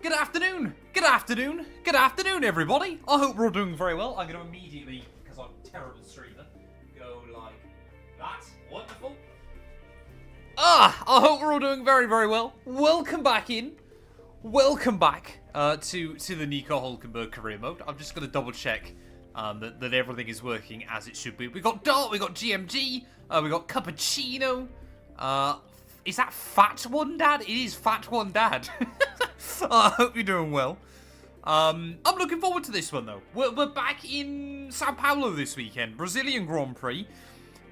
Good afternoon, good afternoon, good afternoon, everybody. I hope we're all doing very well. I'm going to immediately, because I'm a terrible streamer, go like that. Wonderful. I hope we're all doing very, very well. Welcome back in. Welcome back to the Nico Hulkenberg career mode. I'm just going to double check that everything is working as it should be. We got Dart, we got GMG, we got Cappuccino. Is that Fat One Dad? It is Fat One Dad. I hope you're doing well. I'm looking forward to this one though. We're back in Sao Paulo this weekend, Brazilian Grand Prix.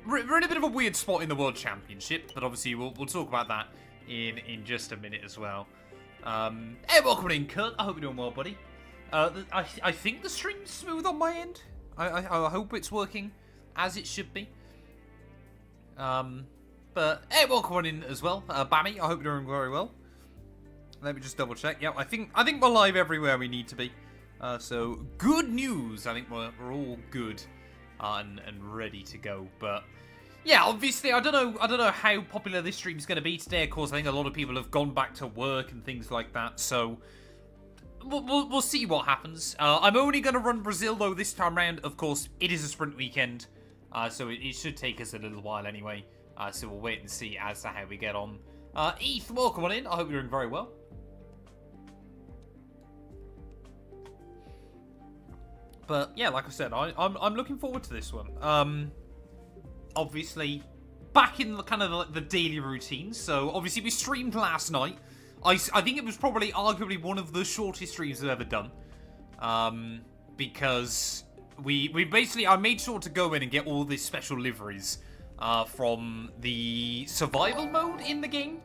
We're in a bit of a weird spot in the World Championship, but obviously we'll talk about that in just a minute as well. Hey, welcome in, Kurt. I hope you're doing well, buddy. I think the stream's smooth on my end. I hope it's working as it should be. But hey, welcome in as well, Bammy. I hope you're doing very well. Let me just double check. Yep, I think we're live everywhere we need to be. So good news. I think we're all good and ready to go. But yeah, obviously, I don't know how popular this stream is going to be today. Of course, I think a lot of people have gone back to work and things like that. So we'll see what happens. I'm only going to run Brazil though this time round. Of course, it is a sprint weekend, so it should take us a little while anyway. So we'll wait and see as to how we get on. Eth, welcome on in. I hope you're doing very well. But yeah, like I said, I'm looking forward to this one. Obviously, back in the kind of the daily routine. So obviously we streamed last night. I think it was probably arguably one of the shortest streams I've ever done. Because I made sure to go in and get all these special liveries from the survival mode in the game.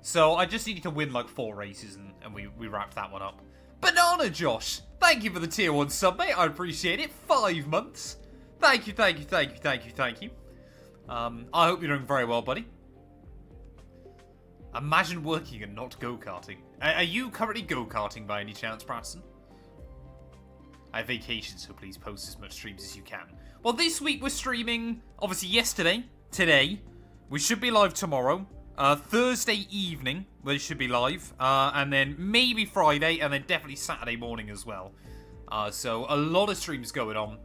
So I just needed to win like 4 races and we wrapped that one up. Banana Josh, thank you for the tier 1 sub, mate. I appreciate it. 5 months. Thank you. I hope you're doing very well, buddy. Imagine working and not go-karting. Are you currently go-karting by any chance, Bradson? I have vacation, so please post as much streams as you can. Well, this week we're streaming, obviously yesterday, today. We should be live tomorrow. Thursday evening, we should be live. And then maybe Friday, and then definitely Saturday morning as well. So a lot of streams going on.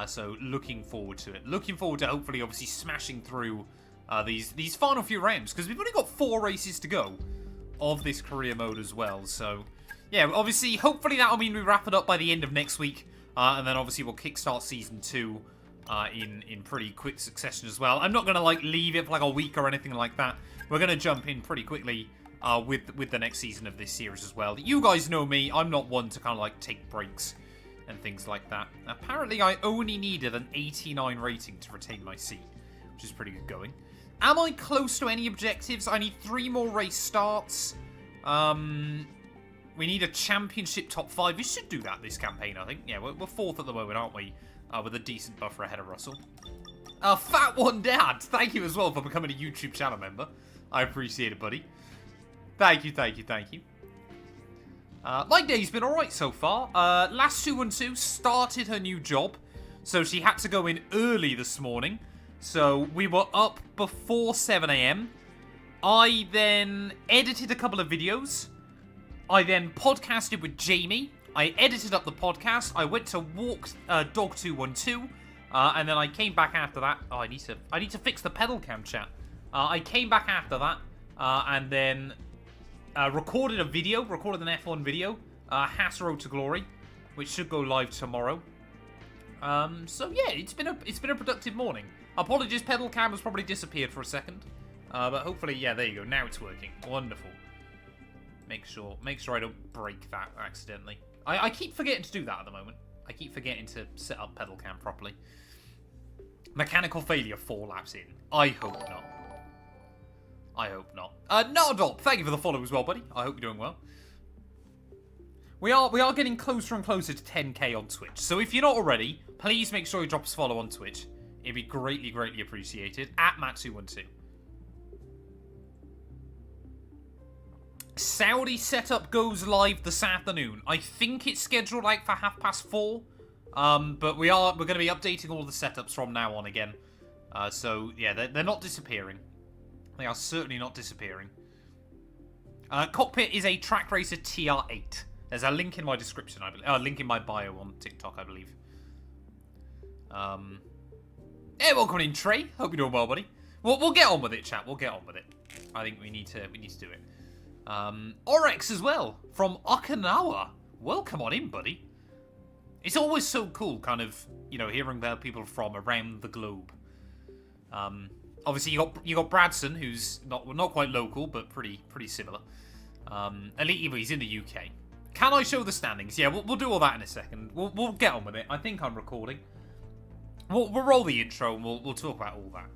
So looking forward to it. Looking forward to hopefully, obviously, smashing through these final few rounds. Because we've only got 4 races to go of this career mode as well. So, yeah, obviously, hopefully that'll mean we wrap it up by the end of next week. And then, obviously, we'll kickstart Season 2 in pretty quick succession as well. I'm not going to, like, leave it for, like, a week or anything like that. We're going to jump in pretty quickly with the next season of this series as well. You guys know me. I'm not one to kind of, like, take breaks and things like that. Apparently, I only needed an 89 rating to retain my seat, which is pretty good going. Am I close to any objectives? I need 3 more race starts. We need a championship top 5. We should do that this campaign, I think. Yeah, we're 4th at the moment, aren't we? With a decent buffer ahead of Russell. Fat One Dad, thank you as well for becoming a YouTube channel member. I appreciate it, buddy. Thank you. My day's been alright so far. Matt212 started her new job, so she had to go in early this morning. So we were up before 7 AM. I then edited a couple of videos. I then podcasted with Jamie. I edited up the podcast. I went to walk Dog212. And then I came back after that. Oh, I need to fix the pedal cam, chat. I came back after that. And then recorded an F1 video. Haas Road to Glory, which should go live tomorrow. So yeah, it's been a productive morning. Apologies, pedal cam has probably disappeared for a second. But hopefully, yeah, there you go. Now it's working. Wonderful. Make sure I don't break that accidentally. I keep forgetting to do that at the moment. I keep forgetting to set up pedal cam properly. Mechanical failure 4 laps in. I hope not. Nardop, thank you for the follow as well, buddy. I hope you're doing well. We are getting closer and closer to 10k on Twitch. So if you're not already, please make sure you drop us a follow on Twitch. It'd be greatly appreciated. At Matt212. Saudi setup goes live this afternoon. I think it's scheduled like for 4:30. But we're going to be updating all the setups from now on again. So yeah, they're not disappearing. They are certainly not disappearing. Cockpit is a Track Racer TR8. There's a link in my description, I believe. Link in my bio on TikTok, I believe. Hey, welcome in, Trey. Hope you're doing well, buddy. We'll get on with it, chat. We'll get on with it. I think we need to do it. Oryx as well, from Okinawa. Welcome on in, buddy. It's always so cool, kind of, you know, hearing about people from around the globe. Obviously, you got Bradson, who's not quite local, but pretty similar. Elite, he's in the UK. Can I show the standings? Yeah, we'll do all that in a second. We'll get on with it. I think I'm recording. We'll roll the intro and we'll talk about all that.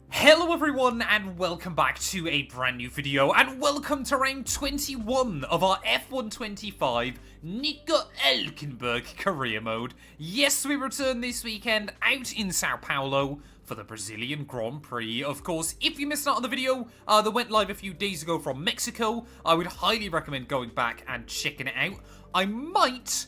Hello everyone and welcome back to a brand new video and welcome to round 21 of our F1 25 Nico Hulkenberg career mode. Yes, we return this weekend out in Sao Paulo for the Brazilian Grand Prix. Of course, if you missed out on the video that went live a few days ago from Mexico, I would highly recommend going back and checking it out. I might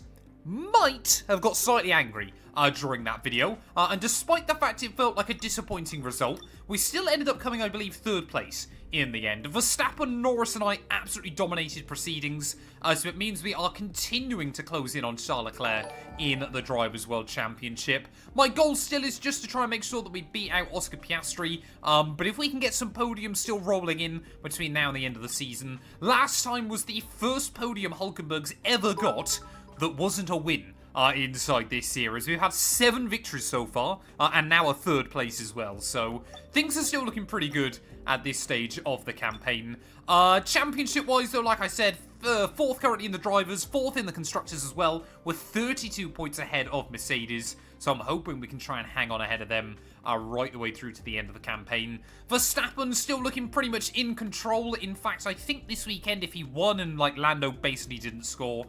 have got slightly angry during that video, and despite the fact it felt like a disappointing result, we still ended up coming, I believe, third place in the end. Verstappen, Norris and I absolutely dominated proceedings, so it means we are continuing to close in on Charles Leclerc in the Drivers' World Championship. My goal still is just to try and make sure that we beat out Oscar Piastri, but if we can get some podiums still rolling in between now and the end of the season. Last time was the first podium Hulkenberg's ever got that wasn't a win inside this series. We've had 7 victories so far, and now a third place as well. So things are still looking pretty good at this stage of the campaign. Championship-wise, though, like I said, 4th currently in the drivers, 4th in the constructors as well, with 32 points ahead of Mercedes. So I'm hoping we can try and hang on ahead of them right the way through to the end of the campaign. Verstappen still looking pretty much in control. In fact, I think this weekend, if he won and like Lando basically didn't score,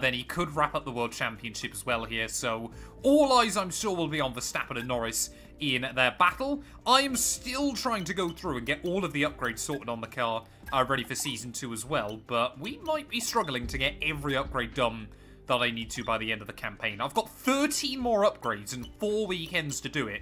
then he could wrap up the World Championship as well here. So all eyes, I'm sure, will be on Verstappen and Norris in their battle. I am still trying to go through and get all of the upgrades sorted on the car ready for Season 2 as well, but we might be struggling to get every upgrade done that I need to by the end of the campaign. I've got 13 more upgrades and 4 weekends to do it,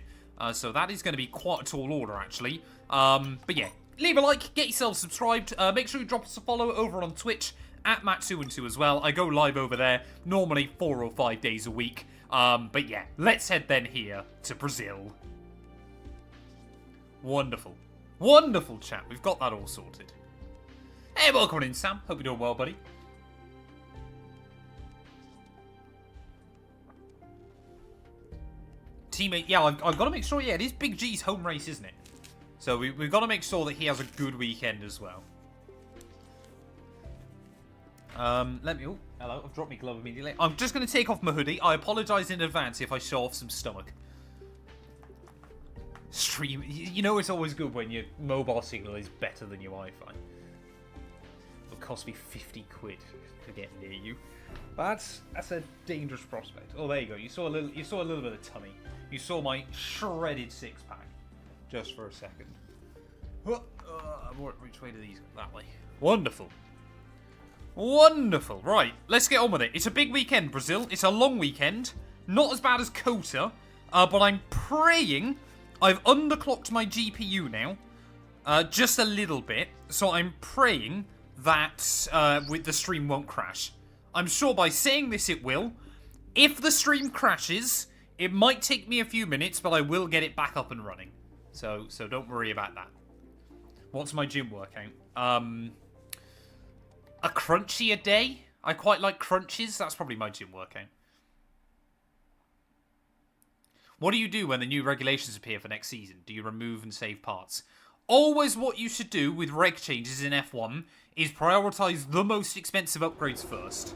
so that is going to be quite a tall order, actually. But yeah, leave a like, get yourself subscribed, make sure you drop us a follow over on Twitch, at Matt212 as well. I go live over there, normally 4 or 5 days a week. But yeah, let's head then here to Brazil. Wonderful. Wonderful chat. We've got that all sorted. Hey, welcome in, Sam. Hope you're doing well, buddy. Teammate, yeah, I've got to make sure, yeah, it is Big G's home race, isn't it? So we've got to make sure that he has a good weekend as well. Let me... Oh, hello. I've dropped my glove immediately. I'm just going to take off my hoodie. I apologise in advance if I show off some stomach. Stream... You know it's always good when your mobile signal is better than your Wi-Fi. It'll cost me 50 quid to get near you. That's a dangerous prospect. Oh, there you go. You saw a little bit of tummy. You saw my shredded six-pack. Just for a second. Which way do these go? That way. Wonderful. Wonderful. Right, let's get on with it. It's a big weekend, Brazil. It's a long weekend. Not as bad as Kota, but I'm praying... I've underclocked my GPU now, just a little bit, so I'm praying that the stream won't crash. I'm sure by saying this it will. If the stream crashes, it might take me a few minutes, but I will get it back up and running. So don't worry about that. What's my gym workout? A crunchy a day? I quite like crunches. That's probably my gym workout. What do you do when the new regulations appear for next season? Do you remove and save parts? Always what you should do with reg changes in F1 is prioritise the most expensive upgrades first.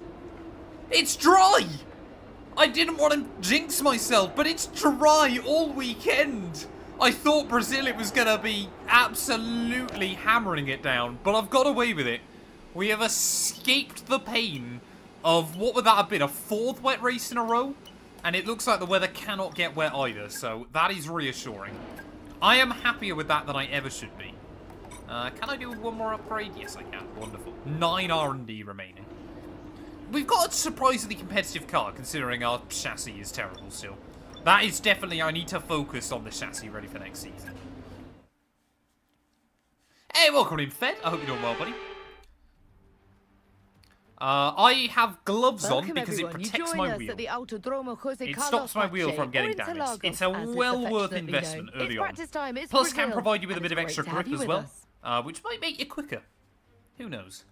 It's dry! I didn't want to jinx myself, but it's dry all weekend. I thought Brazil it was going to be absolutely hammering it down, but I've got away with it. We have escaped the pain of, what would that have been, a 4th wet race in a row? And it looks like the weather cannot get wet either, so that is reassuring. I am happier with that than I ever should be. Can I do one more upgrade? Yes, I can. Wonderful. 9 R&D remaining. We've got a surprisingly competitive car, considering our chassis is terrible still. That is definitely, I need to focus on the chassis ready for next season. Hey, welcome in, Fed. I hope you're doing well, buddy. I have gloves on because it protects my wheel. It stops my wheel from getting damaged. It's a well worth investment early on. Plus, can provide you with a bit of extra grip as well, which might make you quicker. Who knows?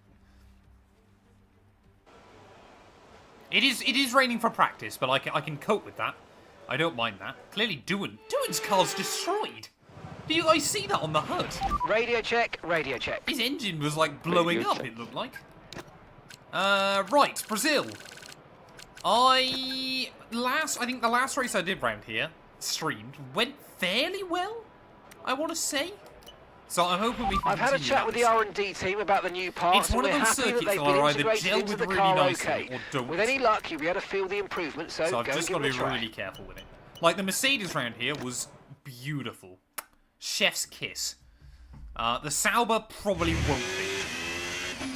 It is raining for practice, but I can cope with that. I don't mind that. Clearly, Doohan's car's destroyed. Do you guys see that on the HUD? Radio check, radio check. His engine was like blowing up, it looked like. Right, Brazil. I think the last race I did round here, streamed, went fairly well, I want to say. So I'm hoping we can I've had a chat with the R&D team about the new parts. It's one of those circuits that are either gel with really nicely or don't. With any luck, you'll be able to feel the improvement, so I've just got to be really careful with it. Like, the Mercedes round here was beautiful. Chef's kiss. The Sauber probably won't be.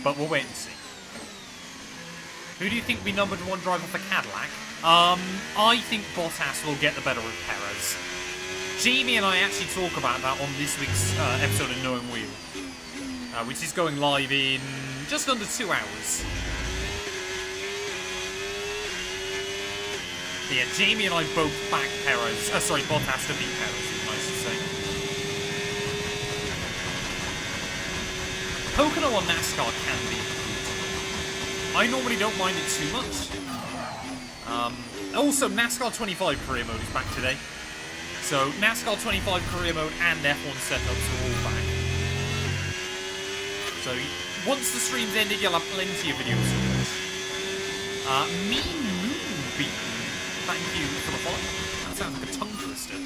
But we'll wait and see. Who do you think will be number 1 driver for Cadillac? I think Bottas will get the better of Perez. Jamie and I actually talk about that on this week's episode of Knowing Wheel, which is going live in just under 2 hours. Yeah, Jamie and I both back Bottas to beat Perez, is nice to say. Pocono on NASCAR can be good. I normally don't mind it too much. Also, NASCAR 25 career mode is back today. So, NASCAR 25 career mode and F1 setups are all back. So, once the stream's ended, you'll have plenty of videos to watch. Moonbeam, thank you for the follow. That sounds like a tongue twister.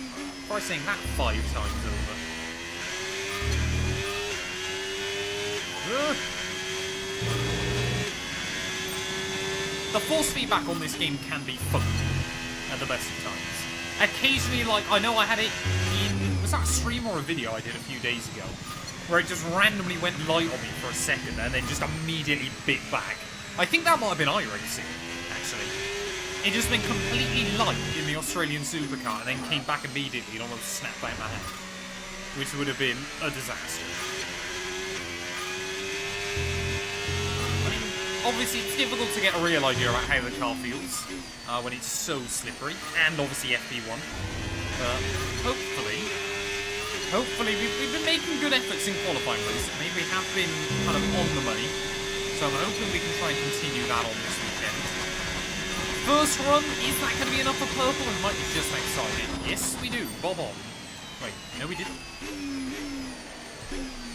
Try saying that 5 times over. The force feedback on this game can be funky at the best of times. Occasionally, like, I know I had it in... Was that a stream or a video I did a few days ago? Where it just randomly went light on me for a second and then just immediately bit back. I think that might have been iRacing, actually. It just went completely light in the Australian supercar and then came back immediately and almost snapped out my hand. Which would have been a disaster. Obviously, it's difficult to get a real idea about how the car feels when it's so slippery, and obviously FP1. But hopefully, we've been making good efforts in qualifying recently. We have been kind of on the money, so I'm hoping we can try and continue that on this weekend. First run, is that going to be enough for purple? It might be just excited. Yes, we do. Bob on. Wait, no, we didn't.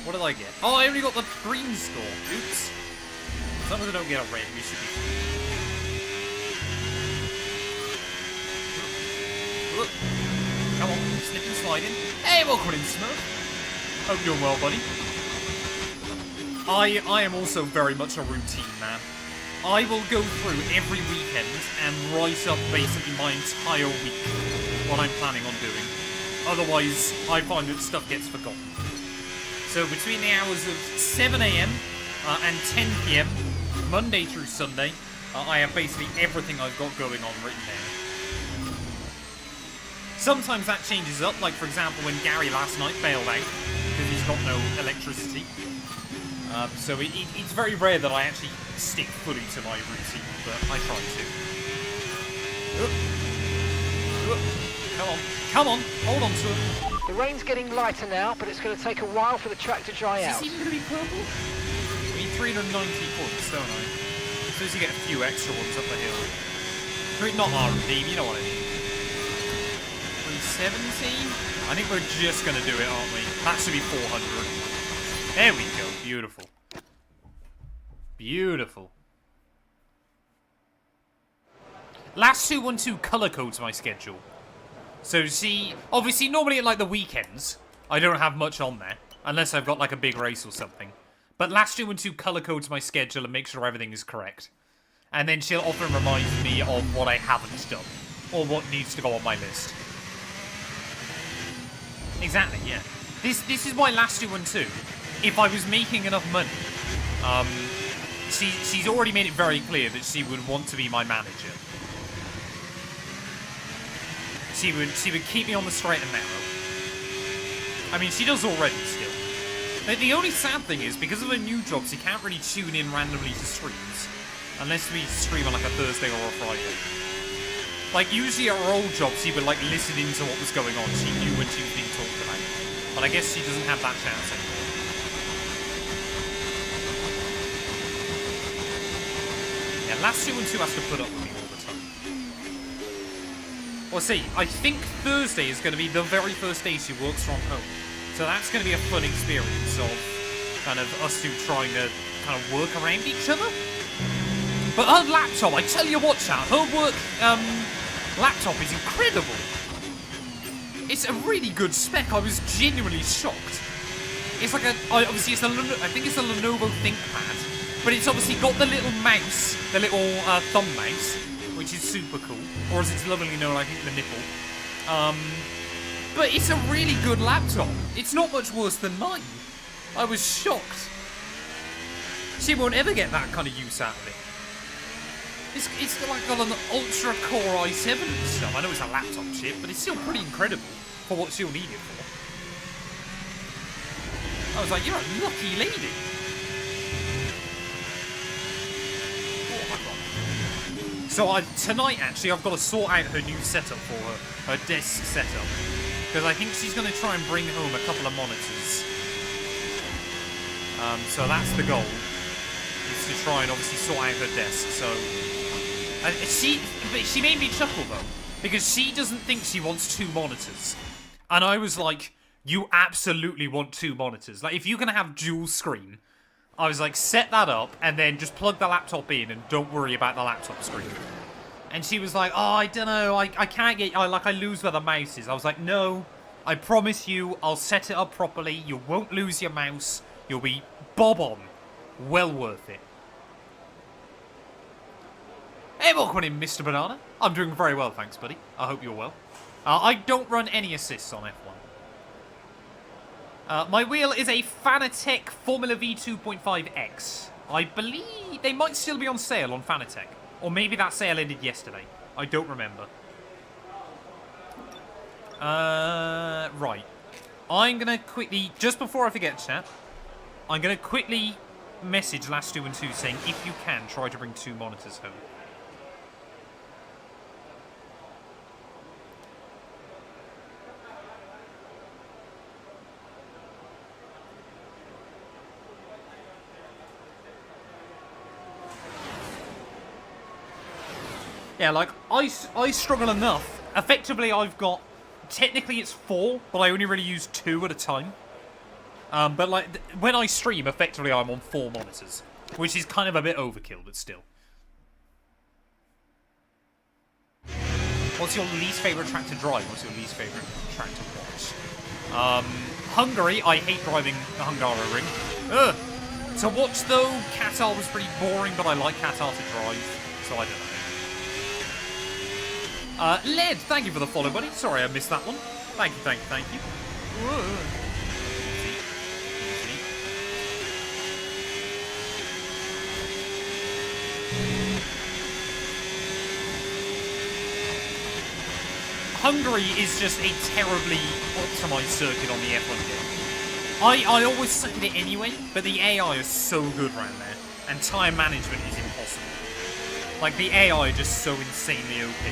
What did I get? Oh, I only got the green score. Oops. As long as I don't get a red, we should be fine. Come on, slip and slide in. Hey, welcome in, Smurf. Hope you're well, buddy. I am also very much a routine man. I will go through every weekend and write up basically my entire week, what I'm planning on doing. Otherwise, I find that stuff gets forgotten. So between the hours of 7 AM and 10 PM, Monday through Sunday, I have basically everything I've got going on written down. Sometimes that changes up, like for example when Gary last night bailed out because he's got no electricity. So it's very rare that I actually stick fully to my routine, but I try to. Come on, hold on to it. The rain's getting lighter now, but it's going to take a while for the track to dry out. Is this even going to be purple? I mean, 390 points, don't I? So you get a few extra ones up the hill. Not R&D, you know what I mean. 317? I think we're just going to do it, aren't we? That should be 400. There we go. Beautiful. Beautiful. Last 212 color codes my schedule. So see, obviously normally at like the weekends, I don't have much on there. Unless I've got like a big race or something. But last 212 color codes my schedule and make sure everything is correct. And then she'll often remind me of what I haven't done. Or what needs to go on my list. Exactly, yeah. This is why last 212, if I was making enough money, she's already made it very clear that she would want to be my manager. She would keep me on the straight and narrow. I mean, she does already still. The only sad thing is, because of her new jobs, you can't really tune in randomly to streams. Unless we stream on like a Thursday or a Friday. Like, usually at her old job, she would like listen into what was going on. She knew when she was being talked about. But I guess she doesn't have that chance anymore. Yeah, Matt212 has to put up with me all the time. Well, see, I think Thursday is going to be the very first day she works from home. So that's going to be a fun experience of kind of us two trying to kind of work around each other. But her laptop, I tell you what, chat, her work laptop is incredible. It's a really good spec. I was genuinely shocked. It's like obviously it's I think it's a Lenovo ThinkPad, but it's obviously got the little mouse, the little thumb mouse, which is super cool. Or as it's lovingly known, I think the nipple. But it's a really good laptop. It's not much worse than mine. I was shocked. She won't ever get that kind of use out of it. It's like got an ultra core i7 and stuff. I know it's a laptop chip, but it's still pretty incredible for what she'll need it for. I was like, you're a lucky lady. Oh my god. So tonight, actually, I've got to sort out her new setup for her desk setup. Because I think she's going to try and bring home a couple of monitors. So that's the goal. Is to try and obviously sort out her desk, so... she made me chuckle though, because she doesn't think she wants 2 monitors. And I was like, you absolutely want 2 monitors. Like, if you're going to have dual screen, I was like, set that up, and then just plug the laptop in, and don't worry about the laptop screen. And she was like, oh, I don't know, I can't get, I lose where the mouse is. I was like, no, I promise you, I'll set it up properly, you won't lose your mouse, you'll be bob on. Well worth it. Hey, welcome in, Mr. Banana. I'm doing very well, thanks, buddy. I hope you're well. I don't run any assists on F1. My wheel is a Fanatec Formula V 2.5X. I believe they might still be on sale on Fanatec. Or maybe that sale ended yesterday. I don't remember. Right. I'm going to quickly, just before I forget, chat, I'm going to quickly message Matt212 saying, if you can, try to bring 2 monitors home. Yeah, like, I struggle enough. Effectively, I've got... Technically, it's 4, but I only really use 2 at a time. But, like, when I stream, effectively, I'm on 4 monitors. Which is kind of a bit overkill, but still. What's your least favourite track to drive? What's your least favourite track to watch? Hungary. I hate driving the Hungaroring. Ugh. To watch, though, Qatar was pretty boring, but I like Qatar to drive. So I don't know. Led, thank you for the follow, buddy. Sorry I missed that one. Thank you, thank you, thank you. Hungary is just a terribly optimized circuit on the F1 game. I always suck at it anyway, but the AI is so good around there, and time management is impossible. Like, the AI is just so insanely OP.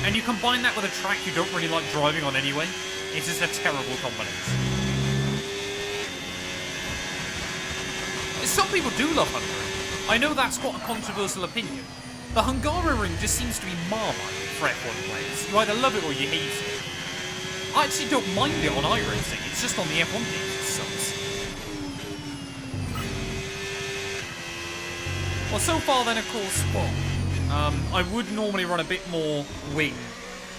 And you combine that with a track you don't really like driving on anyway, it's just a terrible combination. Some people do love Hungary. I know that's quite a controversial opinion. The Hungaroring just seems to be Marmite for F1 players. You either love it or you hate it. I actually don't mind it on iRacing, it's just on the F1 games it sucks. Well, so far then, of course, well, I would normally run a bit more wing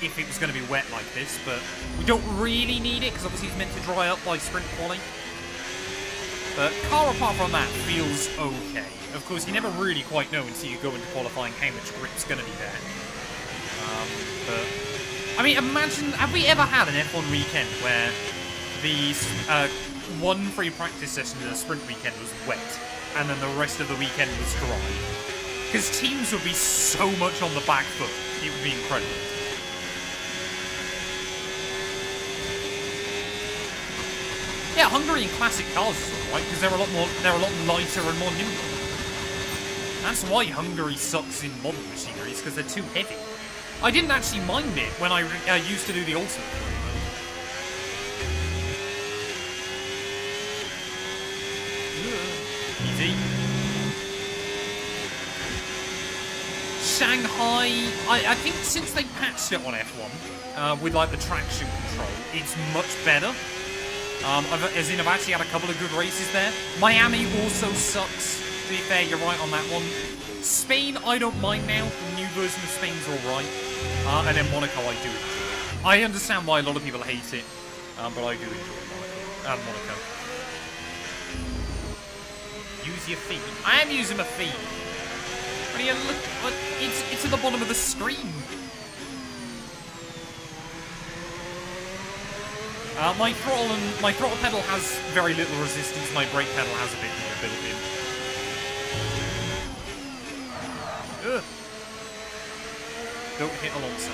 if it was going to be wet like this, but we don't really need it because obviously it's meant to dry up by sprint quali. But car, apart from that, feels okay. Of course, you never really quite know until you go into qualifying how much grip's going to be there. But I mean, imagine, have we ever had an F1 weekend where the one free practice session in a sprint weekend was wet, and then the rest of the weekend was dry? Because teams would be so much on the back foot. It would be incredible. Yeah, Hungary in classic cars is alright, because they're a lot lighter and more nimble. That's why Hungary sucks in modern machinery, because they're too heavy. I didn't actually mind it when I used to do the ultimate. Easy. Shanghai, I think since they patched it on F1, with like the traction control, it's much better. I've actually had a couple of good races there. Miami also sucks. To be fair, you're right on that one. Spain, I don't mind now. The new version of Spain's alright. And then Monaco, I do enjoy. I understand why a lot of people hate it, but I do enjoy Monaco. Use your feet. I am using my feet. But yeah, look, it's at the bottom of the screen. My throttle pedal has very little resistance. My brake pedal has a bit more built in. Ugh. Don't hit Alonso.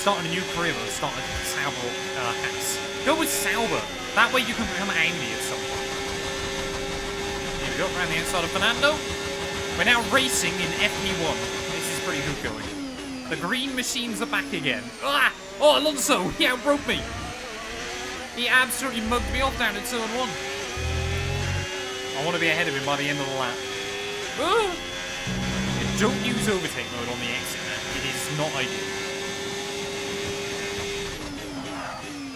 Starting a new career mode, starting a Sauber house. Go with Sauber. That way you can become angry at someone. Here we go, around the outside of Fernando. We're now racing in FP1. This is pretty good going. The green machines are back again. Ah! Oh, Alonso! He outbroke me! He absolutely mugged me off down in turn 1. I want to be ahead of him by the end of the lap. Oh! Don't use overtake mode on the exit there. It is not ideal.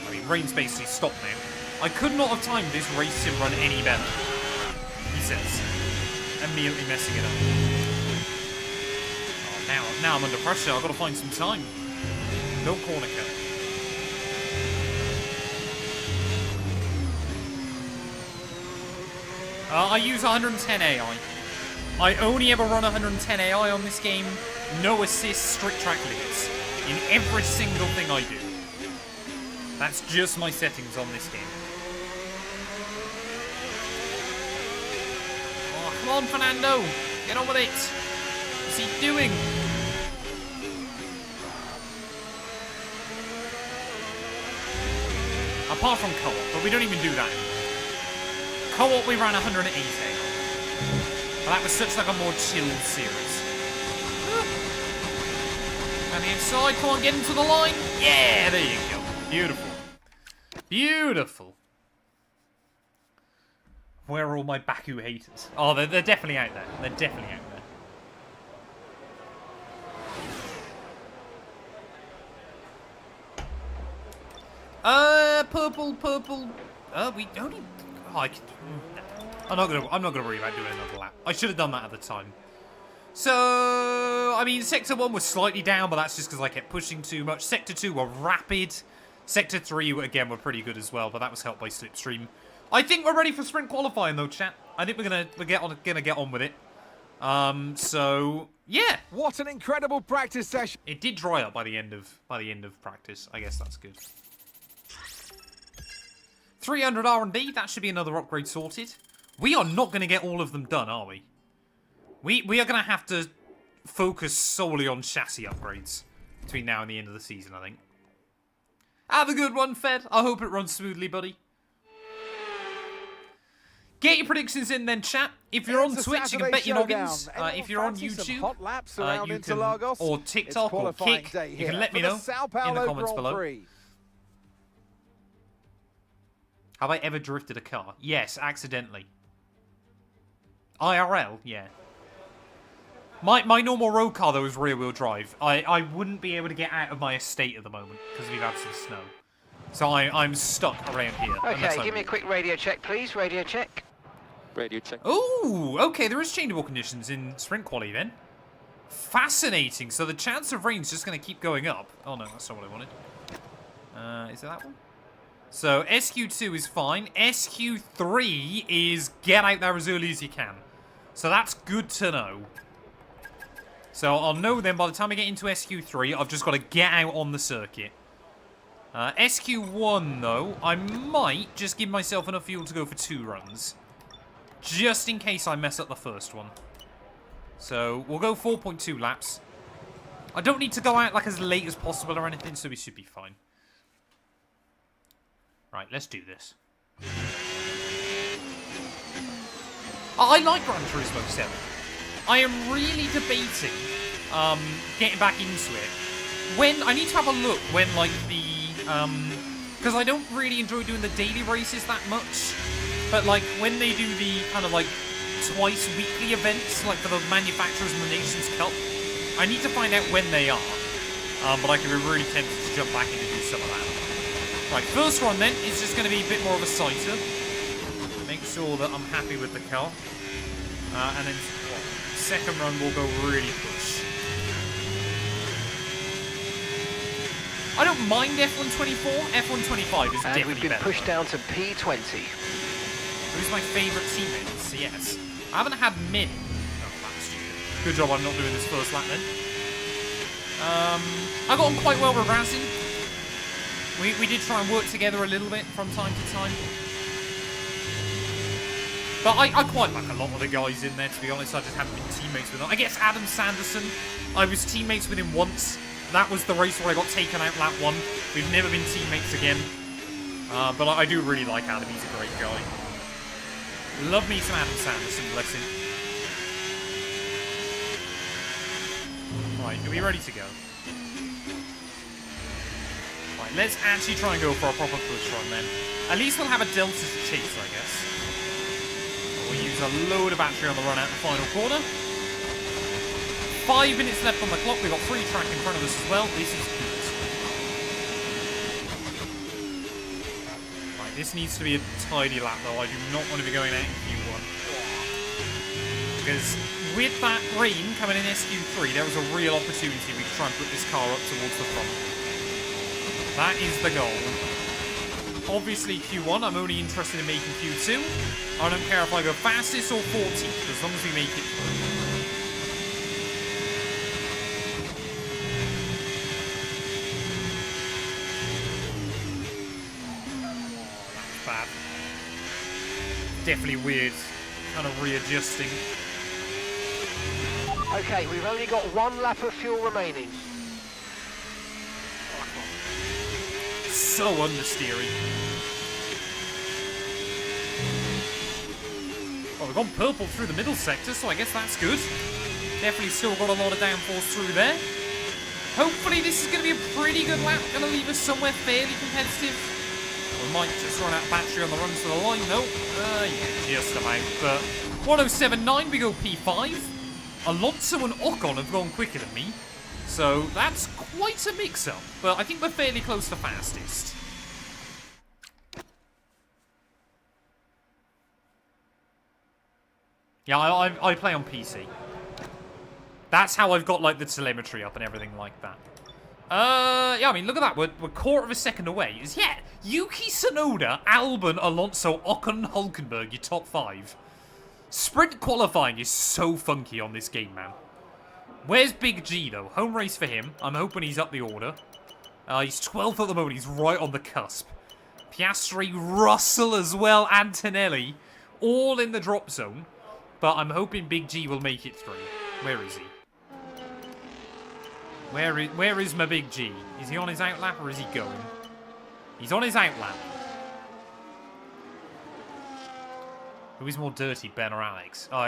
I mean, Rain's basically stopped now. I could not have timed this race to run any better, he says. Immediately messing it up. Now I'm under pressure. I've got to find some time. No corner cut. I use 110 AI. I only ever run 110 AI on this game. No assists, strict track limits. In every single thing I do. That's just my settings on this game. Oh, come on, Fernando. Get on with it. What's he doing? Apart from co-op, but we don't even do that anymore. Co-op, we ran 180. But that was such like a more chilled series. And the inside, come on, get into the line. Yeah, there you go. Beautiful. Beautiful. Where are all my Baku haters? Oh, they're definitely out there. They're definitely out there. Purple. We only. Oh, I'm not gonna worry about doing another lap. I should have done that at the time. So, I mean, Sector 1 was slightly down, but that's just because I kept pushing too much. Sector 2 were rapid. Sector 3, again, were pretty good as well, but that was helped by Slipstream. I think we're ready for sprint qualifying, though, chat. I think we're gonna get on with it. So yeah. What an incredible practice session! It did dry up by the end of practice. I guess that's good. 300 R&D. That should be another upgrade sorted. We are not going to get all of them done, are we? We are going to have to focus solely on chassis upgrades between now and the end of the season, I think. Have a good one, Fed. I hope it runs smoothly, buddy. Get your predictions in then, chat. If you're on Twitch, you can bet your noggins. If you're on YouTube, you can, or TikTok or Kick, you can let me know in the comments below. Have I ever drifted a car? Yes, accidentally. IRL, yeah. My normal road car, though, is rear-wheel drive. I wouldn't be able to get out of my estate at the moment because we've had some snow. So I'm stuck around here. Okay, give me a quick radio check, please. Radio check. Radio check. Oh, okay, there is changeable conditions in sprint quali then. Fascinating. So the chance of rain's just going to keep going up. Oh, no, that's not what I wanted. Is it that one? So SQ2 is fine. SQ3 is get out there as early as you can. So that's good to know. So I'll know then by the time I get into SQ3, I've just got to get out on the circuit. SQ1, though, I might just give myself enough fuel to go for 2 runs. Just in case I mess up the first one. So we'll go 4.2 laps. I don't need to go out like as late as possible or anything, so we should be fine. Right, let's do this. I like Gran Turismo 7. I am really debating getting back into it. When I need to have a look when like the because I don't really enjoy doing the daily races that much, but like when they do the kind of like twice weekly events, like for the manufacturers and the Nations Cup, I need to find out when they are. But I can be really tempted to jump back in and do some of that. Right, first run then is just going to be a bit more of a sighter. Make sure that I'm happy with the car. And then second run will go really push. I don't mind F124. F125 is definitely better. And we've been pushed down to P20. Who's my favourite teammates? Yes. I haven't had many. Oh, that's stupid. Good job I'm not doing this first lap then. I got on quite well with Razin. We did try and work together a little bit from time to time. But I quite like a lot of the guys in there, to be honest. I just haven't been teammates with them. I guess Adam Sanderson, I was teammates with him once. That was the race where I got taken out lap 1. We've never been teammates again. But I do really like Adam. He's a great guy. Love me some Adam Sanderson, bless him. Right, are we ready to go? Right, let's actually try and go for a proper push run then. At least we'll have a delta to chase, I guess. We'll use a load of battery on the run out the final corner. 5 minutes left on the clock. We've got free track in front of us as well. This is good. Right, this needs to be a tidy lap though. I do not want to be going out in Q1. Because with that rain coming in SQ3, there was a real opportunity we could try and put this car up towards the front. That is the goal. Obviously Q1, I'm only interested in making Q2. I don't care if I go fastest or 14th, as long as we make it through. That's bad. Definitely weird. Kind of readjusting. Okay, we've only got 1 lap of fuel remaining. So understeery. Well, we've gone purple through the middle sector, so I guess that's good. Definitely still got a lot of downforce through there. Hopefully this is going to be a pretty good lap. Going to leave us somewhere fairly competitive. We might just run out of battery on the run to the line. Nope. Yeah, just about. But 107.9, we go P5. Alonso and Ocon have gone quicker than me. So that's quite a mix-up. But I think we're fairly close to fastest. Yeah, I play on PC. That's how I've got, like, the telemetry up and everything like that. Yeah, I mean, look at that. We're quarter of a second away. Yeah, Yuki Tsunoda, Albon, Alonso, Ocon, Hulkenberg, your top 5. Sprint qualifying is so funky on this game, man. Where's Big G, though? Home race for him. I'm hoping he's up the order. He's 12th at the moment. He's right on the cusp. Piastri, Russell as well, Antonelli. All in the drop zone. But I'm hoping Big G will make it through. Where is he? Where is my Big G? Is he on his outlap or is he going? He's on his outlap. Who is more dirty, Ben or Alex? Oh,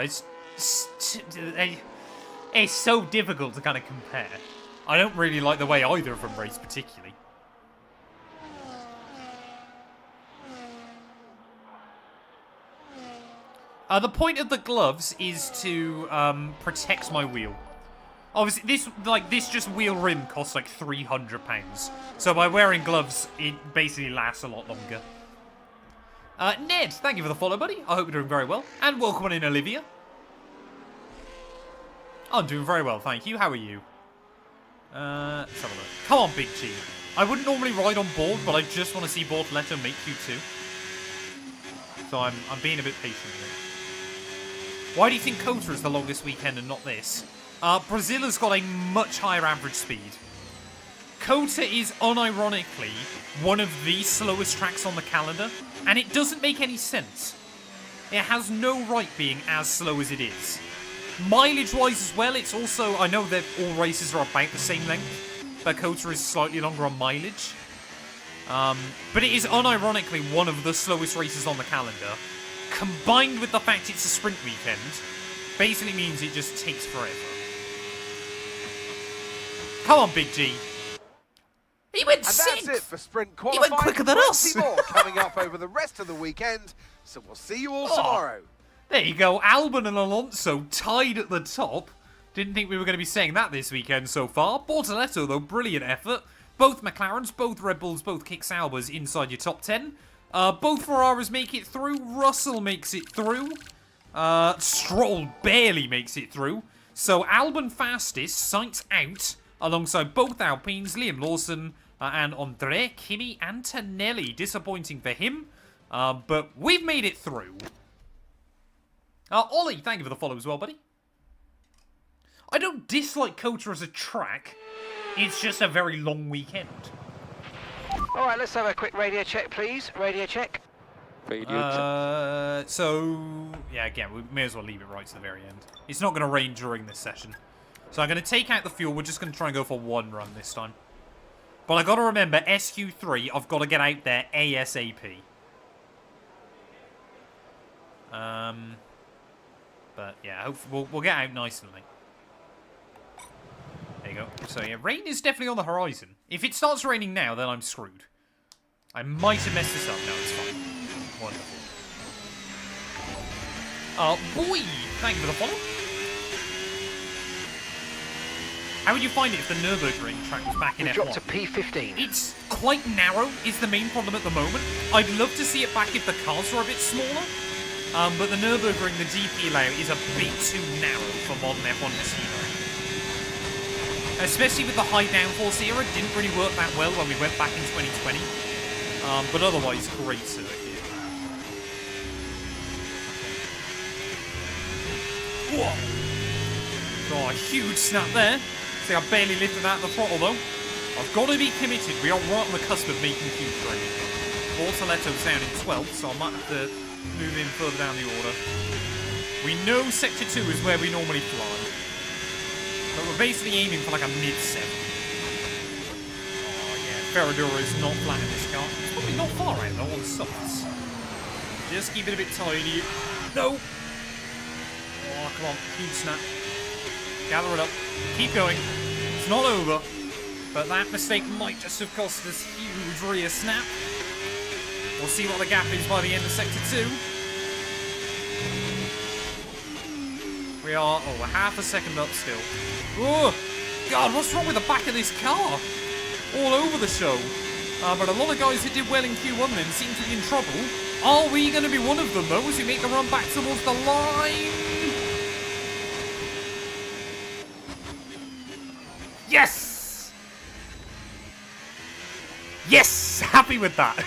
it's so difficult to kind of compare. I don't really like the way either of them race particularly. The point of the gloves is to protect my wheel. Obviously, this just wheel rim costs like £300. So by wearing gloves, it basically lasts a lot longer. Ned, thank you for the follow, buddy. I hope you're doing very well. And welcome on in, Olivia. I'm doing very well, thank you. How are you? Let's have a look. Come on, Big G. I wouldn't normally ride on board, but I just want to see Bortoletto make Q2. So I'm being a bit patient here. Why do you think Kota is the longest weekend and not this? Brazil has got a much higher average speed. Kota is unironically one of the slowest tracks on the calendar, and it doesn't make any sense. It has no right being as slow as it is. Mileage-wise as well, it's also... I know that all races are about the same length, but Kota is slightly longer on mileage. But it is unironically one of the slowest races on the calendar. Combined with the fact it's a sprint weekend, basically means it just takes forever. Come on, Big G. He went sixth. That's it for sprint qualifying. He went quicker than us. Plenty more coming up over the rest of the weekend. So we'll see you all tomorrow. There you go. Albon and Alonso tied at the top. Didn't think we were going to be saying that this weekend so far. Bortoletto, though, brilliant effort. Both McLarens, both Red Bulls, both kick Saubers inside your top 10. Both Ferraris make it through. Russell makes it through. Stroll barely makes it through. So Albon fastest, Sainz out, alongside both Alpines, Liam Lawson and Andrea Kimi Antonelli. Disappointing for him, but we've made it through. Ollie, thank you for the follow as well, buddy. I don't dislike Kota as a track. It's just a very long weekend. All right, let's have a quick radio check, please. Radio check. So, yeah, again, we may as well leave it right to the very end. It's not going to rain during this session. So I'm going to take out the fuel. We're just going to try and go for one run this time. But I got to remember, SQ3, I've got to get out there ASAP. But yeah, hopefully we'll get out nice and late. There you go. So yeah, rain is definitely on the horizon. If it starts raining now, then I'm screwed. I might have messed this up. No, it's fine. Wonderful. Boy, thank you for the follow. How would you find it if the Nürburgring track was back in F1? Dropped to P15. It's quite narrow, is the main problem at the moment. I'd love to see it back if the cars were a bit smaller. But the Nürburgring, the GP layout, is a bit too narrow for modern F1 casino. Especially with the high downforce era, it didn't really work that well when we went back in 2020. But otherwise, great circuit. Whoa! Oh, a huge snap there. See, I barely lifted that at the throttle, though. I've got to be committed. We are right on the cusp of making Q3. Bortoletto's down in 12th, so I might have to move in further down the order. We know Sector 2 is where we normally fly. But we're basically aiming for like a mid-7. Oh, yeah. Ferradura is not flat in this car. It's probably not far out, though, on softs. Just keep it a bit tidy. No! Oh, come on. Huge snap. Gather it up. Keep going. It's not over. But that mistake might just have cost us huge rear snap. We'll see what the gap is by the end of Sector 2. We are, we're half a second up still. Oh, God, what's wrong with the back of this car? All over the show. But a lot of guys who did well in Q1 then seem to be in trouble. Are we going to be one of them, though, as we make the run back towards the line? Yes! Yes! Happy with that.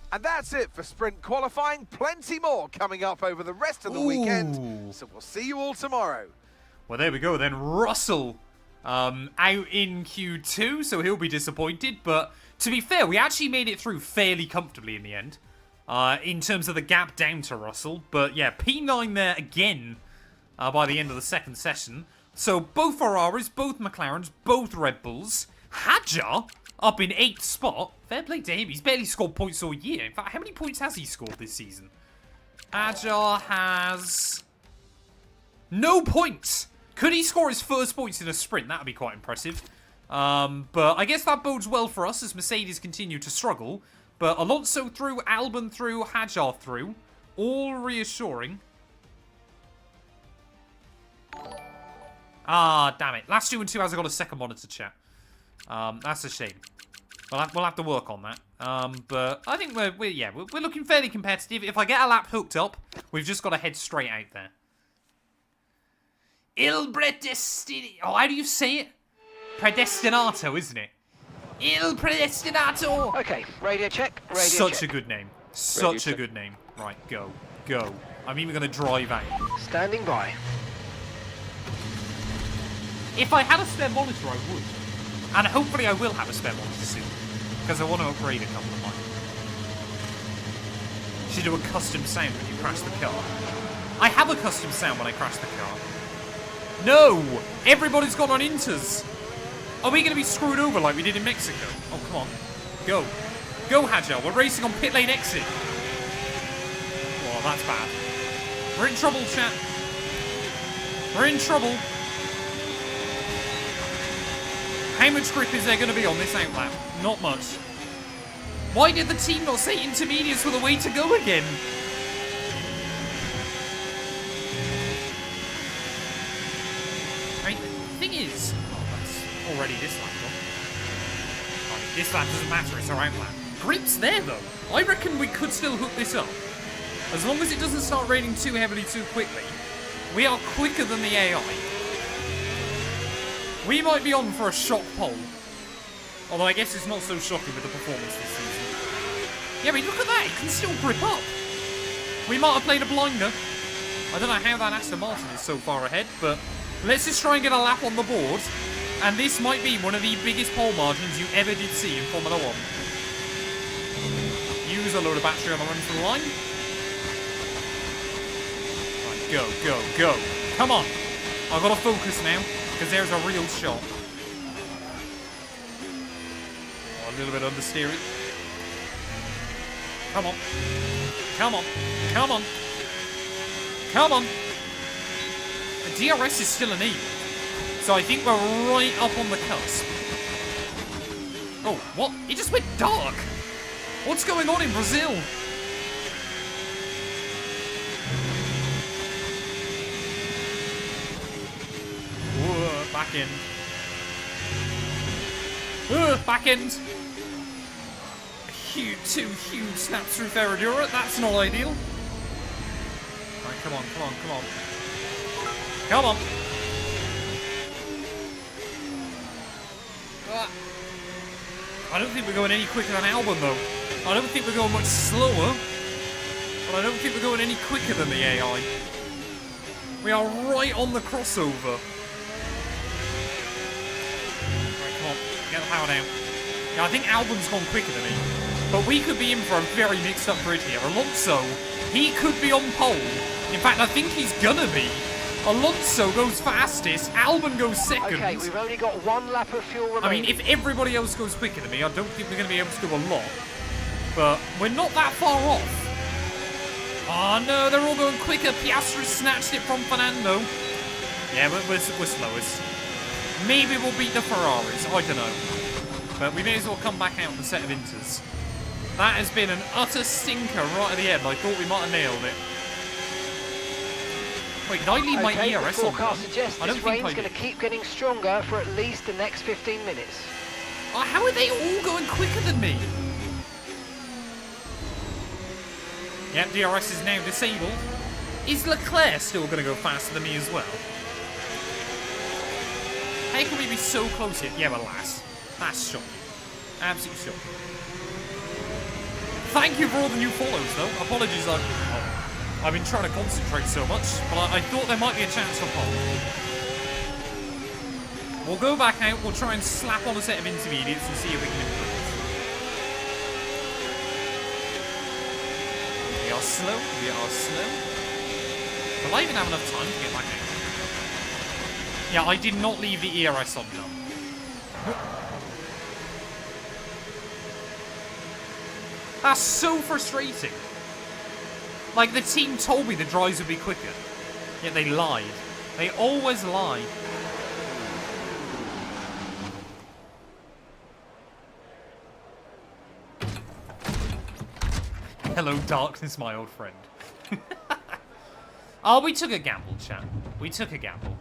And that's it for sprint qualifying. Plenty more coming up over the rest of the weekend. So we'll see you all tomorrow. Well, there we go then. Russell out in Q2, so he'll be disappointed. But to be fair, we actually made it through fairly comfortably in the end. In terms of the gap down to Russell. But yeah, P9 there again by the end of the second session. So both Ferraris, both McLarens, both Red Bulls. Hadjar up in 8th spot. Fair play to him. He's barely scored points all year. In fact, how many points has he scored this season? Hadjar has no points. Could he score his first points in a sprint? That would be quite impressive. But I guess that bodes well for us as Mercedes continue to struggle. But Alonso through, Albon through, Hadjar through. All reassuring. Ah, damn it. Last 2-2 hasn't got a second monitor chat. That's a shame. We'll have to work on that. But I think we're looking fairly competitive. If I get a lap hooked up, we've just got to head straight out there. Il Predestinato. Oh, how do you say it? Predestinato, isn't it? Il Predestinato. Okay, radio check. Radio Such check. a good name. Such a good name. Right, go. Go. I'm even going to drive out. Standing by. If I had a spare monitor, I would. And hopefully I will have a spare monitor soon. Because I want to upgrade a couple of mine. Should do a custom sound when you crash the car. I have a custom sound when I crash the car. No! Everybody's gone on inters. Are we going to be screwed over like we did in Mexico? Oh, come on. Go. Go, Hajar. We're racing on pit lane exit. Oh, that's bad. We're in trouble, chat. We're in trouble. How much grip is there going to be on this outlap? Not much. Why did the team not say intermediates were the way to go again? I mean, the thing is... Oh, that's already this lap gone. I mean, this lap doesn't matter, it's our outlap. Grip's there, though. I reckon we could still hook this up. As long as it doesn't start raining too heavily too quickly. We are quicker than the AI. We might be on for a shock pole. Although I guess it's not so shocking with the performance this season. Yeah, I mean, look at that. It can still grip up. We might have played a blinder. I don't know how that Aston Martin is so far ahead, but let's just try and get a lap on the board. And this might be one of the biggest pole margins you ever did see in Formula 1. Use a load of battery on the run for the line. Right, go, go, go. Come on. I've got to focus now, because there's a real shot. Oh, a little bit understeering. Come on. Come on. Come on. Come on. The DRS is still enabled. So I think we're right up on the cusp. Oh, what? It just went dark. What's going on in Brazil? Whoa, back end. Back end. Two huge snaps through Ferradura. That's not ideal. Right, come on, come on, come on. Come on. I don't think we're going any quicker than Albon, though. I don't think we're going much slower. But I don't think we're going any quicker than the AI. We are right on the crossover. Right, come on. Get the power down. Yeah, I think Albon's gone quicker than me. But we could be in for a very mixed up grid here. Alonso, he could be on pole. In fact, I think he's gonna be. Alonso goes fastest, Albon goes second. Okay, we've only got one lap of fuel remaining. I mean, if everybody else goes quicker than me, I don't think we're going to be able to do a lot. But we're not that far off. Oh no, they're all going quicker. Piastri snatched it from Fernando. Yeah, we're slowest. Maybe we'll beat the Ferraris, I don't know. But we may as well come back out with a set of inters. That has been an utter stinker right at the end. I thought we might have nailed it. Wait, did I leave my ERS the on? forecast suggests I don't this think rain's going to keep getting stronger for at least the next 15 minutes. Oh, how are they all going quicker than me? Yep, DRS is now disabled. Is Leclerc still going to go faster than me as well? How can we be so close here? Yeah, well, last. That's shocking. Absolutely shocking. Thank you for all the new follows, though. Apologies, I've been trying to concentrate so much, but I thought there might be a chance for pole. We'll go back out, we'll try and slap on a set of intermediates and see if we can improve. We are slow, we are slow. Will I even have enough time to get back out? Yeah, I did not leave the ERS on, no. That's so frustrating. Like, the team told me the drives would be quicker. Yet they lied. They always lie. Hello, darkness, my old friend. Oh, we took a gamble, chat. We took a gamble.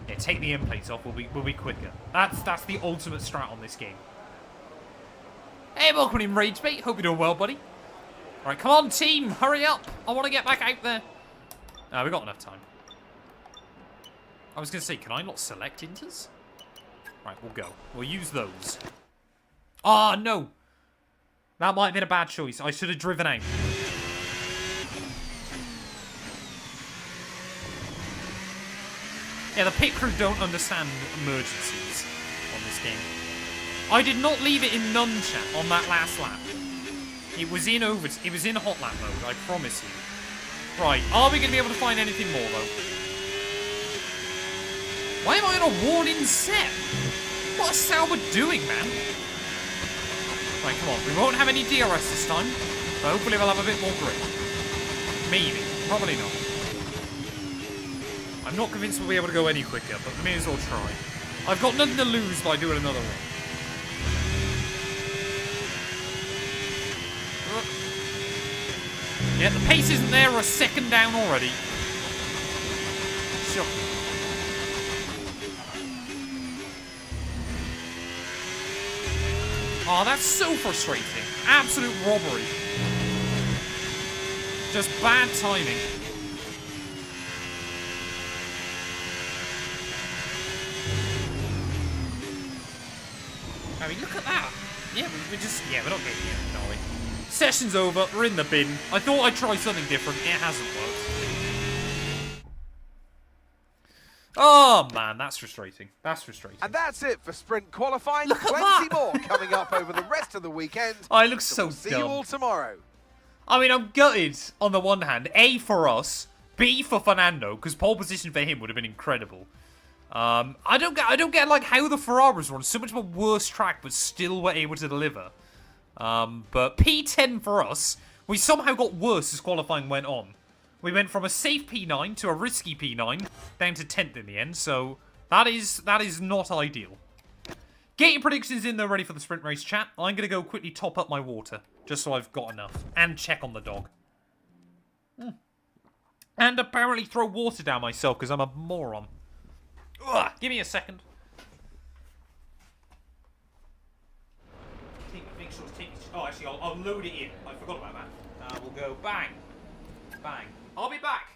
Yeah, take the end plates off. We'll be quicker. That's the ultimate strat on this game. Hey, welcome in Rage Bait. Hope you're doing well, buddy. Alright, come on, team. Hurry up. I want to get back out there. No, we've got enough time. I was going to say, can I not select inters? Right, we'll go. We'll use those. Ah, oh, no. That might have been a bad choice. I should have driven out. Yeah, the pit crew don't understand emergencies on this game. I did not leave it in none, chat, on that last lap. It was in it was in hot lap mode, I promise you. Right, are we going to be able to find anything more, though? Why am I on a warning set? What is Sauber doing, man? Right, come on. We won't have any DRS this time. But hopefully we'll have a bit more grip. Maybe. Probably not. I'm not convinced we'll be able to go any quicker, but we may as well try. I've got nothing to lose by doing another one. Yeah, the pace isn't there. We're a second down already. Sure. Oh, that's so frustrating. Absolute robbery. Just bad timing. I mean, look at that. Yeah, we're not getting it, are we? Session's over. We're in the bin. I thought I'd try something different. It hasn't worked. Oh, man, that's frustrating. That's frustrating. And that's it for sprint qualifying. Look at Plenty that. more coming up over the rest of the weekend. Oh, it looks so We'll see dumb. you all tomorrow. I mean, I'm gutted on the one hand. A, for us. B, for Fernando, because pole position for him would have been incredible. I don't get like how the Ferraris were on so much of a worse track, but still were able to deliver. But P10 for us, we somehow got worse as qualifying went on. We went from a safe P9 to a risky P9, down to 10th in the end. So that is not ideal. Get your predictions in there ready for the sprint race chat. I'm gonna go quickly top up my water, just so I've got enough, and check on the dog. And apparently throw water down myself because I'm a moron. Ugh, give me a second. Make sure to take. Oh, actually, I'll load it in. I forgot about that. We'll go bang, bang. I'll be back.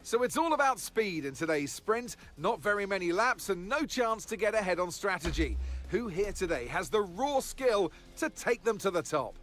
So it's all about speed in today's sprint. Not very many laps and no chance to get ahead on strategy. Who here today has the raw skill to take them to the top?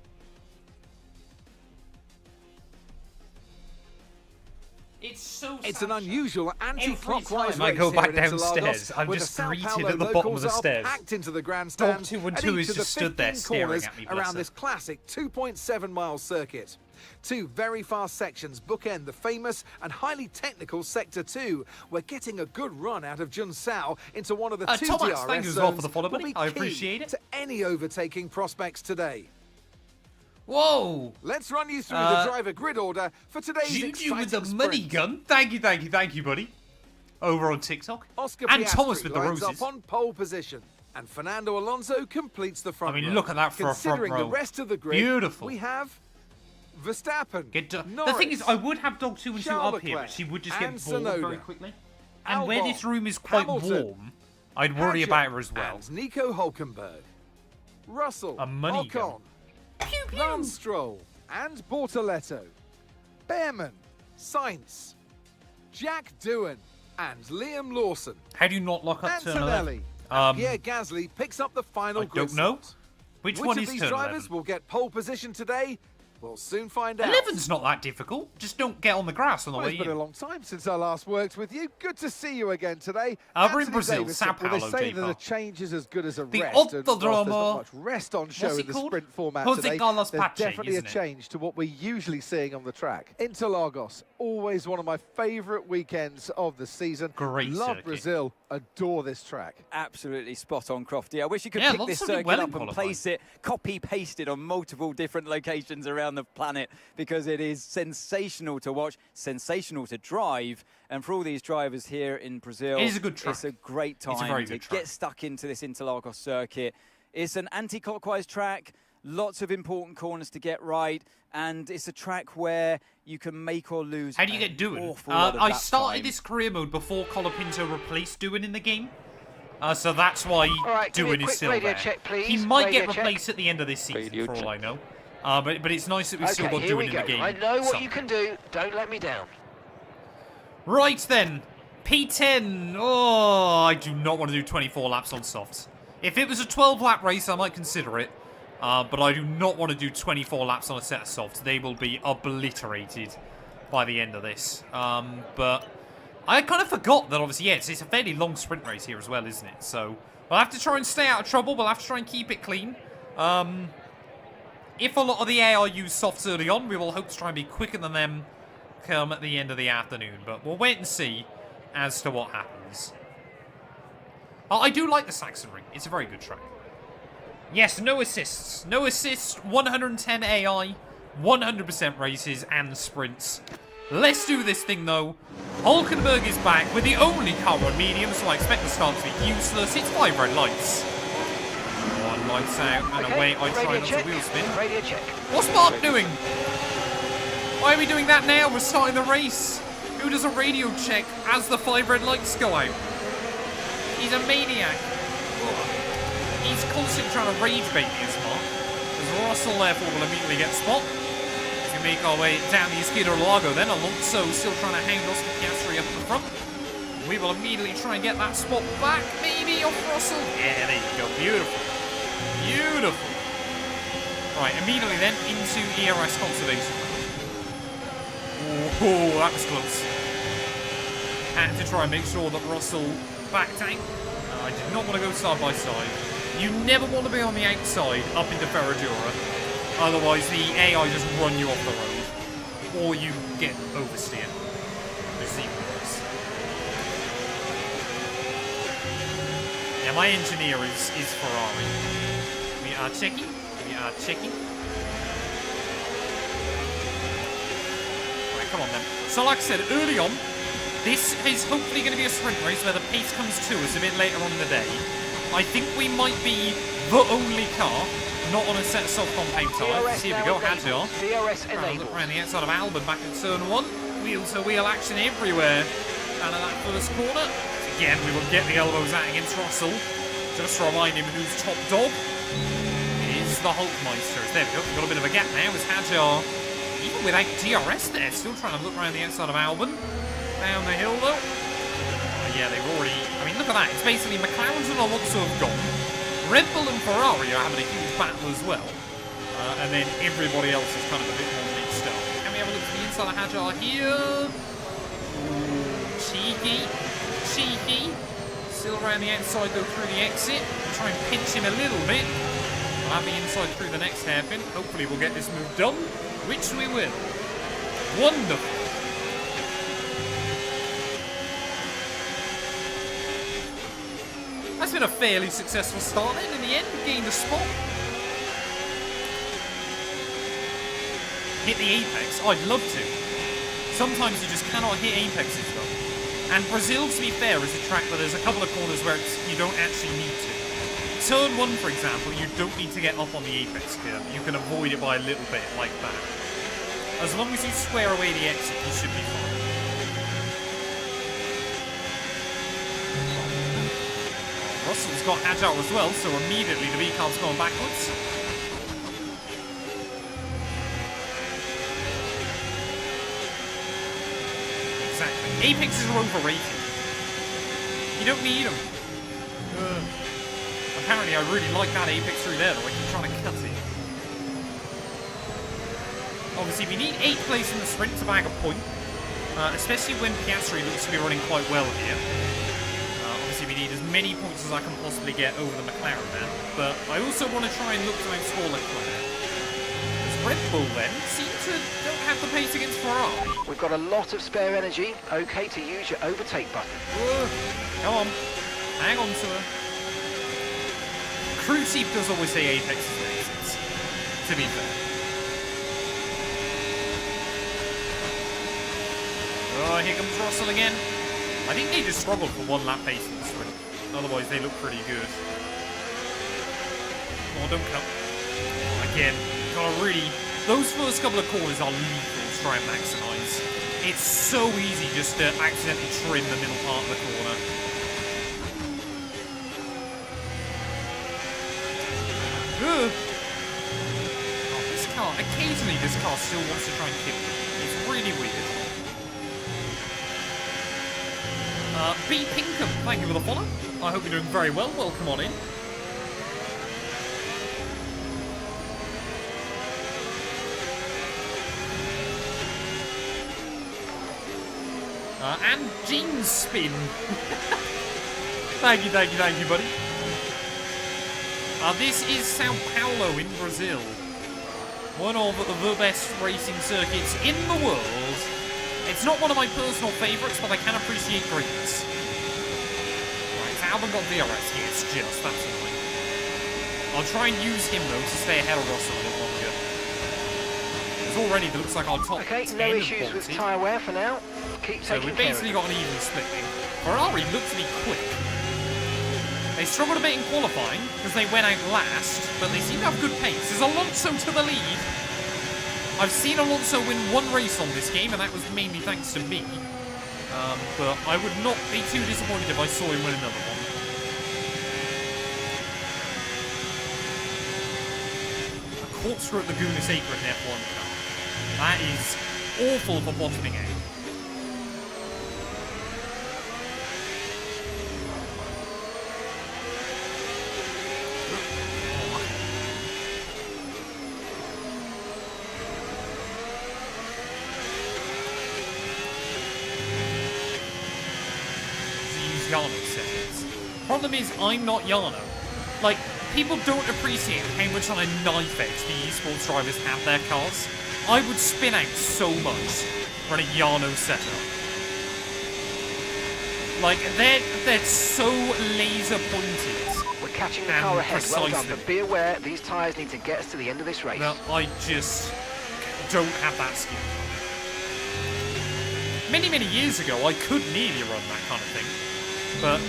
It's an unusual anti-clockwise I race go back here in downstairs. Interlagos, I'm where just the Sao greeted Paulo at the bottom of locals the are stairs. packed into the grandstand. Dog212 and each is of the just stood there 15 staring corners at me, bless around her. this classic 2.7-mile circuit. Two very fast sections bookend the famous and highly technical Sector 2. We're getting a good run out of Jun Sao into one of the two Thomas, DRS thank you as well for zones the follow, will buddy. be I key appreciate it. to any overtaking prospects today. Whoa! Let's run you through the driver grid order for today's Juju exciting with the sprint. money gun. Thank you, buddy. Over on TikTok. Oscar And Piastri Thomas with the lines roses. up on pole position, and Fernando Alonso completes the front I mean, row. look at that for a front Considering row. the rest of the grid, Beautiful. we have Verstappen, The Norris, thing is, I would have Dog212 Charles up here, but Leclerc, she would just and get bored Tsunoda. very quickly. And where Albon, this room is quite Hamilton, warm, I'd worry about her as well. And Nico Hulkenberg, Russell, A money gun. Ocon, Pew, pew. Lance Stroll, and Bortoletto, Behrman, Sainz, Jack Doohan, and Liam Lawson. How do you not lock up turn 11? Antonelli, Pierre Gasly picks up the final I grid don't know. slot. Which Which one of is these turn drivers 11? will get pole position today? We'll soon find out. 11's not that difficult. Just don't get on the grass on the Well, way it's been a in. long time since I last worked with you. Good to see you again today. We're in Anthony Brazil, Davis, Sao well, they Paulo, say that J-Bar. a change is as good as a The rest. And whilst there's Autodromo- not much rest on show What's in it the called? sprint format Jose today, Carlos there's Pache, definitely a isn't it? change to what we're usually seeing on the track. Interlagos, always one of my favourite weekends of the season. Great Love circuit. Brazil, adore this track. Absolutely spot on, Crofty. I wish you could Yeah, pick lots this of it circuit well in up and qualifying. place it, copy-paste it on multiple different locations around the planet, because it is sensational to watch, sensational to drive, and for all these drivers here in Brazil, It is a good track. it's a great It's a time very to good track. get stuck into this Interlagos circuit. It's an anti-clockwise track. lots of important corners to get right, and it's a track where you can make or lose. How do you get Doohan? I started this career mode before Colapinto replaced Doohan in the game. So that's why Doohan is still there. Check, please. He might Radio get replaced at the end of this season, for all I know. But it's nice that we've still got Doohan in the game. I know what you can do. Don't let me down. Right then. P10. Oh, I do not want to do 24 laps on softs. If it was a 12-lap race, I might consider it. But I do not want to do 24 laps on a set of softs. They will be obliterated by the end of this. But I kind of forgot that, obviously, yeah, it's a fairly long sprint race here as well, isn't it? So we'll have to try and stay out of trouble. We'll have to try and keep it clean. If a lot of the AI use softs early on, we will hope to try and be quicker than them come at the end of the afternoon. But we'll wait and see as to what happens. I do like the Saxon Ring. It's a very good track. Yes, no assists. No assists, 110 AI, 100% races and sprints. Let's do this thing, though. Hulkenberg is back with the only car on medium, so I expect the start to be useless. It's 5 red lights. One lights out, and away I try not to wheel spin. Radio check. What's Mark doing? Why are we doing that now? We're starting the race. Who does a radio check as the 5 red lights go out? He's a maniac. He's constantly trying to rage bait me as Mark. As Russell, therefore, will immediately get spot. As we make our way down the Esquina Lago, then Alonso still trying to hound us with Piastri up the front. We will immediately try and get that spot back, maybe, off Russell. Yeah, there you go. Beautiful. Beautiful. Right, immediately then into ERS conservation. Oh, that was close. Had to try and make sure that Russell backed out. I did not want to go side by side. You never want to be on the outside up into Ferradura. Otherwise, the AI just run you off the road. Or you get oversteered. Which is even worse. Yeah, my engineer is Ferrari. We are checking. We are checking. Right, come on then. So like I said, early on, this is hopefully going to be a sprint race where the pace comes to us a bit later on in the day. I think we might be the only car not on a set of soft compound tyres. Here we go, Hadjar. Look around the outside of Albon back in turn 1. Wheel-to-wheel action everywhere. Down in that first corner. Again, we will get the elbows out against Russell. Just to remind him who's top dog is the Hulkmeister. There we go. We've got a bit of a gap now as Hadjar, even without DRS there, still trying to look around the outside of Albon. Down the hill though. Yeah, they've already... I mean, look at that. It's basically McLaren and Alonso have gone. Red Bull and Ferrari are having a huge battle as well. And then everybody else is kind of a bit more mixed up. Can we have a look at the inside of Hadjar here? Ooh, cheeky. Cheeky. Still around the outside though through the exit. Try and pinch him a little bit. We'll have the inside through the next hairpin. Hopefully we'll get this move done. Which we will. Wonderful. That's been a fairly successful start then. In the end, gained a spot. Hit the apex. I'd love to. Sometimes you just cannot hit apexes though. And Brazil, to be fair, is a track where there's a couple of corners where you don't actually need to. Turn 1, for example, you don't need to get up on the apex curve. You can avoid it by a little bit, like that. As long as you square away the exit, you should be fine. Russell's got Hadjar as well, so immediately the V-carb's going backwards. Exactly. Apexes are overrated. You don't need them. Apparently I really like that apex through there, though I keep trying to cut it. Obviously we need 8th place in the sprint to bag a point. Especially when Piastri looks to be running quite well here. We need as many points as I can possibly get over the McLaren man, but I also want to try and look to outscore Leclerc. As Red Bull then seem to don't have the pace against Ferrari. We've got a lot of spare energy. Okay to use your overtake button. Come on, hang on to her. Crew chief does always say apex is exits, to be fair. Oh, here comes Russell again. I think they just struggled for 1 lap pace in the sprint. Otherwise, they look pretty good. Oh, don't cut. again, gotta really... Those first couple of corners are lethal to try and maximise. It's so easy just to accidentally trim the middle part of the corner. Ugh. Oh, this car, occasionally this car still wants to try and kill me. It's really weird. B. Pinkham, thank you for the follow. I hope you're doing very well. Welcome on in. And Gene Spin. Thank you, buddy. This is Sao Paulo in Brazil. One of the best racing circuits in the world. It's not one of my personal favourites, but I can appreciate greatness. Right, so Albon got DRS here, it's just, that's annoying. I'll try and use him, though, to stay ahead of Russell a bit longer. Because already, it looks like our top 10 no issues with tyre wear for now. Keep so we've basically got an even split here. Ferrari looked to be quick. They struggled a bit in qualifying, because they went out last, but they seem to have good pace. There's Alonso to the lead. I've seen Alonso win one race on this game, and that was mainly thanks to me. But I would not be too disappointed if I saw him win another one. A corkscrew at Laguna Seca in F1 car. That is awful for bottoming out. Yano settings. Problem is, I'm not Yano. Like, people don't appreciate how much on a knife edge the esports drivers have their cars. I would spin out so much running Yano setup. Like, they're so laser pointed. We're catching the car ahead. Well done, but be aware, these tyres need to get us to the end of this race. No, I just don't have that skill. Many years ago, I could nearly run that kind of thing. But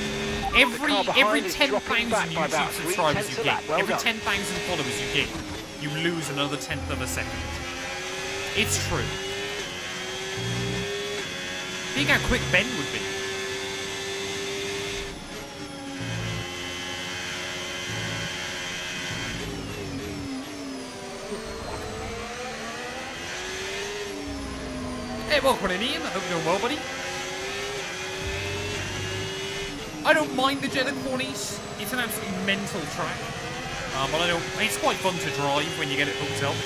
every 10,000 YouTube subscribers you gain, every 10,000 followers you gain, you lose another tenth of a second. It's true. Think how quick Ben would be. Hey, welcome in, Ian. I hope you're doing well, buddy. I don't mind the Jeddah Corniche. It's an absolutely mental track. But it's quite fun to drive when you get it hooked up.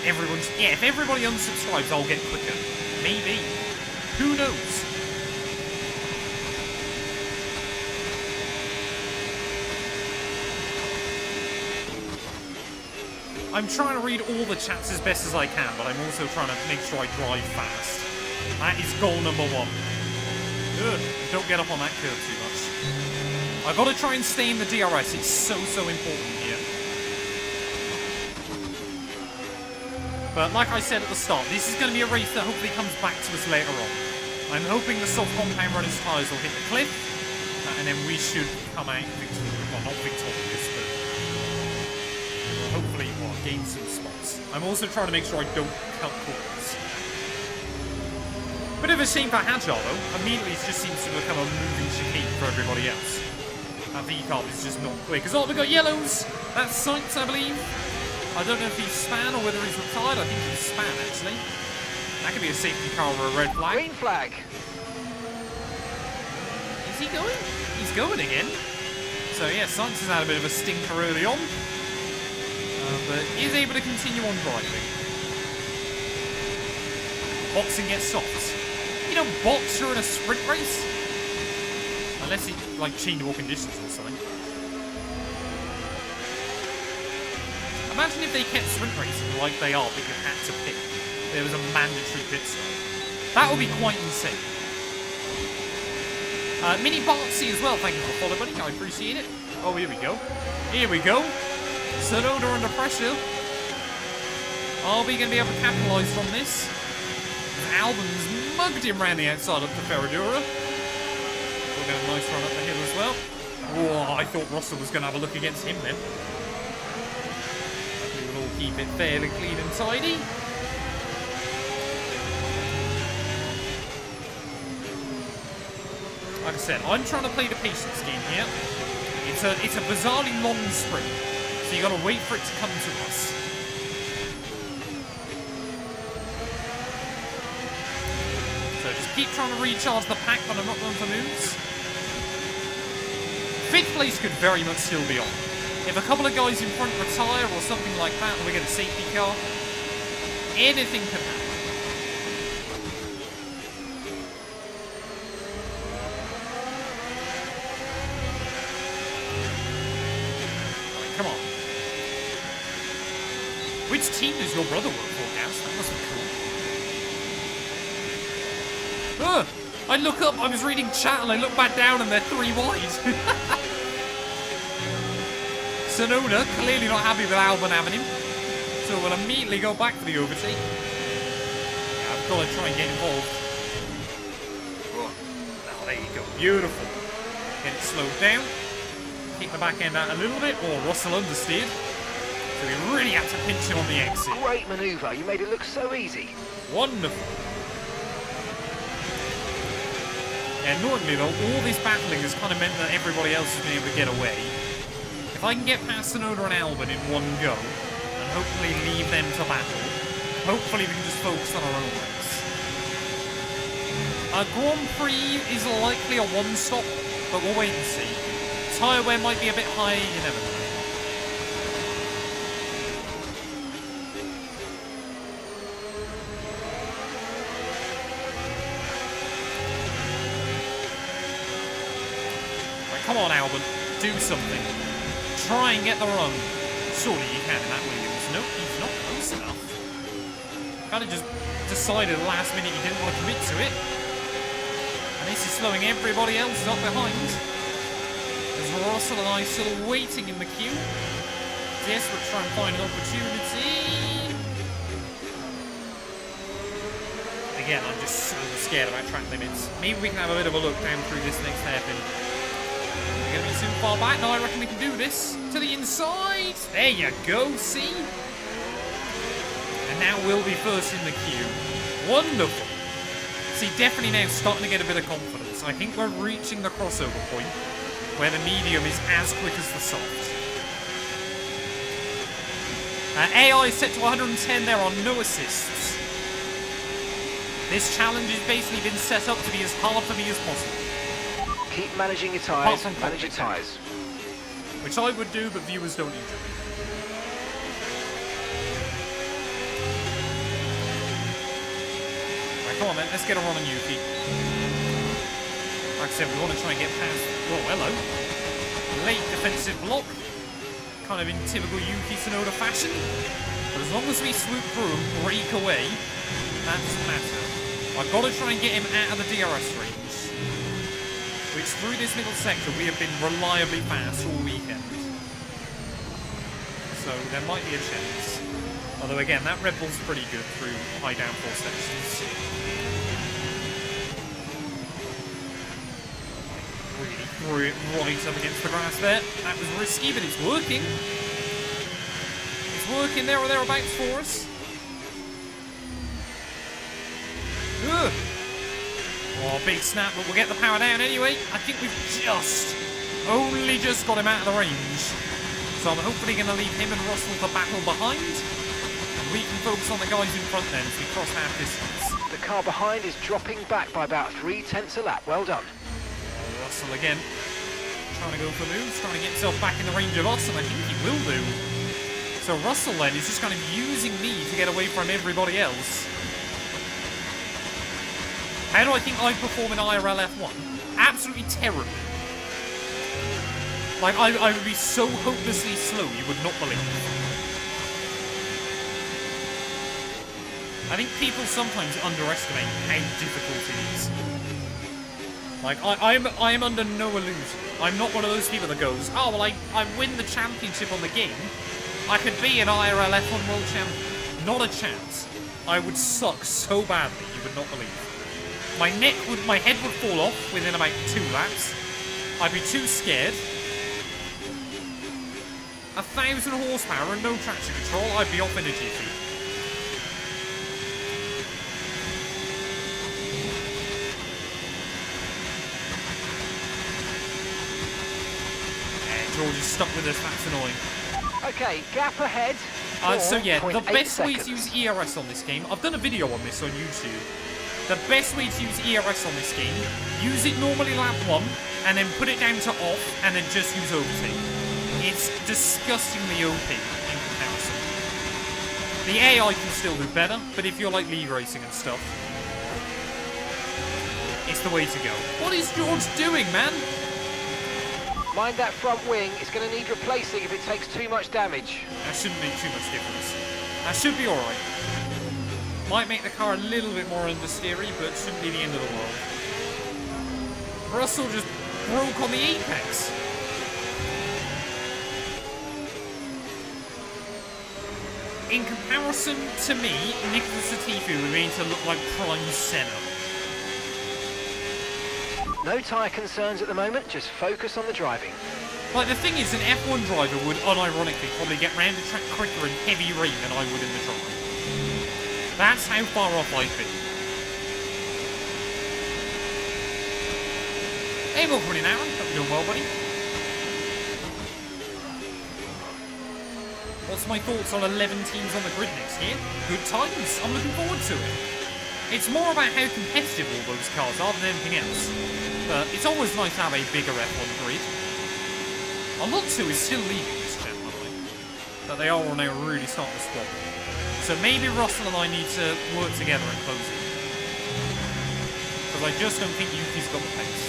If everybody unsubscribes, I'll get quicker. Maybe. Who knows? I'm trying to read all the chats as best as I can, but I'm also trying to make sure I drive fast. That is goal number one. Ugh, don't get up on that curve too much. I've got to try and stay in the DRS. It's so important here. But like I said at the start, this is going to be a race that hopefully comes back to us later on. I'm hoping the soft compound runners tyres will hit the cliff, and then we should come out victorious. Well, not victorious, but hopefully gain some spots. I'm also trying to make sure I don't cut corners. Bit of a shame for Hajar though. Immediately it just seems to become a moving chicane for everybody else. That V-carb is just not quick. As we've got yellows. That's Sainz, I believe. I don't know if he's Span or whether he's retired. I think he's Span actually. That could be a safety car or a red flag. Green flag. Is he going? He's going again. So yeah, Sainz has had a bit of a stinker early on. But is able to continue on driving. Boxing gets stopped. You don't box during a sprint race? Unless it's like changeable conditions or something. Imagine if they kept sprint racing like they are, but you had to pit. There was a mandatory pit stop. That would be quite insane. Mini Bartsy as well, thank you for the follow, buddy. I appreciate it. Oh, here we go. Here we go. Sonoda under pressure. Are we going to be able to capitalise from this? Albon's mugged him round the outside up to Ferradura. We'll get a nice run up the hill as well. Whoa, I thought Russell was going to have a look against him then. We will all keep it fairly clean and tidy. Like I said, I'm trying to play the patience game here. It's a bizarrely long sprint, so you got to wait for it to come to us. So just keep trying to recharge the pack when I'm not going for moves. 5th place could very much still be on. If a couple of guys in front retire or something like that, or we get a safety car, anything can happen. Come on. Which team does your brother work for, Gaz? That must be cool. I look up, I was reading chat, and I look back down, and they're 3 wide. Sonoda, clearly not happy with Albon having him. So we'll immediately go back for the overtake. Yeah, I've got to try and get involved. Oh, there you go. Beautiful. Get it slowed down. Keep the back end out a little bit. Oh, Russell understeered. So we really had to pinch him on the exit. Great manoeuvre. You made it look so easy. Wonderful. Yeah, normally though, all this battling has kind of meant that everybody else has been able to get away. If I can get past Sonoda and Albon in one go, and hopefully leave them to battle, hopefully we can just focus on our own race. Grand Prix is likely a one-stop, but we'll wait and see. Tyre wear might be a bit high, you never know. Right, come on, Albon, do something. Try and get the run. Surely you can in that Williams. Nope, he's not close enough. Kind of just decided at the last minute he didn't want to commit to it. And this is slowing everybody else up behind. There's Russell and I still waiting in the queue. Desperate to try and find an opportunity. Again, I'm just so scared about track limits. Maybe we can have a bit of a look down through this next hairpin. We're going to be too far back. No, I reckon we can do this. To the inside. There you go, see? And now we'll be first in the queue. Wonderful. See, definitely now starting to get a bit of confidence. I think we're reaching the crossover point where the medium is as quick as the soft. AI set to 110. There are no assists. This challenge has basically been set up to be as hard for me as possible. Keep managing your tyres, manage your tyres. Which I would do, but viewers don't enjoy. Right, come on then, let's get a run on Yuki. Like I said, we want to try and get past... Oh, hello. Late defensive block. Kind of in typical Yuki Tsunoda fashion. But as long as we swoop through and break away, that doesn't matter. I've got to try and get him out of the DRS range. Which, through this middle sector, we have been reliably fast all weekend. So, there might be a chance. Although, again, that Red Bull's pretty good through high downforce sections. Really threw it right up against the grass there. That was risky, but it's working. It's working there or thereabouts for us. Ugh. Oh, big snap, but we'll get the power down anyway. I think we've only just got him out of the range. So I'm hopefully going to leave him and Russell to battle behind. And we can focus on the guys in front then as we cross half distance. The car behind is dropping back by about 3/10 a lap. Well done. Russell again. Trying to go for moves, trying to get himself back in the range of us, and I think he will do. So Russell then is just kind of using me to get away from everybody else. How do I think I perform in IRL F1? Absolutely terribly. Like, I would be so hopelessly slow, you would not believe. I think people sometimes underestimate how difficult it is. Like, I am under no illusion. I'm not one of those people that goes, oh, well, I win the championship on the game. I could be an IRL F1 world champion. Not a chance. I would suck so badly, you would not believe. My head would fall off within about 2 laps. I'd be too scared. 1,000 horsepower and no traction control, I'd be off in a jiffy. George is stuck with us, that's annoying. Okay, gap ahead. So yeah, the 4.8 best way to seconds. use ERS on this game, I've done a video on this on YouTube. The best way to use ERS on this game, use it normally lap 1, and then put it down to off, and then just use overtake. It's disgustingly OP in comparison. The AI can still do better, but if you're like league racing and stuff, it's the way to go. What is George doing, man? Mind that front wing, it's going to need replacing if it takes too much damage. That shouldn't make too much difference. That should be alright. Might make the car a little bit more understeery, but shouldn't be the end of the world. Russell just broke on the apex. In comparison to me, Nicholas Latifi would mean to look like Prime Senna. No tyre concerns at the moment, just focus on the driving. Like, the thing is, an F1 driver would unironically probably get round the track quicker in heavy rain than I would in the drive. That's how far off I've been. Hey, welcome in, Aaron. Hope you're doing well, buddy. What's my thoughts on 11 teams on the grid next year? Good times. I'm looking forward to it. It's more about how competitive all those cars are than anything else. But it's always nice to have a bigger F1 grid. Alonso is still leading this gen, by the way. But they are all now really starting to squabble. So maybe Russell and I need to work together and close it. Because I just don't think Yuki's got the pace.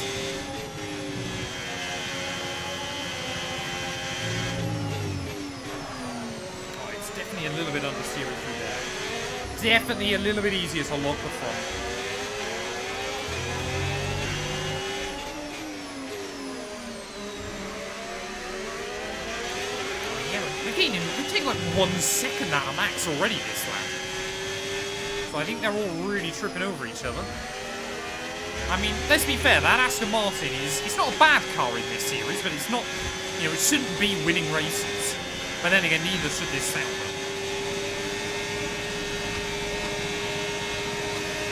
Oh, it's definitely a little bit understeery through there. Definitely a little bit easier to lock the front. We've taken like 1 second out of Max already this lap. So I think they're all really tripping over each other. I mean, let's be fair, that Aston Martin it's not a bad car in this series, but it's not, you know, it shouldn't be winning races. But then again, neither should this Sauber.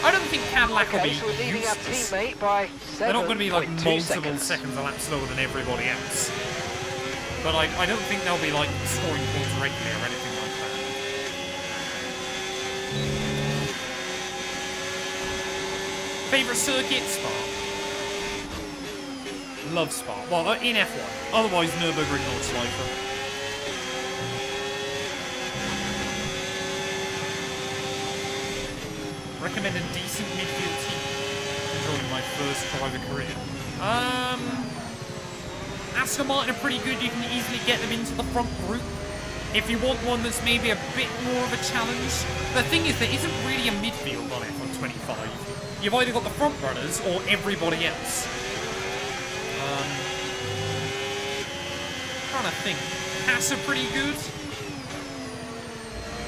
I don't think Cadillac will be so we're leading our useless. teammate by 7.2 They're not going to be like multiple seconds. seconds a lap slower than everybody else. But I don't think they'll be like scoring points regularly or anything like that. Favourite circuit? Spa. Love Spa. Well, in F1. Otherwise, Nürburgring or Schleifer. Recommend a decent midfield team. Enjoying my first driver career. Aston Martin are pretty good. You can easily get them into the front group. If you want one that's maybe a bit more of a challenge. The thing is, there isn't really a midfield on F1 25. You've either got the front runners or everybody else. Trying to think. Haas are pretty good.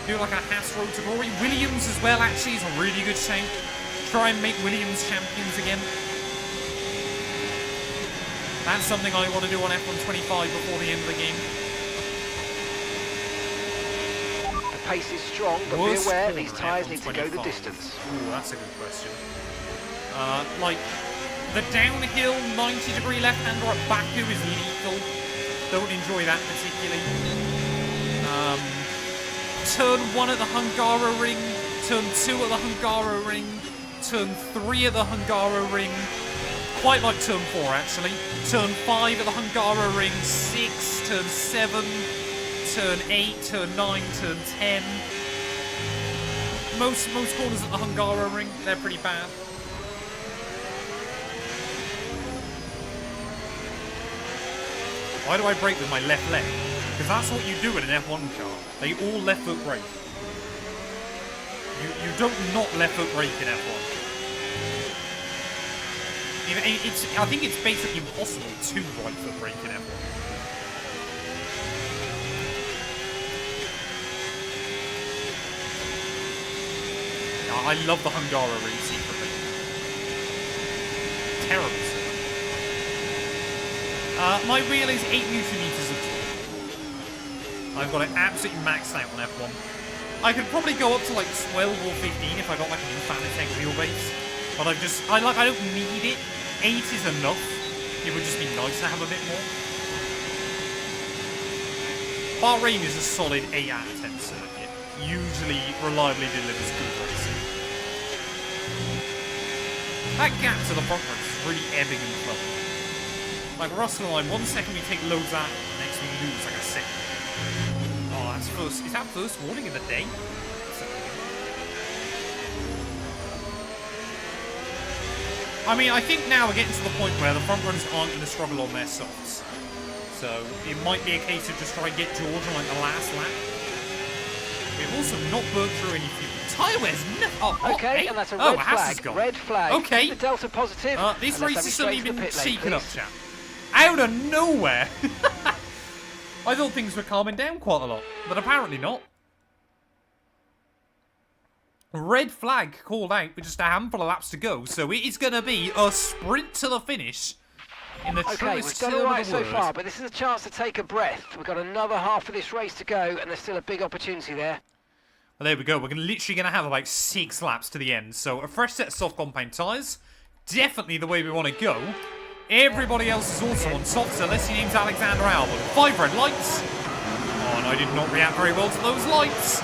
Do like a Haas road to glory. Williams as well, actually, is a really good shout. Try and make Williams champions again. That's something I want to do on F1 25 before the end of the game. The pace is strong, but be aware these tyres need to go the distance. Ooh, that's a good question. Like, the downhill 90-degree left-hander at Baku is lethal. Don't enjoy that particularly. Turn 1 at the Hungaroring, turn 2 at the Hungaroring, turn 3 at the Hungaroring. Quite like turn 4 actually. Turn 5 at the Hungaroring, 6, turn 7, turn 8, turn 9, turn 10. Most corners at the Hungaroring, they're pretty bad. Why do I brake with my left leg? Because that's what you do in an F1 car. They all left foot brake. You don't not left foot brake in F1. I think it's basically impossible to right foot brake in F1. I love the Hungaroring secretly. terrible, sir. My wheel is 8 Newton meters of torque. I've got it absolutely maxed out on F1. I could probably go up to like 12 or 15 if I got like a new Fanatec wheelbase. But I don't need it. 8 is enough. It would just be nice to have a bit more. Bahrain is a solid 8 out of 10 circuit. Usually reliably delivers good racing. That gap to the front runners is really ebbing and flowing. Like Russell and I, 1 second we take loads out, next we lose like a second. Oh, that's first. Is that first warning of the day? I mean, I think now we're getting to the point where the front runners aren't going to struggle on their softs. So it might be a case of just trying to get George on like the last lap. We've also not burnt through any fuel. Tyre wears no. Oh, okay, hey? and that's a oh, red flag. Gone. Red flag. Okay. The Delta positive. This race has suddenly been shaken up, please. chap. Out of nowhere. I thought things were calming down quite a lot, but apparently not. Red flag called out with just a handful of laps to go, so it is going to be a sprint to the finish in the Okay, we've truest done term all right of the so word. far, but this is a chance to take a breath. We've got another half of this race to go, and there's still a big opportunity there. Well, there we go. We're literally going to have about 6 laps to the end, so a fresh set of soft compound tyres, definitely the way we want to go. Everybody else is also on soft, so unless your name's Alexander Albon. 5 red lights. Oh, and I did not react very well to those lights.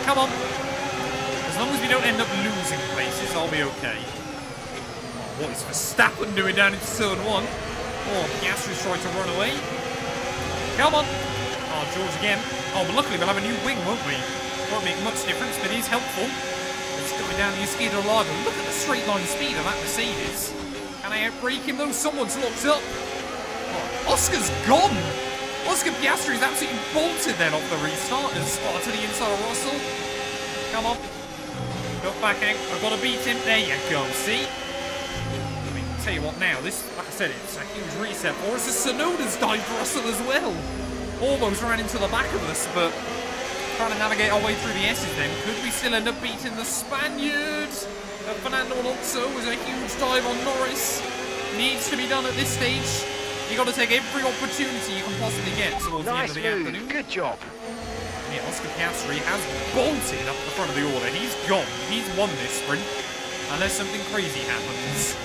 Come on. As long as we don't end up losing places, I'll be okay. Oh, what is Verstappen doing down into turn 1? Oh, Piastri's trying to run away. Come on. Oh, George again. Oh, but luckily we'll have a new wing, won't we? Won't make much difference, but it is helpful. It's going down the Escudo Largo. Look at the straight line speed of that Mercedes. Can I outbrake him though? Someone's locked up. Oh, Oscar's gone. Oscar Piastri is absolutely bolted then off the restart and spotted to the inside of Russell. Come on. Got back out. I've got to beat him. There you go. See? I mean, tell you what now. This, like I said, it's a huge reset for us. Sonoda's dived Russell as well. Almost ran into the back of us, but trying to navigate our way through the S's then. Could we still end up beating the Spaniard? Fernando Alonso was a huge dive on Norris. Needs to be done at this stage. You've got to take every opportunity you can possibly get towards the end of the afternoon. Good job. Yeah, Oscar Piastri has bolted up the front of the order. He's gone. He's won this sprint. Unless something crazy happens.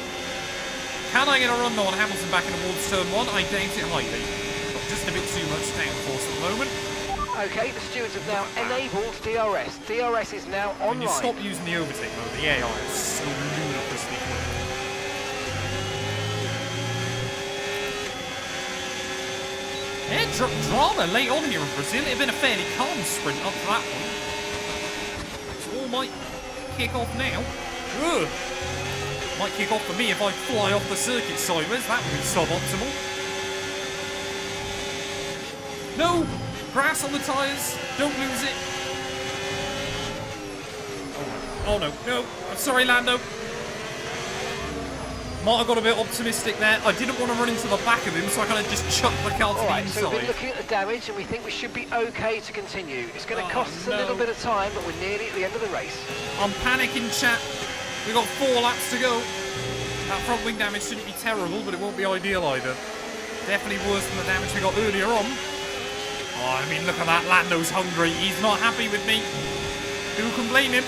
Can I get a run though on Hamilton back in towards turn 1? I doubt it highly. Got just a bit too much downforce at the moment. Okay, the stewards have now enabled DRS. DRS is now When you online. stop using the overtake mode, the AI is so ludicrously quick. Yeah, drama late on here in Brazil. It had been a fairly calm sprint up to that point. So all might kick off now. Ugh. Might kick off for me if I fly off the circuit sideways. That would be suboptimal. No! Grass on the tyres. Don't lose it. Oh no, no. I'm sorry, Lando. Might have got a bit optimistic there. I didn't want to run into the back of him, so I kind of just chucked the car to the Alright, inside. so we've been looking at the damage and we think we should be okay to continue. It's going to cost us a little bit of time, but we're nearly at the end of the race. I'm panicking, chat. We've got 4 laps to go. That front wing damage shouldn't be terrible, but it won't be ideal either. Definitely worse than the damage we got earlier on. Oh, I mean, look at that. Lando's hungry. He's not happy with me. Who can blame him?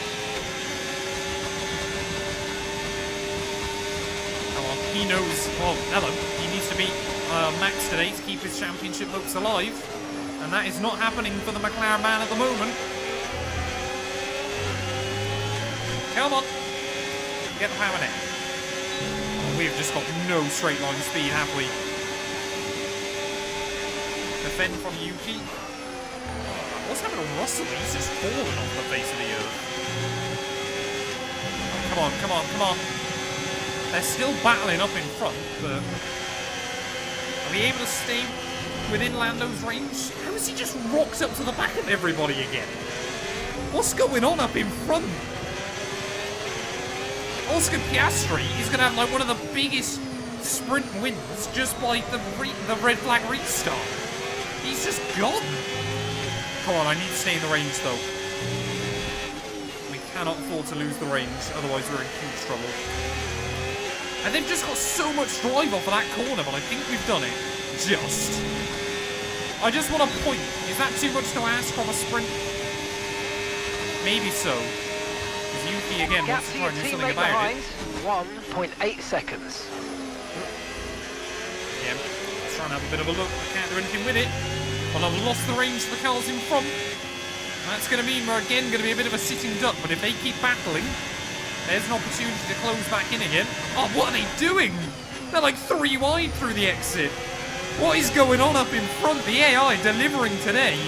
Come on, he knows. Well, hello. He needs to beat Max today to keep his championship hopes alive. And that is not happening for the McLaren man at the moment. Come on. Get the power now. Oh, we've just got no straight line speed, have we? Defend from Yuki. What's happened to Russell? He's just fallen off the face of the earth. Oh, come on, come on, come on. They're still battling up in front, but are we able to stay within Lando's range? How has he just rocked up to the back of everybody again? What's going on up in front? Oscar Piastri is going to have like one of the biggest sprint wins just by the red flag restart. He's just gone. Come on, I need to stay in the range though. We cannot afford to lose the range, otherwise we're in huge trouble. And they've just got so much drive off of that corner, but I think we've done it. Just. I just want a point. Is that too much to ask from a sprint? Maybe so. Because Yuki, again, Gap wants to to try your and do something teammate about behind, it. 1.8 seconds. Yeah, let's try and have a bit of a look. I can't do anything with it. Well, I've lost the range of the cars in front. That's going to mean we're again going to be a bit of a sitting duck, but if they keep battling, there's an opportunity to close back in again. Oh, what are they doing? They're like 3 wide through the exit. What is going on up in front? The AI delivering today.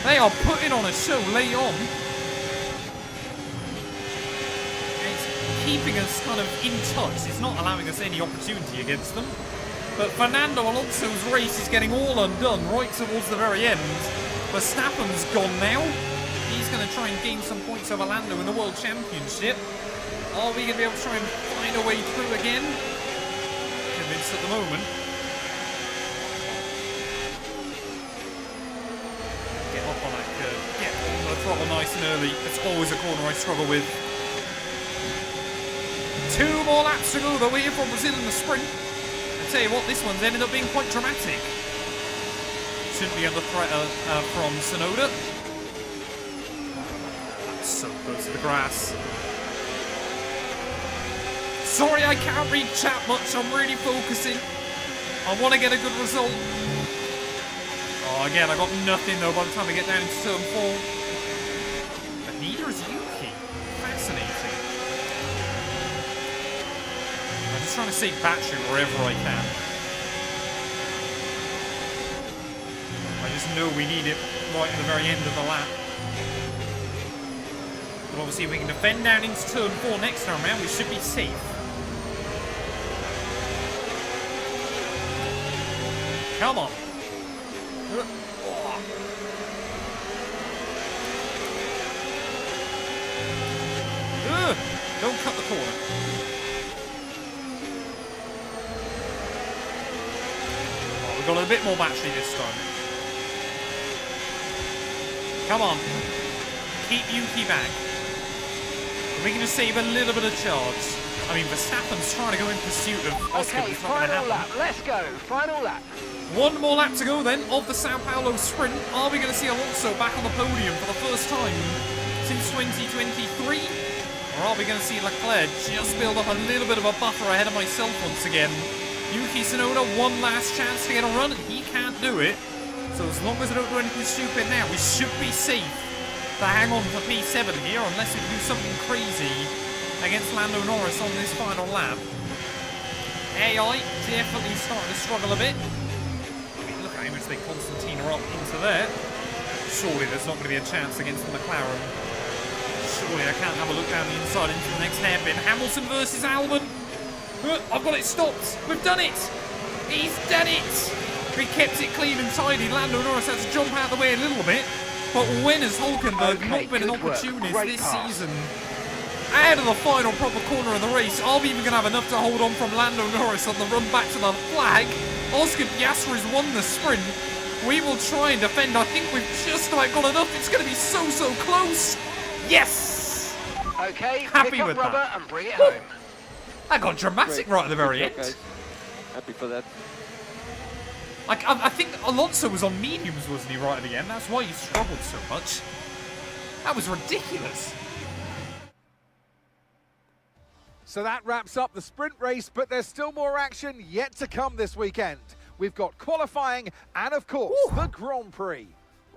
They are putting on a show late on. It's keeping us kind of in touch. It's not allowing us any opportunity against them. But Fernando Alonso's race is getting all undone right towards the very end. Verstappen's gone now. He's going to try and gain some points over Lando in the World Championship. Are we going to be able to try and find a way through again? Convinced at the moment. Get up on that curve. Get on the throttle nice and early. It's always a corner I struggle with. 2 more laps to go though. We're here from Brazil in the sprint. I tell you what, this one's ended up being quite dramatic. Shouldn't be under threat from Tsunoda. That's so close to the grass. Sorry I can't read chat much, I'm really focusing. I want to get a good result. Oh, again, I got nothing though by the time I get down into turn 4. But neither is Yuki. Fascinating. I'm just trying to save battery wherever I can. I just know we need it right at the very end of the lap. But obviously if we can defend down into turn 4 next time around, we should be safe. Come on. Don't cut the corner. Oh, we've got a bit more battery this time. Come on. Keep Yuki back. We can just save a little bit of charge. I mean, Verstappen's trying to go in pursuit of Oscar. Okay, It's not going to final happen. lap. Let's go. Final lap. 1 more lap to go then of the Sao Paulo sprint. Are we going to see Alonso back on the podium for the first time since 2023? Or are we going to see Leclerc just build up a little bit of a buffer ahead of myself once again? Yuki Tsunoda, one last chance to get a run, and he can't do it. So as long as I don't do anything stupid now, we should be safe to hang on for P7 here, unless we do something crazy against Lando Norris on this final lap. AI definitely starting to struggle a bit. I mean, look at how much they Constantine are up into there. Surely there's not going to be a chance against the McLaren. Surely I can't have a look down the inside into the next hairpin. Hamilton versus Albon. I've got it stopped. We've done it. He's done it. We kept it clean and tidy. Lando Norris has to jump out of the way a little bit. But when has Hulkenberg not been an opportunist this season? Out of the final proper corner of the race, are we even going to have enough to hold on from Lando Norris on the run back to the flag? Oscar Piastri's won the sprint. We will try and defend. I think we've just about got enough. It's going to be so close. Yes! Okay, Happy pick up with rubber that. and bring it home. That got dramatic right at the very end. Guys. Happy for that. Like, I think Alonso was on mediums, wasn't he, right at the end? That's why he struggled so much. That was ridiculous. So that wraps up the sprint race, but there's still more action yet to come this weekend. We've got qualifying and, of course, the Grand Prix.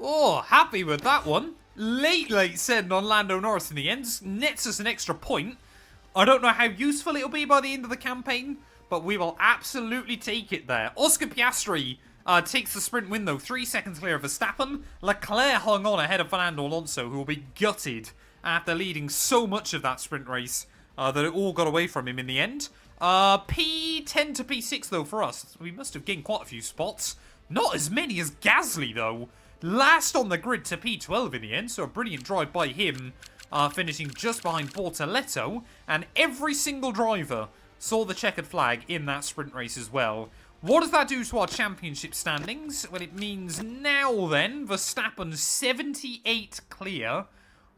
Oh, happy with that one. Late send on Lando Norris in the end. Nets us an extra point. I don't know how useful it'll be by the end of the campaign, but we will absolutely take it there. Oscar Piastri takes the sprint win, though. 3 seconds clear of Verstappen. Leclerc hung on ahead of Fernando Alonso, who will be gutted after leading so much of that sprint race that it all got away from him in the end. P10 to P6, though, for us. We must have gained quite a few spots. Not as many as Gasly, though. Last on the grid to P12 in the end, so a brilliant drive by him, finishing just behind Bortoletto. And every single driver saw the checkered flag in that sprint race as well. What does that do to our championship standings? Well, it means now then, Verstappen 78 clear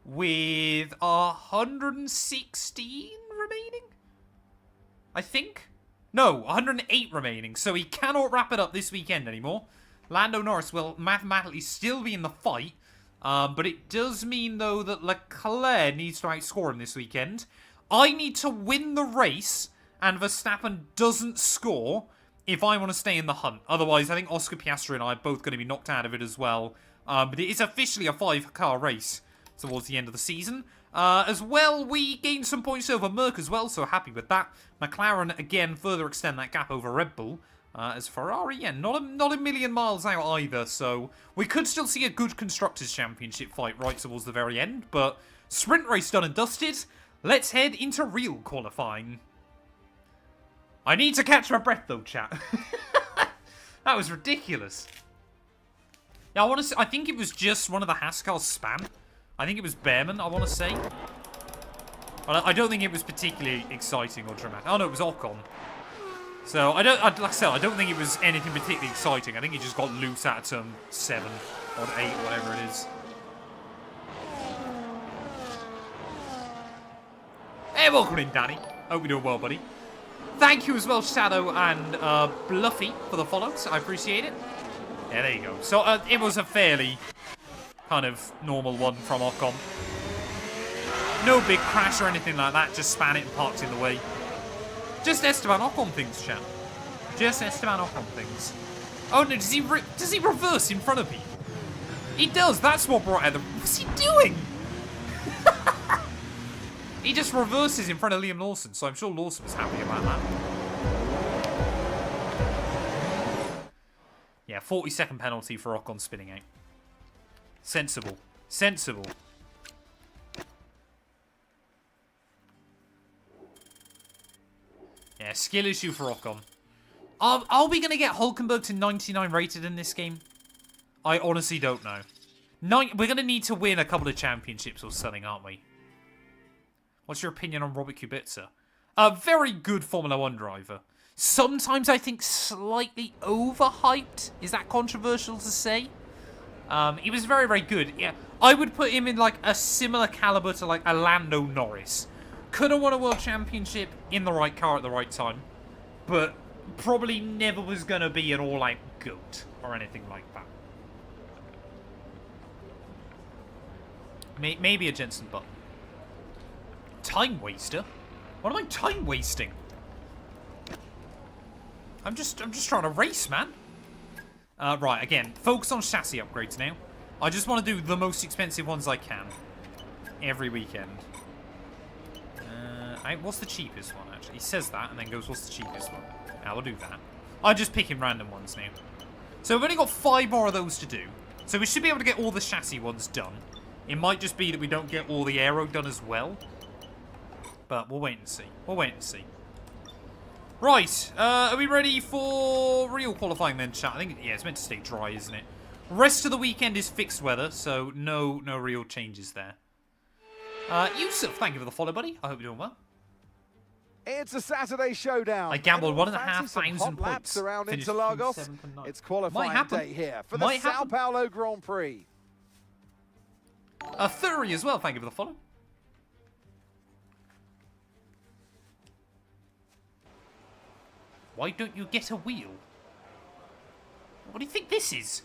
with 116 remaining? I think? No, 108 remaining, so he cannot wrap it up this weekend anymore. Lando Norris will mathematically still be in the fight, but it does mean, though, that Leclerc needs to outscore him this weekend. I need to win the race, and Verstappen doesn't score if I want to stay in the hunt. Otherwise, I think Oscar Piastri and I are both going to be knocked out of it as well. But it is officially a 5-car race towards the end of the season. As well, we gained some points over Merc as well, so happy with that. McLaren, again, further extend that gap over Red Bull. As Ferrari, yeah, not a million miles out either, so we could still see a good Constructors' Championship fight right towards the very end, but sprint race done and dusted. Let's head into real qualifying. I need to catch my breath, though, chat. That was ridiculous. Yeah, I think it was just one of the Haskell's spam. I think it was Behrman, I want to say. I don't think it was particularly exciting or dramatic. Oh, no, it was Ocon. So, like I said, I don't think it was anything particularly exciting. I think he just got loose at turn 7 or 8, whatever it is. Hey, welcome in, Danny. Hope you're doing well, buddy. Thank you as well, Shadow and Bluffy, for the follows. I appreciate it. Yeah, there you go. So, it was a fairly kind of normal one from Ocon. No big crash or anything like that. Just span it and parked in the way. Just Esteban Ocon things, chat. Just Esteban Ocon things. Oh, no, does he reverse in front of people? He does. That's what brought out the... What's he doing? He just reverses in front of Liam Lawson, so I'm sure Lawson was happy about that. Yeah, 40-second penalty for Ocon spinning out. Sensible. Sensible. Yeah, skill issue for Ocon. Are we going to get Hulkenberg to 99 rated in this game? I honestly don't know. We're going to need to win a couple of championships or something, aren't we? What's your opinion on Robert Kubica? A very good Formula 1 driver. Sometimes I think slightly overhyped. Is that controversial to say? He was very, very good. Yeah, I would put him in like a similar caliber to like a Lando Norris. Could have won a world championship in the right car at the right time, but probably never was going to be an all-out GOAT or anything like that. Maybe a Jensen Button. Time waster? What am I time wasting? I'm just trying to race, man. Right, again, focus on chassis upgrades now. I just want to do the most expensive ones I can every weekend. What's the cheapest one, actually? He says that and then goes, what's the cheapest one? Now, we'll do that. I'm just picking random ones now. So we've only got 5 more of those to do. So we should be able to get all the chassis ones done. It might just be that we don't get all the aero done as well. But we'll wait and see. We'll wait and see. Right. Are we ready for real qualifying then, chat? I think, yeah, it's meant to stay dry, isn't it? Rest of the weekend is fixed weather, so no real changes there. Yusuf, thank you for the follow, buddy. I hope you're doing well. It's a Saturday showdown. I gambled Anyone 1,500 fancy some hot points. laps around Finished Interlagos. 7th and 9th. It's qualifying day here for the Sao Paulo Grand Prix. 30 as well, thank you for the follow. Why don't you get a wheel? What do you think this is?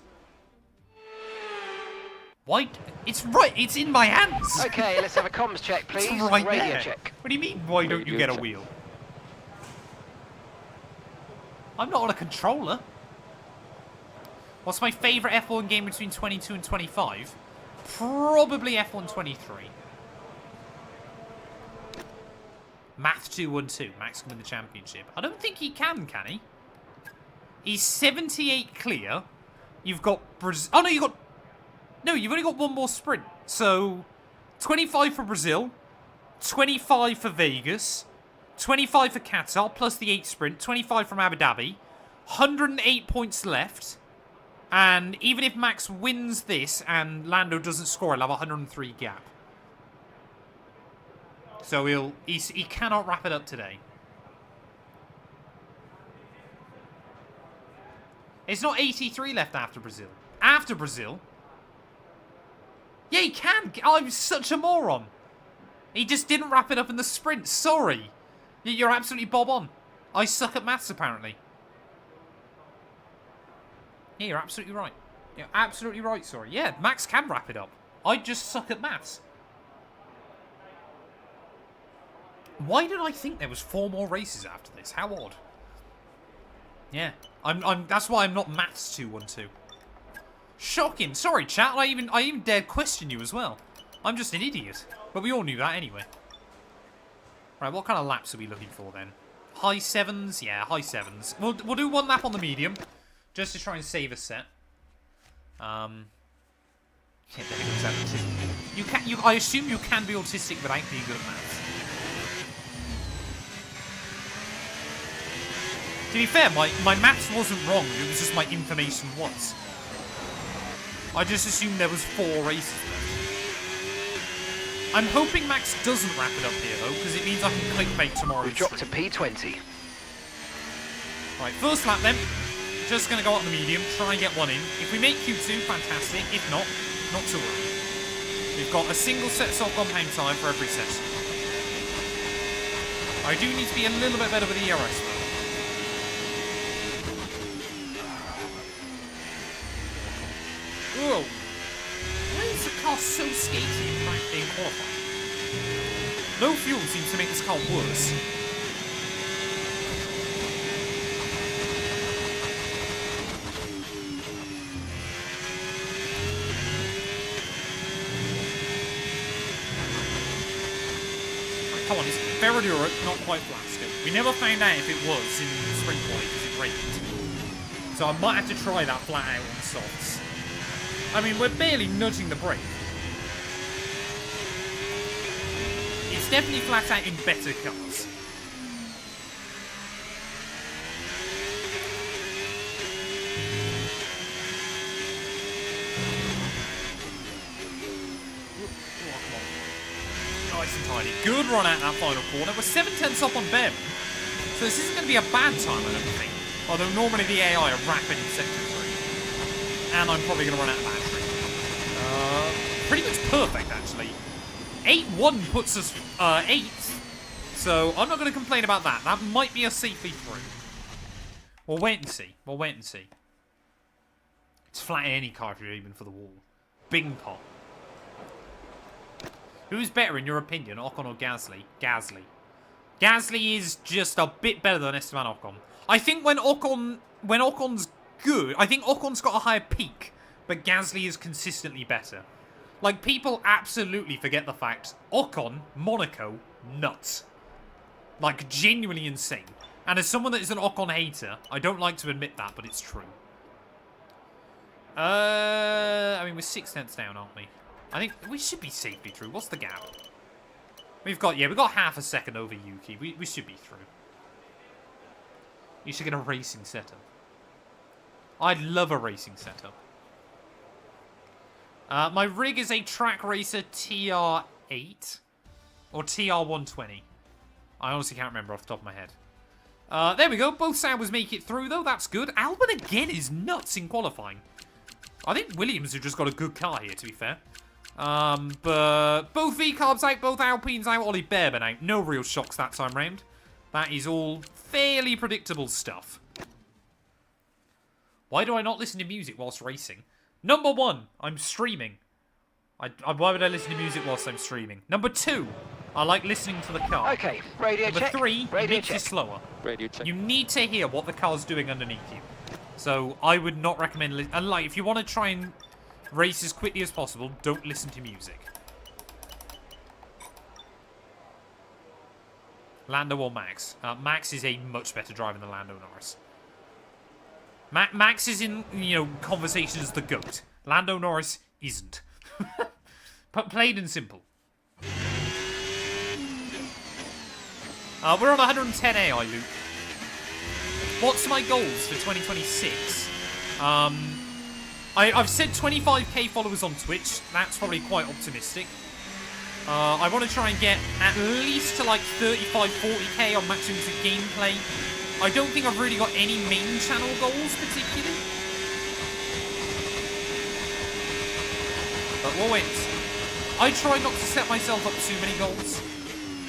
Why? It's right. It's in my hands. Okay, let's have a comms check, please. It's right Radio there. check. What do you mean? Why don't you get a wheel? I'm not on a controller. What's my favourite F1 game between 22 and 25? Probably F1 23. Matt212. Max can win the championship. I don't think he can he? He's 78 clear. You've got Brazil. Oh, no, you've got... No, you've only got one more sprint. So, 25 for Brazil, 25 for Vegas, 25 for Qatar, plus the 8 sprint, 25 from Abu Dhabi, 108 points left. And even if Max wins this and Lando doesn't score, he'll have a 103 gap. So he cannot wrap it up today. It's not 83 left after Brazil. After Brazil... Yeah, he can. I'm such a moron. He just didn't wrap it up in the sprint. Sorry. You're absolutely bob on. I suck at maths, apparently. Yeah, you're absolutely right. You're absolutely right, sorry. Yeah, Max can wrap it up. I just suck at maths. Why did I think there was 4 more races after this? How odd. Yeah, that's why I'm not Maths 212. Shocking. Sorry, chat. I even dared question you as well. I'm just an idiot. But we all knew that anyway. Right, what kind of laps are we looking for then? High 7s? Yeah, high 7s. We'll do 1 lap on the medium. Just to try and save a set. Yeah, there goes autism. I assume you can be autistic without being good at maths. To be fair, my maths wasn't wrong. It was just my information was. I just assumed there was 4 races left. I'm hoping Max doesn't wrap it up here, though, because it means I can clickbait tomorrow's We've dropped to stream. P20. Right, first lap then. Just going to go on the medium, try and get 1 in. If we make Q2, fantastic. If not, not to worry. We've got a single set of compound time for every session. I do need to be a little bit better with the ERS, though. Whoa. Why is the car so skaty in qualifying? No fuel seems to make this car worse. Right, come on, it's Ferradura, not quite flat still. We never found out if it was in spring quali because it rained. So I might have to try that flat out on softs. I mean, we're barely nudging the brake. It's definitely flat out in better cars. Nice and tidy. Good run out that final corner. We're 7/10 up on Bevan. So this isn't going to be a bad time, I don't think. Although normally the AI are rapid in sector 3. And I'm probably going to run out of battery. Pretty much perfect, actually. 8-1 puts us 8th. So I'm not going to complain about that. That might be a safely through. We'll wait and see. We'll wait and see. It's flat any car if you're aiming for the wall. Bing pot. Who's better in your opinion, Ocon or Gasly? Gasly. Gasly is just a bit better than Esteban Ocon. I think when Ocon's good, I think Ocon's got a higher peak, but Gasly is consistently better. Like, people absolutely forget the fact Ocon, Monaco, nuts. Like, genuinely insane. And as someone that is an Ocon hater, I don't like to admit that, but it's true. I mean, we're 6/10 down, aren't we? I think we should be safely through. What's the gap? We've got half a second over Yuki. We should be through. You should get a racing setup. I'd love a racing setup. My rig is a Track Racer TR8 or TR120. I honestly can't remember off the top of my head. There we go. Both Saubers make it through, though. That's good. Albon again is nuts in qualifying. I think Williams have just got a good car here, to be fair. But both V-Carbs out, both Alpines out, Ollie Bearman out. No real shocks that time round. That is all fairly predictable stuff. Why do I not listen to music whilst racing? Number 1, I'm streaming. Why would I listen to music whilst I'm streaming? Number 2, I like listening to the car. Okay, radio Number check. 3, radio it makes check. you slower. Radio check. You need to hear what the car's doing underneath you. So I would not recommend... And like, if you want to try and race as quickly as possible, don't listen to music. Lando or Max? Max is a much better driver than Lando Norris. Max is in, conversations as the GOAT. Lando Norris isn't. But plain and simple. We're on 110 AI, Luke. What's my goals for 2026? I've said 25k followers on Twitch. That's probably quite optimistic. I want to try and get at least to like 35, 40k on Match212 gameplay. I don't think I've really got any main channel goals particularly. But we'll wait. I try not to set myself up too many goals.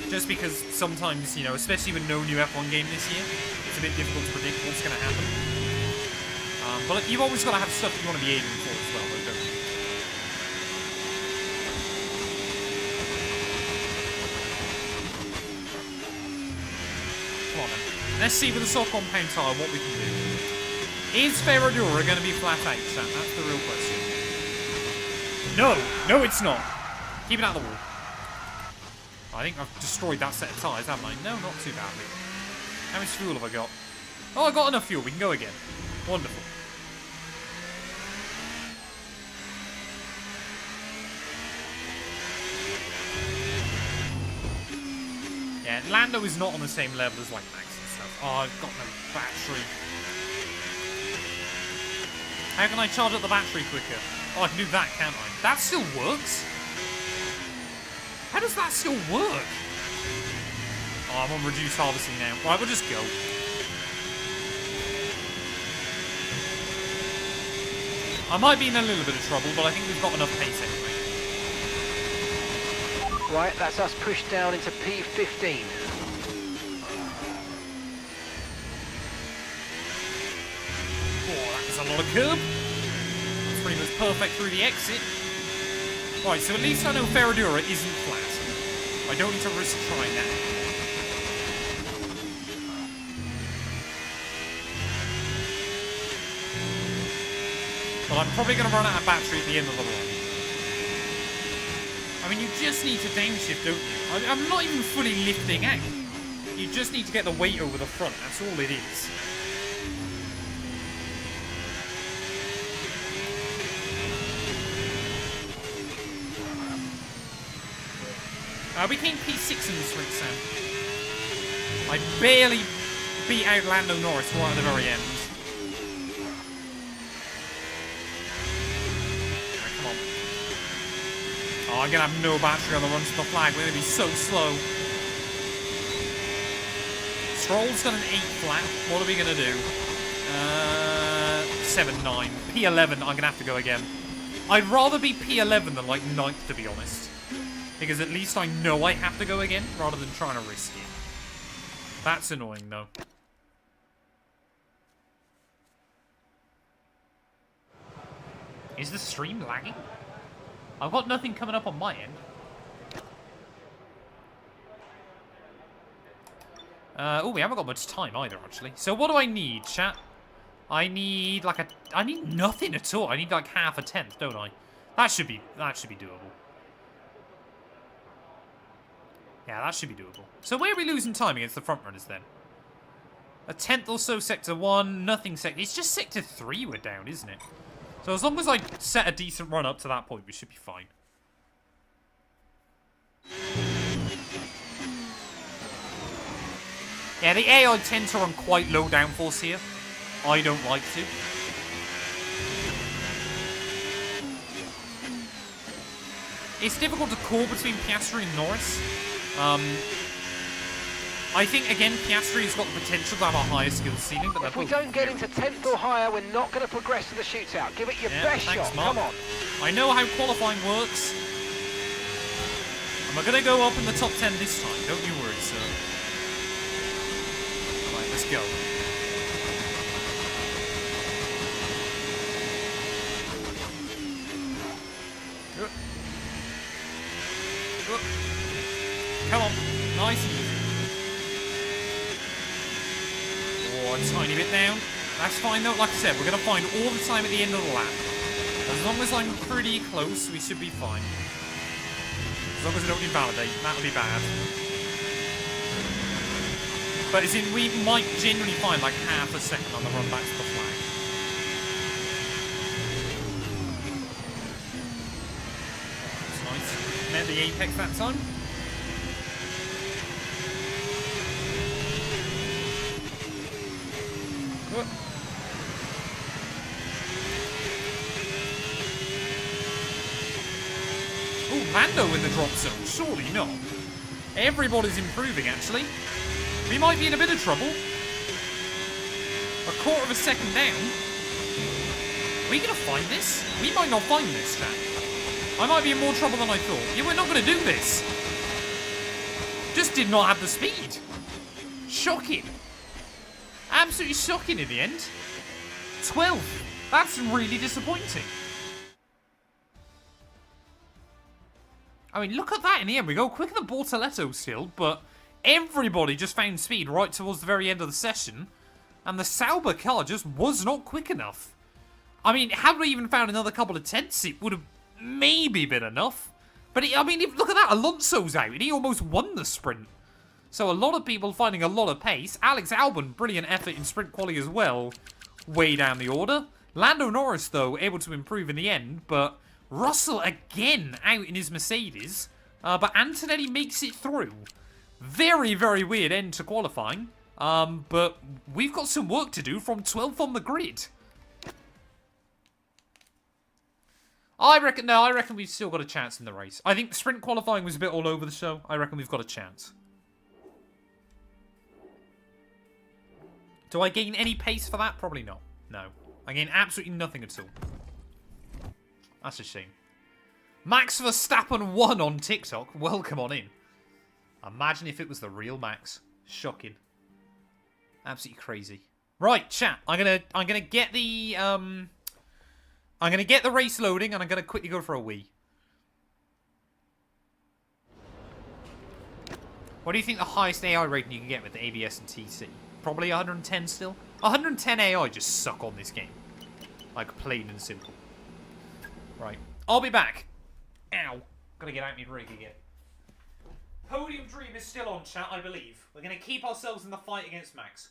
Just because sometimes, you know, especially with no new F1 game this year, it's a bit difficult to predict what's going to happen. But you've always got to have stuff you want to be aiming for as well, though, don't you? Come on, then. Let's see with the soft compound tyre what we can do. Is Ferradura going to be flat out, Sam? That's the real question. No! No, it's not. Keep it out of the wall. I think I've destroyed that set of tyres, haven't I? No, not too badly. How much fuel have I got? Oh, I got enough fuel. We can go again. Wonderful. Yeah, Lando is not on the same level as like Max and stuff. Oh, I've got no battery. How can I charge up the battery quicker? Oh, I can do that, can't I? That still works? How does that still work? Oh, I'm on reduced harvesting now. Right, we'll just go. I might be in a little bit of trouble, but I think we've got enough pace anyway. Right, that's us pushed down into P15. Oh, that was a lot of curb. That's pretty much perfect through the exit. Right, so at least I know Ferradura isn't flat. I don't need to risk trying that. But I'm probably going to run out of battery at the end of the run. I mean, you just need to downshift, don't you? I'm not even fully lifting out. You just need to get the weight over the front. That's all it is. We came P6 in this race, Sam. I barely beat out Lando Norris right at the very end. Right, come on. Oh, I'm going to have no battery on the run to the flag. We're going to be so slow. Stroll's got an 8 flat. What are we going to do? 7-9. P11, I'm going to have to go again. I'd rather be P11 than like 9th, to be honest. Because at least I know I have to go again, rather than trying to risk it. That's annoying, though. Is the stream lagging? I've got nothing coming up on my end. Oh, we haven't got much time either, actually. So what do I need, chat? I need, like, I need nothing at all. I need, like, half a tenth, don't I? That should be doable. Yeah, that should be doable. So where are we losing time against the front runners then? A tenth or so sector 1, nothing sector... It's just sector 3 we're down, isn't it? So as long as I set a decent run up to that point, we should be fine. Yeah, the AI tend to run quite low downforce here. I don't like to. It's difficult to call between Piastri and Norris. I think, again, Piastri has got the potential to have a higher skill ceiling, but if we don't get into 10th or higher, we're not going to progress to the shootout. Give it your best shot. Mark. Come on. I know how qualifying works. Am I going to go up in the top 10 this time? Don't you worry, sir. Alright, let's go. Come on. Nice and easy. Oh, a tiny bit down. That's fine though. Like I said, we're going to find all the time at the end of the lap. As long as I'm pretty close, we should be fine. As long as I don't invalidate, that'll be bad. But as in, we might genuinely find like half a second on the run back to the flag. That's nice. Met the apex that time. Oh, Lando in the drop zone. Surely not. Everybody's improving, actually. We might be in a bit of trouble. A quarter of a second down. Are we going to find this? We might not find this, chat. I might be in more trouble than I thought. Yeah, we're not going to do this. Just did not have the speed. Shocking. Absolutely shocking in the end. 12th. That's really disappointing. I mean, look at that in the end. We go quicker than Bortoletto still, but everybody just found speed right towards the very end of the session. And the Sauber car just was not quick enough. I mean, had we even found another couple of tenths, it would have maybe been enough. But, I mean, look at that. Alonso's out, and he almost won the sprint. So a lot of people finding a lot of pace. Alex Albon, brilliant effort in sprint quali as well. Way down the order. Lando Norris, though, able to improve in the end. But Russell, again, out in his Mercedes. But Antonelli makes it through. Very, very weird end to qualifying. But we've got some work to do from 12th on the grid. I reckon we've still got a chance in the race. I think sprint qualifying was a bit all over the show. I reckon we've got a chance. Do I gain any pace for that? Probably not. No. I gain absolutely nothing at all. That's a shame. Max Verstappen 1 on TikTok. Welcome on in. Imagine if it was the real Max. Shocking. Absolutely crazy. Right, chat. I'm gonna get the race loading, and I'm gonna quickly go for a wee. What do you think the highest AI rating you can get with the ABS and TC? Probably 110 still. 110 AI just suck on this game, like plain and simple. Right, I'll be back. Ow, gotta get out my rig again. Podium dream is still on, chat. I believe we're gonna keep ourselves in the fight against Max.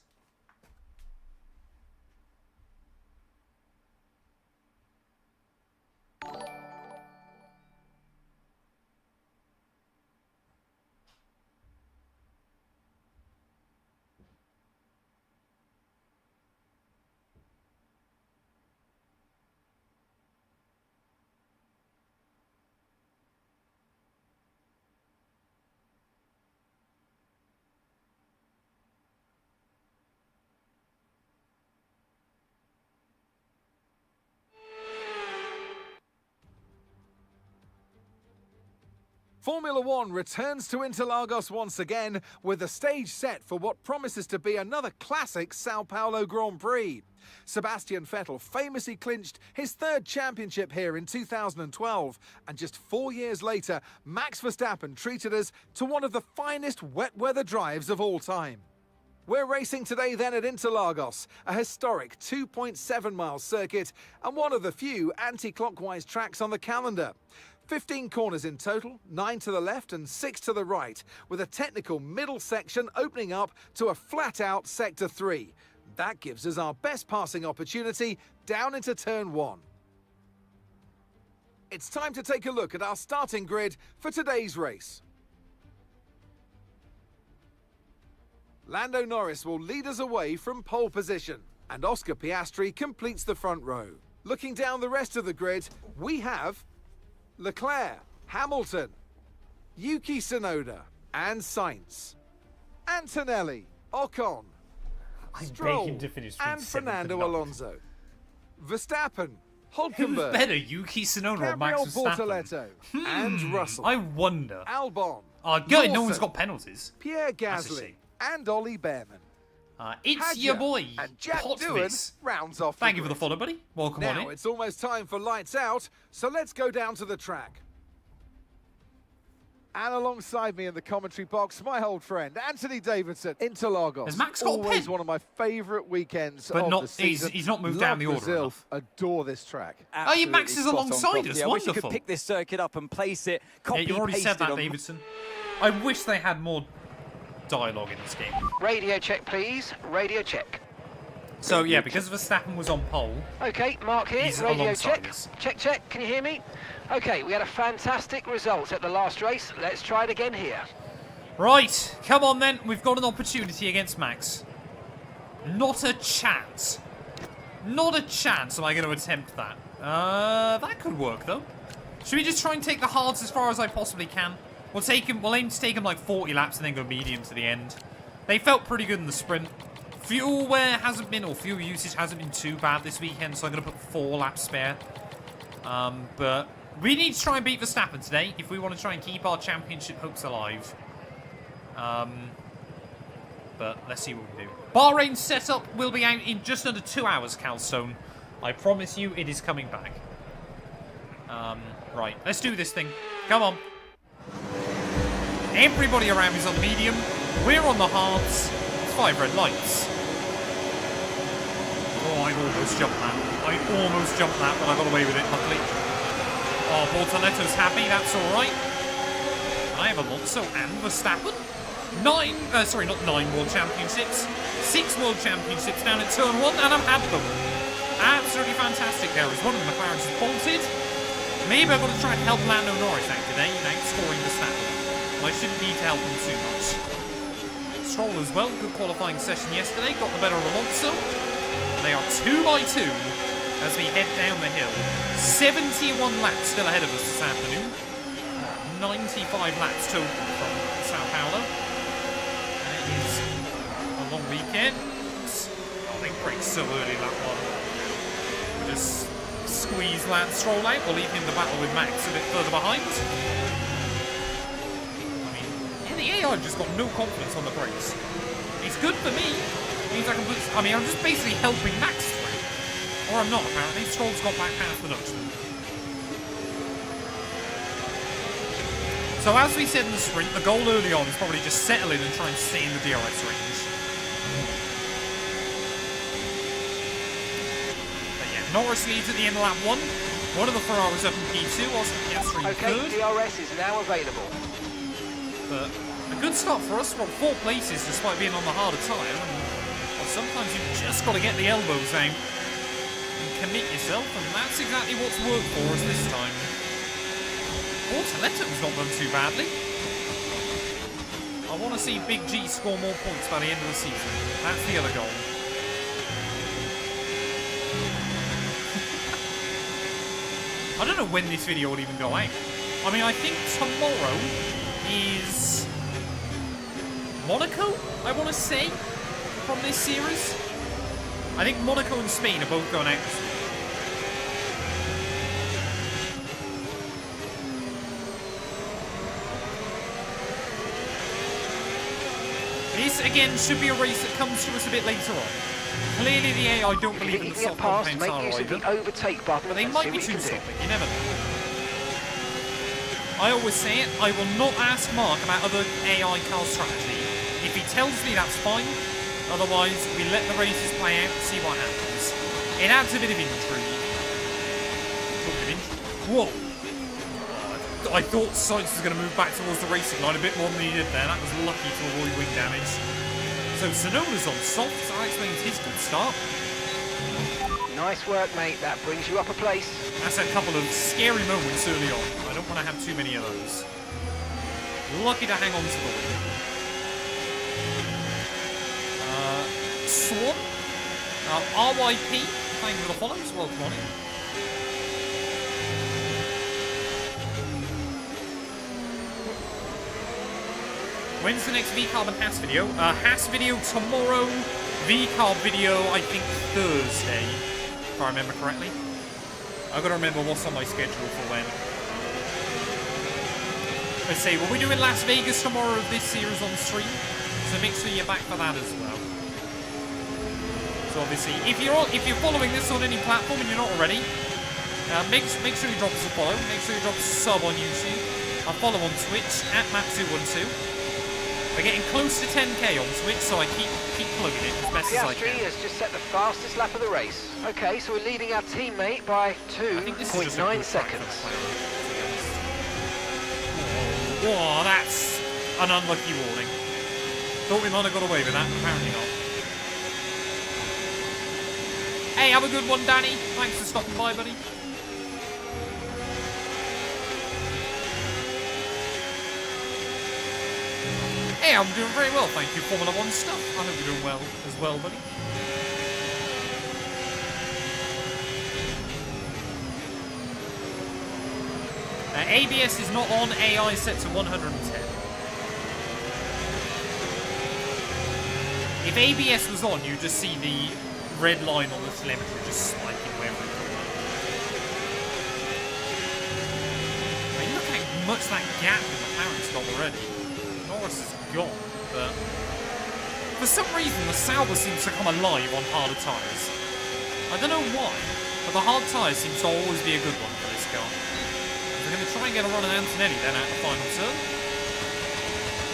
Formula One returns to Interlagos once again with the stage set for what promises to be another classic Sao Paulo Grand Prix. Sebastian Vettel famously clinched his third championship here in 2012, and just 4 years later, Max Verstappen treated us to one of the finest wet weather drives of all time. We're racing today then at Interlagos, a historic 2.7-mile circuit and one of the few anti-clockwise tracks on the calendar. 15 corners in total, 9 to the left and 6 to the right, with a technical middle section opening up to a flat-out Sector 3. That gives us our best passing opportunity down into Turn 1. It's time to take a look at our starting grid for today's race. Lando Norris will lead us away from pole position, and Oscar Piastri completes the front row. Looking down the rest of the grid, we have Leclerc, Hamilton, Yuki Tsunoda, and Sainz, Antonelli, Ocon, Stroll, and Fernando Alonso, Verstappen, Who's Hulkenberg, better, Yuki Tsunoda or Max Gabriel Verstappen? Bortoletto, and Russell, I wonder. Albon, Oh, good. No one's Lawson, got penalties. Pierre That's a Gasly, shame. and Ollie Behrman. It's Hadja your boy, and Jack Potvis. Doohan rounds off. Thank you for the follow, buddy. Welcome on Now in. it's almost time for lights out, so let's go down to the track. And alongside me in the commentary box, my old friend Anthony Davidson, Interlagos. Has Max got a always pen? one of my favourite weekends But of not- the season. he's not moved Love down the order Brazil, enough. adore this track. Oh, yeah, Max is Absolutely alongside spot on, us. Crofty. I wish you Wonderful. could pick this circuit up and place it, copy, Yeah, you already said paste that, it on- Davidson. I wish they had more dialogue in this game. Radio check, please. Radio check. So, yeah, because Verstappen was on pole, Okay, Mark here. He's Radio alongside check. us. Check, check. Can you hear me? Okay, we had a fantastic result at the last race. Let's try it again here. right, come on then. We've got an opportunity against Max. Not a chance. Not a chance am I going to attempt that. That could work, though. Should we just try and take the hards as far as I possibly can? We'll aim to take him like 40 laps and then go medium to the end. They felt pretty good in the sprint. Fuel wear hasn't been, or fuel usage hasn't been too bad this weekend, so I'm going to put 4 laps spare. But we need to try and beat Verstappen today if we want to try and keep our championship hopes alive. But let's see what we do. Bahrain setup will be out in just under 2 hours, Calstone. I promise you it is coming back. Right, let's do this thing. Come on. Everybody around me is on the medium. We're on the hards. It's 5 red lights. Oh, I almost jumped that. But I got away with it, luckily. Oh, Bortoletto's happy. That's all right. I have Alonso and Verstappen. Not 9 World Championships. 6 World Championships down at turn 1, and I've had them. Absolutely fantastic there. As one of the McLarens is bolted. Maybe I've got to try and help Lando Norris out today, scoring Verstappen. I shouldn't need to help him too much. Stroll as well. Good qualifying session yesterday. Got the better of Alonso. They are 2 by 2 as we head down the hill. 71 laps still ahead of us this afternoon. 95 laps total from Sao Paulo. And it is a long weekend. Oh, they break so early, that one. Just squeeze Lance Stroll out. We'll leave him the battle with Max a bit further behind. I mean, yeah, the AI just got no confidence on the brakes. It's good for me. It means I can put... I mean, I'm just basically helping Max through. Or I'm not, apparently. Stroll's got back past the Dutchman. So as we said in the sprint, the goal early on is probably just settle in and try and stay in the DRS range. But yeah, Norris leads at the end of lap 1. One of the Ferraris up in P2, whilst the Piastri third. DRS is now available. But a good start for us. We're 4 places despite being on the harder tyre. And well, sometimes you've just got to get the elbows out and commit yourself, and that's exactly what's worked for us this time. Bortoletto's not done too badly. I want to see Big G score more points by the end of the season. That's the other goal. I don't know when this video will even go out. I mean, I think tomorrow is Monaco, I want to say, from this series. I think Monaco and Spain are both going out this week. This, again, should be a race that comes to us a bit later on. Clearly, the AI don't believe in the soft compound tyre either. But they might be too stopping, you never know. I always say it, I will not ask Mark about other AI car strategy. If he tells me, that's fine. Otherwise, we let the races play out and see what happens. It adds a bit of intrigue. Whoa! I thought Sainz was going to move back towards the racing line a bit more than he did there. That was lucky to avoid wing damage. So Tsunoda's on soft, so that explains his good start. Nice work, mate. That brings you up a place. That's a couple of scary moments early on. I don't want to have too many of those. Lucky to hang on to the win. Swan. RYP, playing with the follows. Welcome on in. When's the next VCarb and Haas video? Haas video tomorrow. VCarb video, I think, Thursday. If I remember correctly. I've got to remember what's on my schedule for when. Let's see, we'll be doing Las Vegas tomorrow of this series on stream. So make sure you're back for that as well. So obviously, if you're following this on any platform and you're not already, make sure you drop us a follow. Make sure you drop us a sub on YouTube. I'll follow on Twitch at Matt212. We're getting close to 10k on Twitch, so I keep plugging it as best as I can. Piastri has just set the fastest lap of the race. Okay, so we're leading our teammate by 2.9 seconds. Whoa, that's an unlucky warning. Thought we might have got away with that, apparently not. Hey, have a good one, Danny. Thanks for stopping by, buddy. Hey, I'm doing very well, thank you, Formula 1 stuff. I hope you're doing well as well, buddy. ABS is not on, AI set to 110. If ABS was on, you'd just see the red line on the telemetry just spiking wherever it goes. I mean, look how much that gap in the McLaren's got already. Norris is gone, but for some reason the Sauber seems to come alive on harder tyres. I don't know why, but the hard tyres seems to always be a good one for this car. They're going to try and get a run on Antonelli then at the final turn.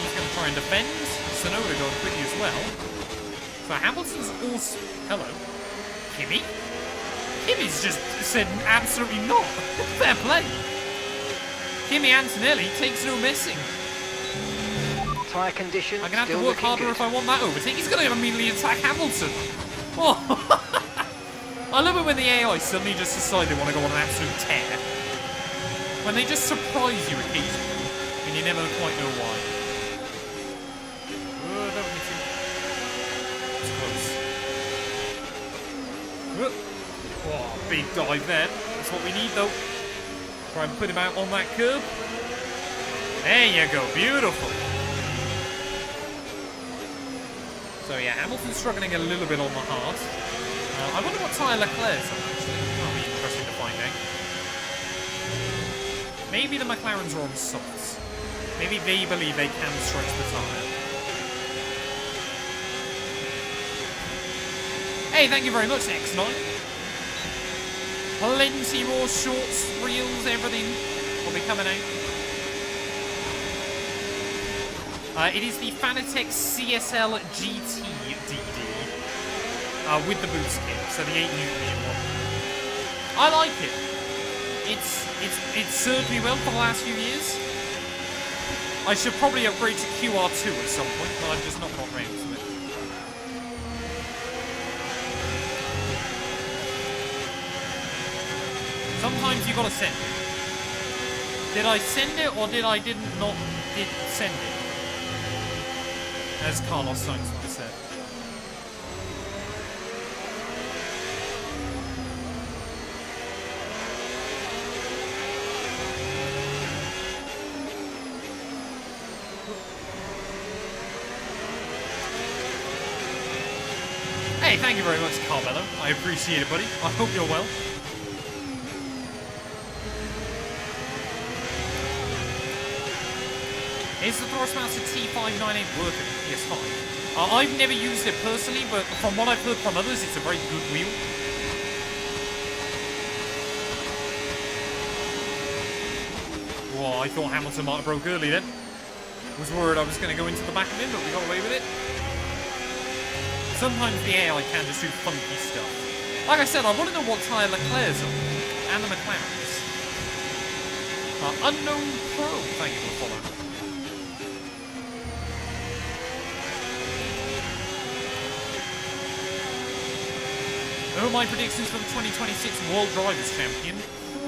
He's going to try and defend. Sonoda going quickly as well. So Hamilton's also... Hello. Kimi? Kimi's just said absolutely not. Fair play. Kimi Antonelli takes no missing. Tyre condition. I'm going to have to work harder if I want that overtake. He's going to immediately attack Hamilton. Oh. I love it when the AI suddenly just decide they want to go on an absolute tear. When they just surprise you occasionally, and you never quite know why. Oh, don't miss him. It's close. Oh, big dive there. That's what we need, though. Try and put him out on that curb. There you go. Beautiful. So, yeah, Hamilton's struggling a little bit on the hard. I wonder what tyre Leclerc's on, actually. That'll be interesting to find out. Maybe the McLarens are on softs. Maybe they believe they can stretch the tyre. Hey, thank you very much, X9. Plenty more shorts, reels, everything will be coming out. It is the Fanatec CSL GT DD with the boost kit, so the 8 Newton one. I like it. It's served me well for the last few years. I should probably upgrade to QR2 at some point, but I've just not got round to it. Sometimes you gotta send it. Did I send it or did I did send it? As Carlos Sainz once said. Hey, thank you very much, Carmelo. I appreciate it, buddy. I hope you're well. Is the Thrustmaster T598 working? Yes, fine. I've never used it personally, but from what I've heard from others, it's a very good wheel. Whoa, I thought Hamilton might have broke early then. Was worried I was going to go into the back of him, but we got away with it. Sometimes the AI can just do funky stuff. Like I said, I want to know what tyre Leclerc's on, and the McLaren's. Unknown Pro, thank you for following. Oh, my predictions for the 2026 World Drivers' Champion?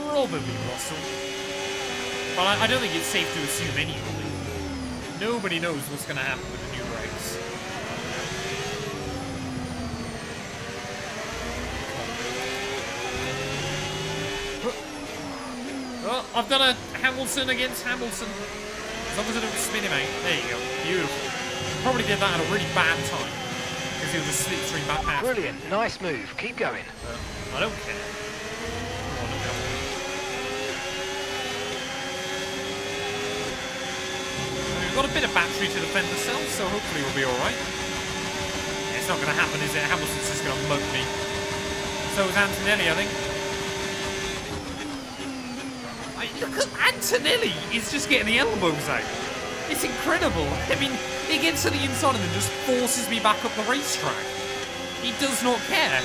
Probably Russell. But I don't think it's safe to assume anybody. Nobody knows what's going to happen with the new regs. Well, I've done a Hamilton against Hamilton. As long as I don't spin him out. There you go. Beautiful. Probably did that at a really bad time. Because he'll just slipstream back past. Brilliant. Nice move. Keep going. I don't care. We've got a bit of battery to defend the cell, so hopefully we'll be alright. It's not going to happen, is it? Hamilton's just going to mug me. So is Antonelli, I think. Look at Antonelli! He's just getting the elbows out. It's incredible. I mean, he gets to the inside and then just forces me back up the racetrack. He does not care.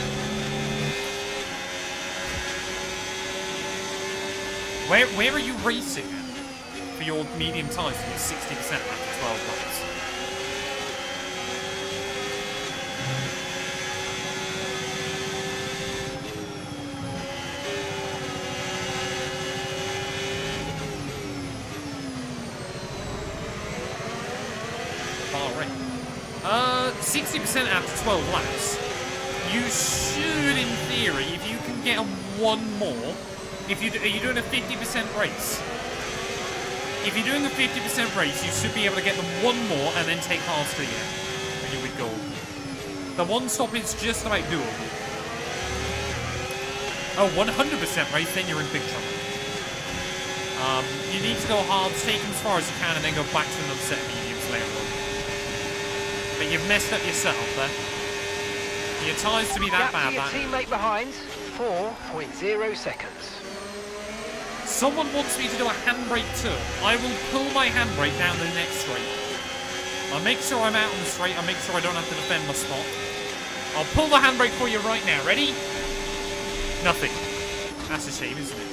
Where are you racing for your medium tyres to get 60% after 12 laps? Bahrain. 60% after 12 laps. You should, in theory, if you can get one more. If you are you doing a 50% race? If you're doing a 50% race, you should be able to get them one more and then take halves to the end. And you'll be gold. The one stop is just about doable. Oh, 100% race, then you're in big trouble. You need to go hard, take them as far as you can, and then go back to another set of mediums. later on. But you've messed up yourself there. Your tyres to be that Gap bad, to your that. teammate behind, 4.0 seconds. Someone wants me to do a handbrake turn. I will pull my handbrake down the next straight. I'll make sure I'm out on the straight. I'll make sure I don't have to defend my spot. I'll pull the handbrake for you right now. Ready? Nothing. That's a shame, isn't it?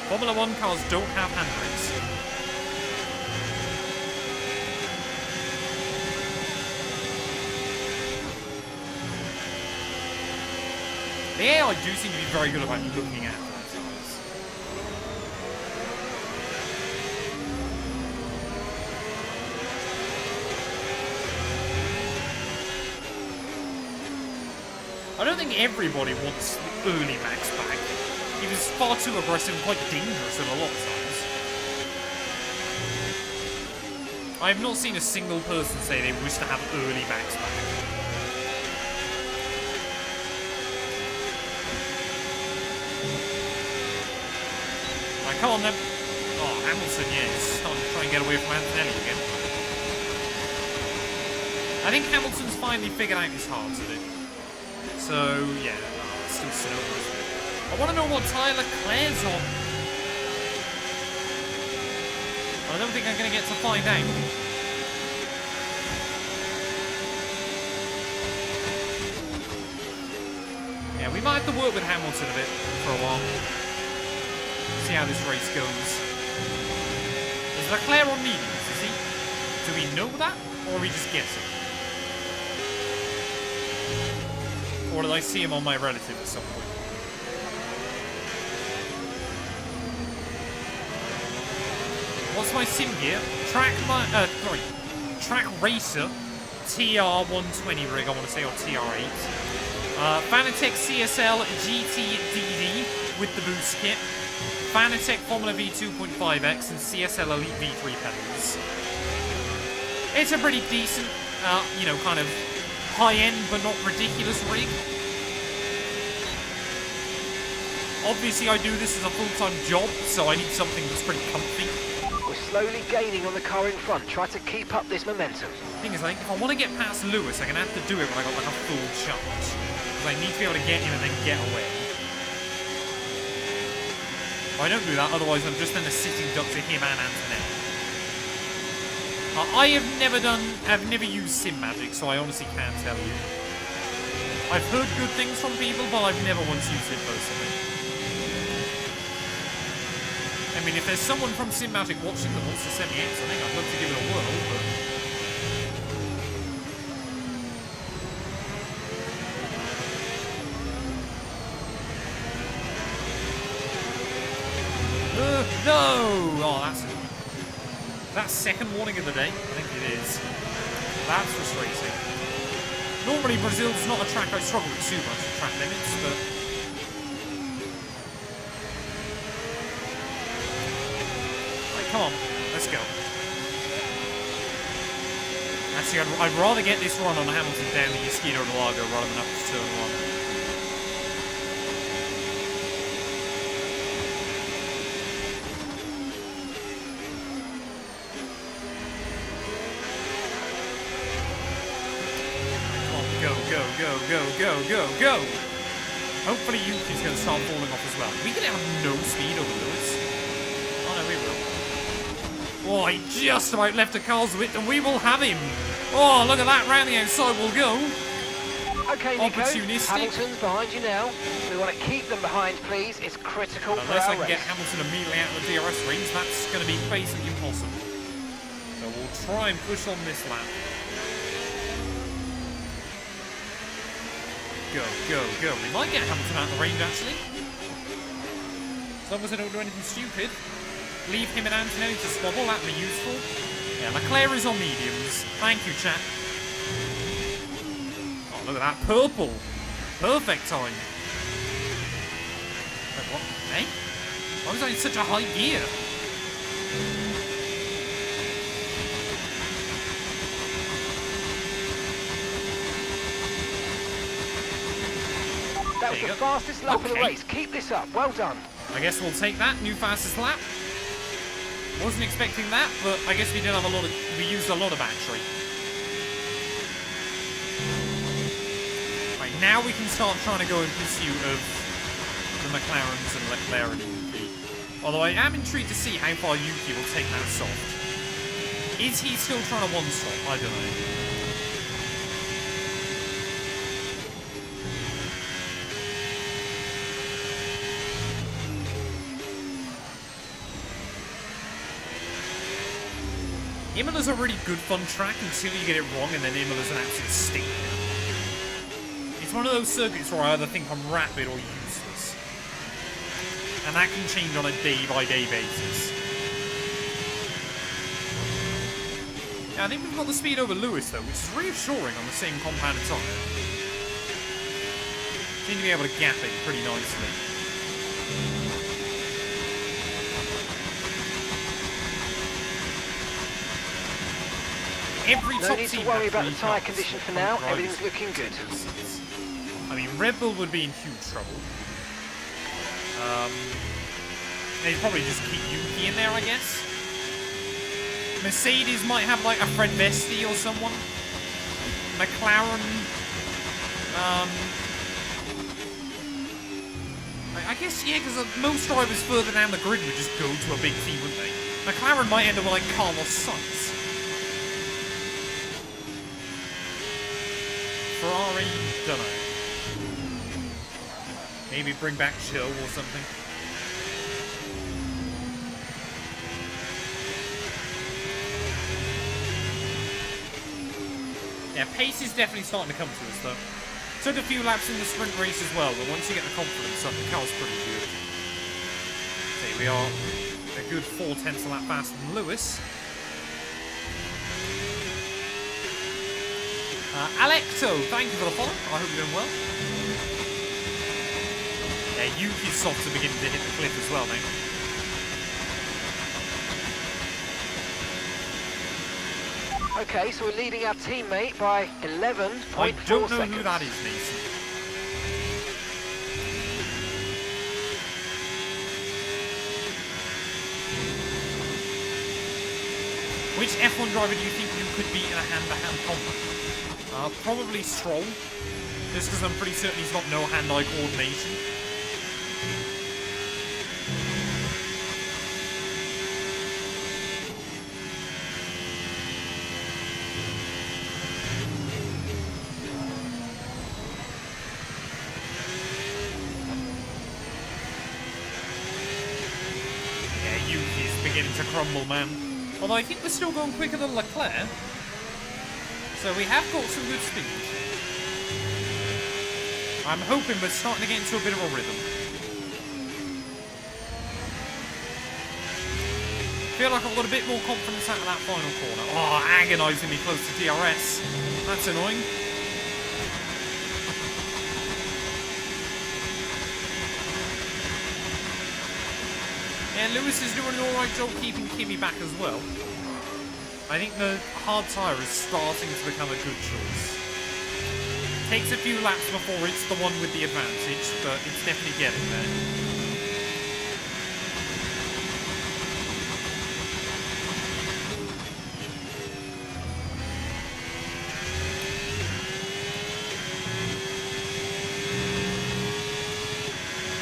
Formula 1 cars don't have handbrakes. The AI do seem to be very good about looking at that size. I don't think everybody wants the early Max back. He was far too aggressive and quite dangerous at a lot of times. I have not seen a single person say they wish to have early Max back. Come on then. Oh, Hamilton, yeah, he's starting to try and get away from Antonelli again. I think Hamilton's finally figured out his heart of it. So, yeah, it's still Sonoma, isn't it? I want to know what tyre Leclerc's on. I don't think I'm going to get to find out. Yeah, we might have to work with Hamilton a bit for a while. See how this race goes. Is Leclerc on mediums, is he? Do we know that? Or are we just guessing? Or did I see him on my relative at some point? What's my sim gear? Track Racer TR120 rig, I want to say, or TR8. Fanatec CSL GTDD with the boost kit. Fanatec Formula V 2.5X and CSL Elite V3 pedals. It's a pretty decent, you know, kind of high-end but not ridiculous rig. Obviously, I do this as a full-time job, so I need something that's pretty comfy. We're slowly gaining on the car in front. Try to keep up this momentum. Thing is, like, if I want to get past Lewis, I'm going to have to do it when I got like a full charge. Because I need to be able to get him and then get away. If I don't do that, otherwise I'm just in a sitting duck to him and Antonelli. I've never used Sim Magic, so I honestly can't tell you. I've heard good things from people, but I've never once used it personally. I mean, if there's someone from Sim Magic watching that wants to send me something, I'd love to give it a whirl, but... no! Oh, that's second warning of the day. I think it is. That's frustrating. Normally, Brazil's not a track I struggle with too much with track limits, but... Right, come on. Let's go. Actually, I'd rather get this run on Hamilton down the Esquina and Lago rather than up to turn one. Go! Hopefully Yuki's going to start falling off as well. We can have no speed over Lewis. Oh no, we will. Oh, he just about left a car's width and we will have him. Oh, look at that, round the outside we'll go. Okay, Nico, Opportunistic. Hamilton's behind you now. We want to keep them behind, please. It's critical for Unless our I can race. get Hamilton immediately out of the DRS range, that's going to be basically impossible. So we'll try and push on this lap. Go. We might get Hamilton out of the range, actually. As long as I don't do anything stupid. Leave him and Antonelli to squabble, that'd be useful. Yeah, Leclerc is on mediums. Thank you, chat. Oh, look at that. Purple. Perfect time. Wait, what? Hey? Why was I in such a high gear? That was the fastest lap of the race. Keep this up. Well done. I guess we'll take that. New fastest lap. Wasn't expecting that, but I guess we did have we used a lot of battery. Right, now we can start trying to go in pursuit of the McLarens and Leclerc and Yuki. Although I am intrigued to see how far Yuki will take that soft. Is he still trying to one-stop? I don't know. Imola's a really good fun track until you get it wrong, and then Imola's an absolute stinker. It's one of those circuits where I either think I'm rapid or useless. And that can change on a day-by-day basis. Yeah, I think we've got the speed over Lewis, though, which is reassuring on the same compound tyre. Seem to be able to gap it pretty nicely. No need to worry about the tyre condition for now. Everything's looking good. I mean, Red Bull would be in huge trouble. They'd probably just keep Yuki in there, I guess. Mercedes might have like a Fred Vesti or someone. McLaren. I guess, yeah, because most drivers further down the grid would just go to a big team, wouldn't they? McLaren might end up with like Carlos Sainz. Ferrari, don't know. Maybe bring back Chill or something. Yeah, pace is definitely starting to come to us, though. Took a few laps in the sprint race as well, but once you get the confidence up, the car's pretty good. Okay, we are a good 4/10 a lap faster than Lewis. Alecto, thank you for the follow. I hope you're doing well. Yeah, Yuki's softs are beginning to hit the cliff as well now. Okay, so we're leading our teammate by 11.4 seconds. I don't know who that is, Mason. Which F1 driver do you think you could beat in a hand-to-hand combat? Probably Stroll, just because I'm pretty certain he's got no hand-eye coordination. Yeah, Yuki's beginning to crumble, man. Although I think we're still going quicker than Leclerc. So we have got some good speed. I'm hoping we're starting to get into a bit of a rhythm. Feel like I've got a bit more confidence out of that final corner. Oh, agonisingly close to DRS. That's annoying. Yeah, Lewis is doing an alright job keeping Kimi back as well. I think the hard tyre is starting to become a good choice. Takes a few laps before it's the one with the advantage, but it's definitely getting there.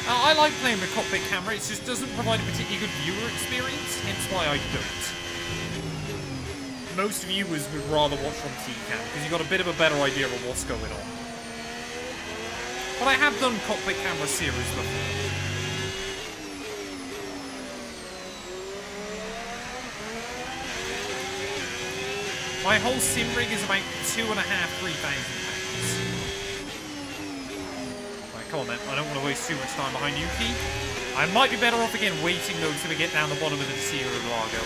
I like playing with cockpit camera, it just doesn't provide a particularly good viewer experience, hence why I don't. Most viewers would rather watch on T-Cam, because you've got a bit of a better idea of what's going on. But I have done cockpit camera series before. My whole sim rig is about 2,500 to 3,000 pounds. Right, come on then, I don't want to waste too much time behind Yuki. I might be better off again waiting though until we get down the bottom of the Desio of Largo.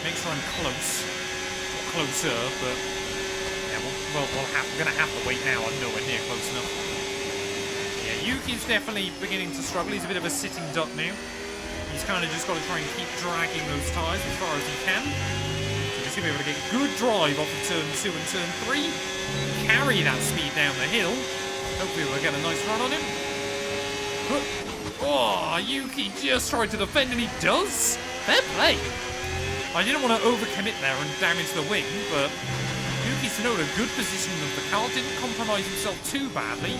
Make sure I'm close. Or closer, but... Yeah, we're going to have to wait now. I'm nowhere near close enough. Yeah, Yuki's definitely beginning to struggle. He's a bit of a sitting duck now. He's kind of just got to try and keep dragging those tyres as far as he can. So he's going to be able to get good drive off of turn 2 and turn 3. Carry that speed down the hill. Hopefully we'll get a nice run on him. Oh, Yuki just tried to defend and he does. Fair play. I didn't want to overcommit there and damage the wing, but Yuki Tsunoda, good positioning of the car, didn't compromise himself too badly,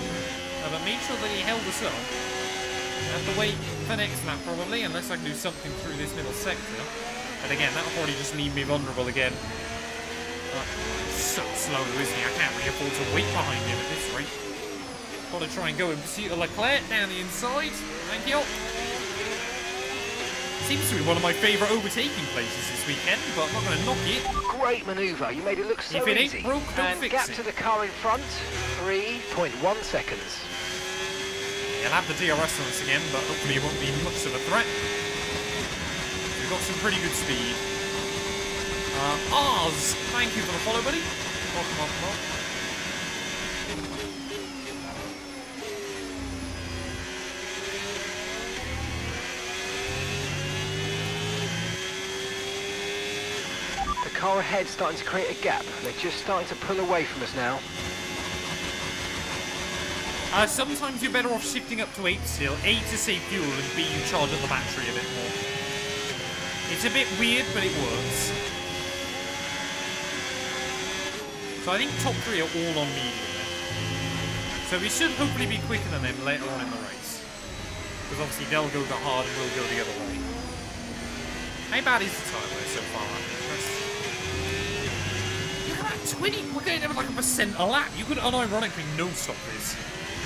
but made sure that he held us up. Have to wait for next lap probably, unless I can do something through this middle sector. But again, that'll probably just leave me vulnerable again. So slow though, isn't he? I can't really afford to wait behind him at this rate. Gotta try and go in pursuit of Leclerc down the inside. Thank you. Seems to be one of my favourite overtaking places this weekend, but I'm not going to knock it. Great manoeuvre. You made it look so If it easy. ain't broke, don't and fix gap it. to the car in front, 3.1 seconds. He'll have the DRS on us again, but hopefully it won't be much of a threat. We've got some pretty good speed. Oz, thank you for the follow, buddy. Welcome on, come on. The car ahead starting to create a gap. They're just starting to pull away from us now. Sometimes you're better off shifting up to 8 still. A to save fuel and B you charge up the battery a bit more. It's a bit weird, but it works. So I think top 3 are all on medium. So we should hopefully be quicker than them later on in the race. Because obviously they'll go the hard and we'll go the other way. How bad is the tyre wear so far? Look at that, 20! We're getting over like a % a lap. You could unironically no-stop this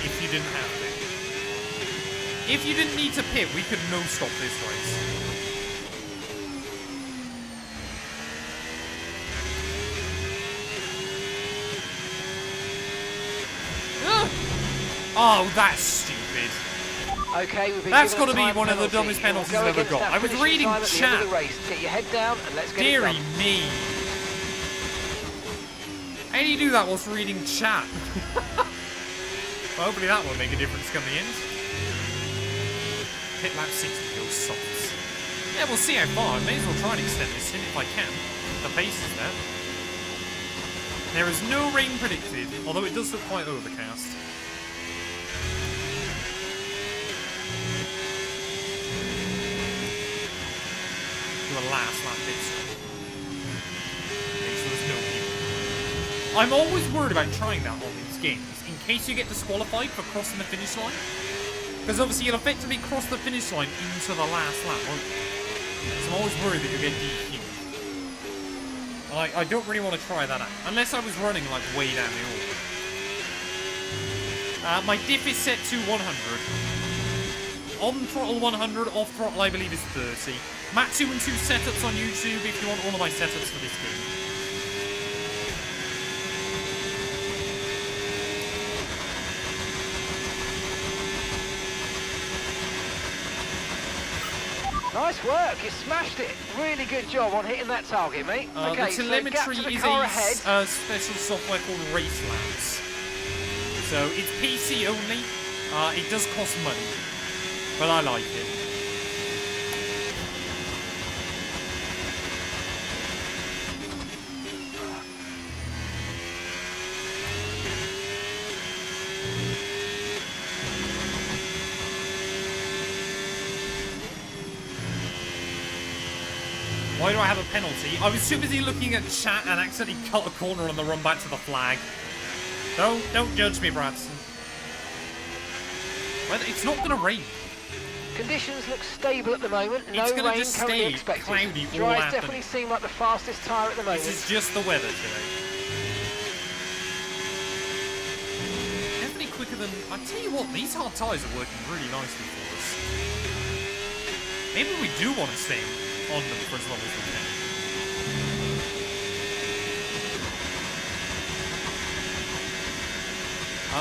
if you didn't have to. If you didn't need to pit, we could no-stop this race. Oh, that's stupid. Okay, we've been That's given a got to be time one of the penalty. dumbest penalties We'll I've go ever got. against I that was finishing reading time at the end chat. of the race. Get your head down and let's get it Deary done. me. How do you do that whilst reading chat? Well, hopefully that will make a difference come the end. Pit lap 60 goes soft. Yeah, we'll see how far. I may as well try and extend this in if I can. The pace is there. There is no rain predicted, although it does look quite overcast. Do a last lap pit stop. Make sure there's no people. I'm always worried about trying that on these games, in case you get disqualified for crossing the finish line. Because obviously you'll effectively cross the finish line into the last lap, won't you? So I'm always worried that you'll get DQ'd. I don't really want to try that out, unless I was running like way down the order. My diff is set to 100. On throttle 100, off throttle I believe is 30. Matt212 setups on YouTube if you want all of my setups for this game. Nice work, you smashed it. Really good job on hitting that target, mate. Okay, the telemetry so gap to the is car a ahead. special software called Race Labs. So it's PC only. It does cost money, but I like it. Why do I have a penalty? I was too busy looking at chat and accidentally cut a corner on the run back to the flag. Don't judge me, Bradson. Well, it's not going to rain. Conditions look stable at the moment. No It's gonna rain just currently stay expected. cloudy all Dry's afternoon. definitely seem like the fastest tyre at the moment. This is just the weather today. Definitely quicker than... I tell you what, these hard tyres are working really nicely for us. Maybe we do want to stay on them for as long as we can.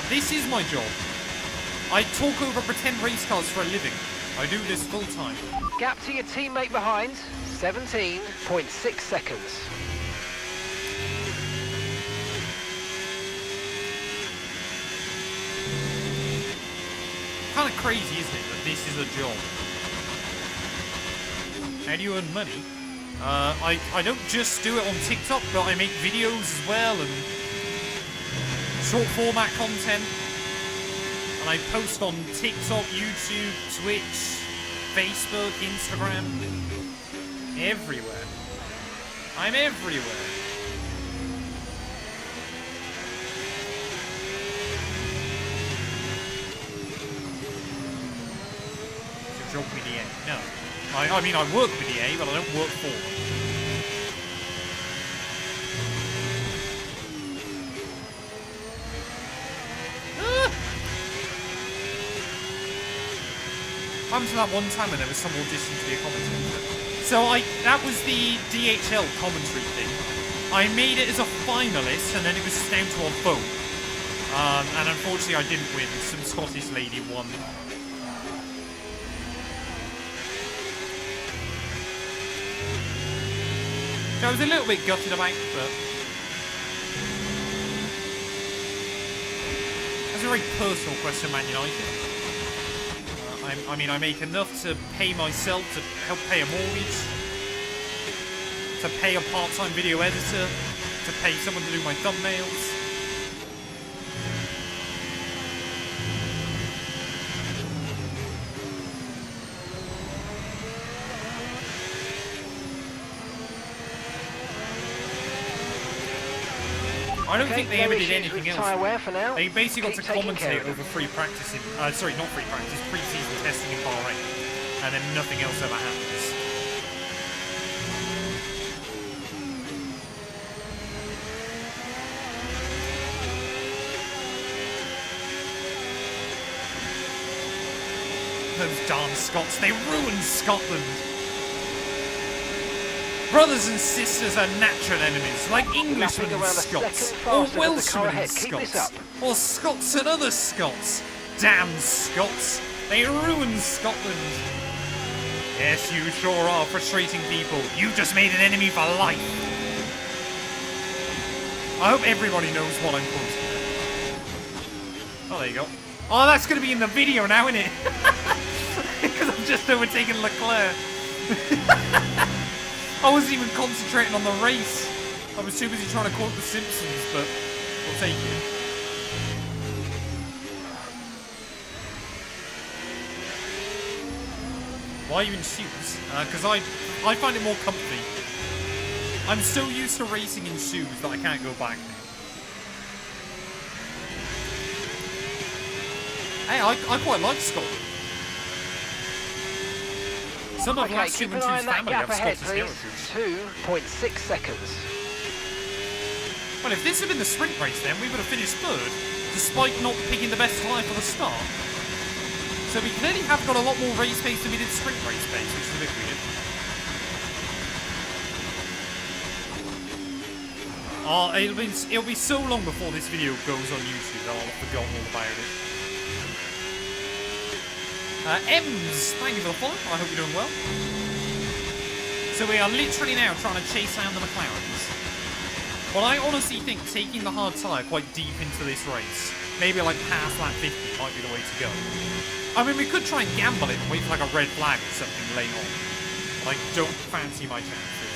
This is my job. I talk over pretend race cars for a living. I do this full time. Gap to your teammate behind, 17.6 seconds. Kind of crazy, isn't it, that this is a job? How do you earn money? I don't just do it on TikTok, but I make videos as well and short format content. And I post on TikTok, YouTube, Twitch, Facebook, Instagram. Everywhere. I'm everywhere. Should job with EA? No. I mean, I work with EA, but I don't work for them. Happened to that one time when there was some audition to be a commentator. So that was the DHL commentary thing. I made it as a finalist, and then it was just down to a vote. And unfortunately, I didn't win. Some Scottish lady won. So I was a little bit gutted about, but that's a very personal question, Man United. I mean, I make enough to pay myself, to help pay a mortgage, to pay a part-time video editor, to pay someone to do my thumbnails. I don't think they ever did anything else. For now. They basically got to commentate over free practice in, sorry, not free practice, pre-season testing in Bahrain, and then nothing else ever happens. Those darn Scots, they ruined Scotland. Brothers and sisters are natural enemies, like Englishmen and Scots, or Welshmen and Scots, or Scots and other Scots. Damn Scots, they ruined Scotland. Yes, you sure are frustrating people. You've just made an enemy for life. I hope everybody knows what I'm quoting. Oh, there you go. Oh, that's going to be in the video now, isn't it? Because I've just overtaken Leclerc. I wasn't even concentrating on the race. I was too busy trying to quote The Simpsons, but we'll take it. Why are you in shoes? Because I find it more comfy. I'm so used to racing in shoes that I can't go back now. Hey, I quite like Scotland. Some of Matt212's family have Scottish heritage. 2.6 seconds. Well, if this had been the sprint race then, we would have finished third, despite not picking the best time for the start. So we clearly have got a lot more race pace than we did sprint race pace, which is a bit weird. It'll be so long before this video goes on YouTube that I'll have forgotten all about it. Ems, thank you for the follow. I hope you're doing well. So we are literally now trying to chase down the McLarens. Well, I honestly think taking the hard tyre quite deep into this race, maybe like past lap 50, might be the way to go. I mean, we could try and gamble it and wait for like a red flag or something late on. But I don't fancy my chances.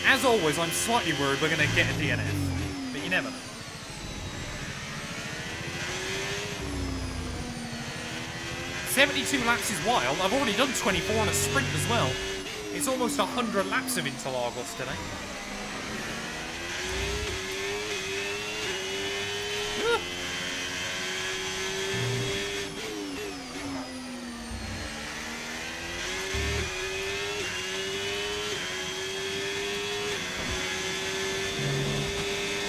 As always, I'm slightly worried we're going to get a DNF, but you never know. "72 laps is wild. I've already done 24 on a sprint as well. It's almost 100 laps of Interlagos today.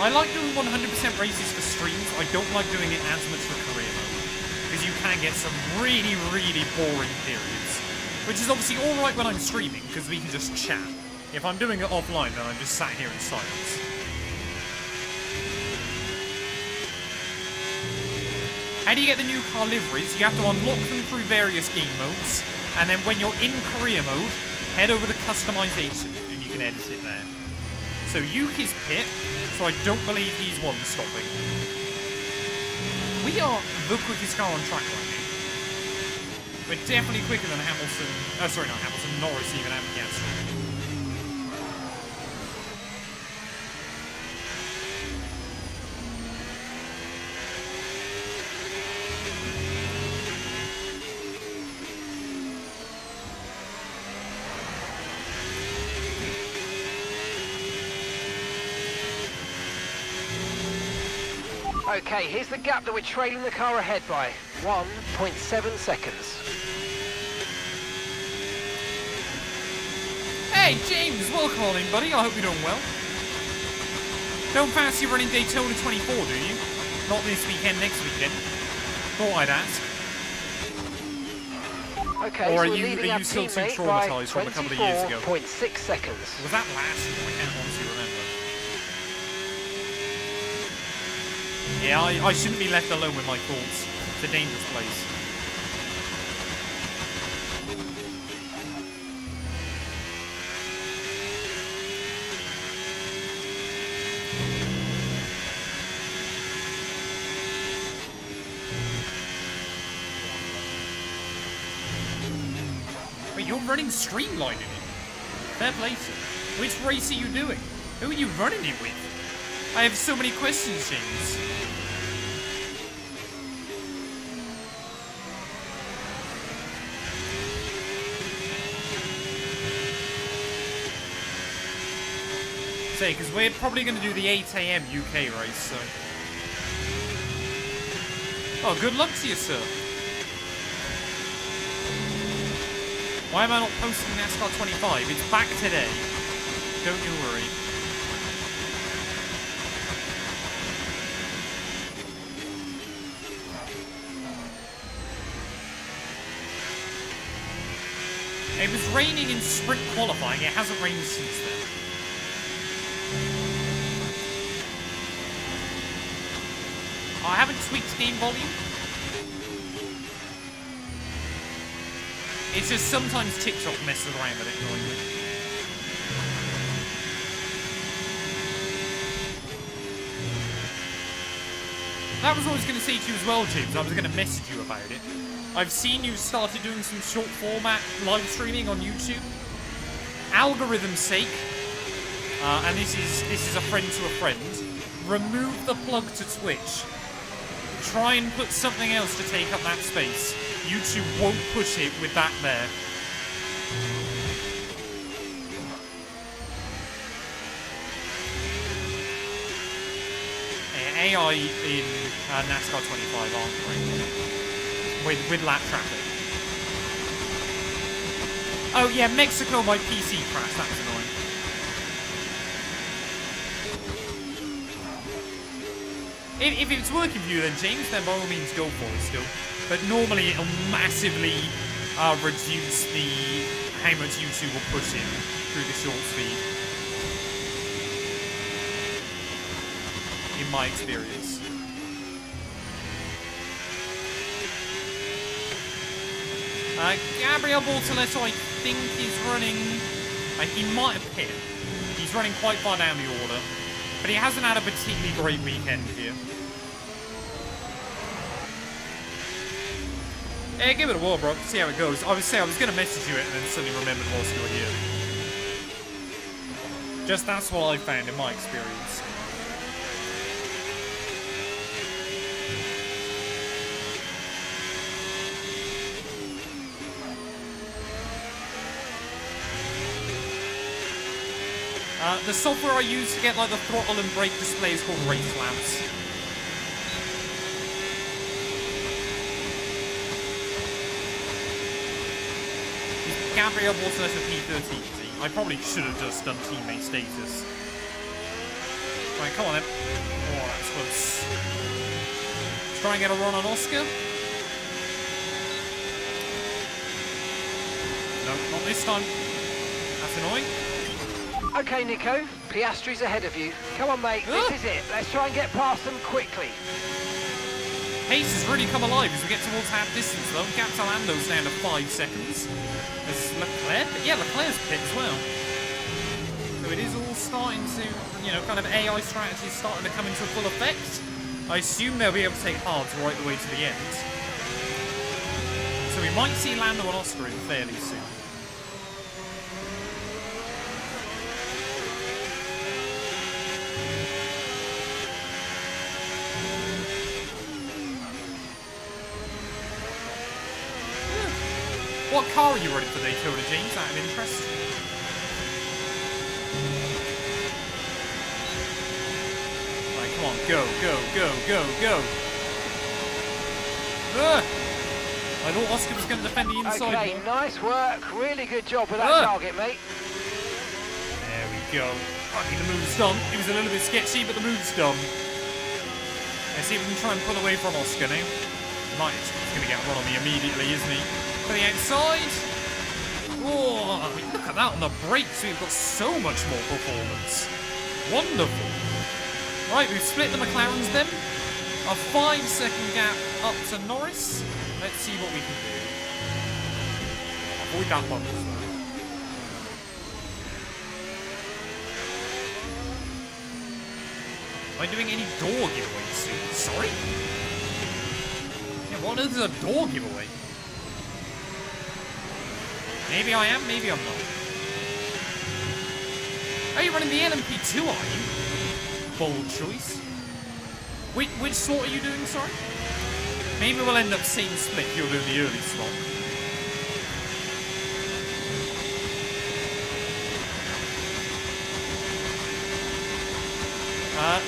I like doing 100% races for streams. I don't like doing it as much for career mode, because you can get some really, really boring periods. Which is obviously alright when I'm streaming, because we can just chat. If I'm doing it offline, then I'm just sat here in silence. How do you get the new car liveries? You have to unlock them through various game modes, and then when you're in career mode, head over to customization, and you can edit it there. So Yuki's pit, so I don't believe he's one stopping. We are the quickest car on track right now. We're definitely quicker than Hamilton. Sorry, not Hamilton, Norris even, and Piastri. Okay, here's the gap that we're trailing the car ahead by. 1.7 seconds. Hey, James, welcome on in, buddy. I hope you're doing well. Don't fancy running Daytona 24, do you? Not this weekend, next weekend. Thought I'd ask. Okay, Or so are we're you leading our still too teammate by traumatised from a couple of years ago? 24.6 seconds. Was that last year? I can't honestly remember. Yeah, I shouldn't be left alone with my thoughts. It's a dangerous place. Wait, you're running streamlining it? Fair play, sir. Which race are you doing? Who are you running it with? I have so many questions, James. Say, because we're probably going to do the 8 AM UK race, so... Oh, good luck to you, sir. Why am I not posting NASCAR 25? It's back today. Don't you worry. It was raining in sprint qualifying. It hasn't rained since then. I haven't tweaked game volume. It's just sometimes TikTok messes around with it annoyingly. That was what I was going to say to you as well, James. I was going to message you about it. I've seen you've started doing some short format live streaming on YouTube. Algorithm's sake, and this is a friend to a friend. Remove the plug to Twitch. Try and put something else to take up that space. YouTube won't push it with that there. AI in NASCAR 25 aren't great. With lap traffic. Oh yeah, Mexico, my PC crashed. That was annoying. If it's working for you then, James, then by all means go for it still. But normally it'll massively reduce how much YouTube will push in through the short speed. In my experience. Gabriel Bortoletto, I think, is running... he might have hit. He's running quite far down the order. But he hasn't had a particularly great weekend here. Yeah, give it a whirl, bro. See how it goes. I was going to message you it and then suddenly remembered whilst you were here. Just that's what I found in my experience. The software I use to get like the throttle and brake display is called Race Labs. Gabriel Bortoletto P13. I probably should have just done teammate status. Right, come on then. Oh, that's close. Let's try and get a run on Oscar. No, not this time. That's annoying. Okay, Nico. Piastri's ahead of you. Come on, mate. This is it. Let's try and get past them quickly. Pace has really come alive as we get towards half distance, though. Gap to Lando's down to 5 seconds. There's Leclerc. Yeah, Leclerc's pit as well. So it is all starting to, kind of AI strategy starting to come into full effect. I assume they'll be able to take hards right the way to the end. So we might see Lando and Oscar in fairly soon. What car are you running for Daytona, James, out of interest? Right, come Come on, go, go, go, go, go. I thought Oscar was going to defend the inside. Okay, nice work. Really good job with that target, mate. There we go. Okay, the move's done. It was a little bit sketchy, but the move's done. Let's see if we can try and pull away from Oscar now. He's going to get run on me immediately, isn't he? To the outside. Oh, I mean, look at that on the brakes. We've got so much more performance. Wonderful. Right, we've split the McLarens then. A 5-second gap up to Norris. Let's see what we can do. Avoid that one. Am I doing any door giveaways soon? Sorry? Yeah, what is a door giveaway? Maybe I am, maybe I'm not. Are you running the LMP2, are you? Bold choice. Which slot are you doing, sorry? Maybe we'll end up same split if you're doing the early slot.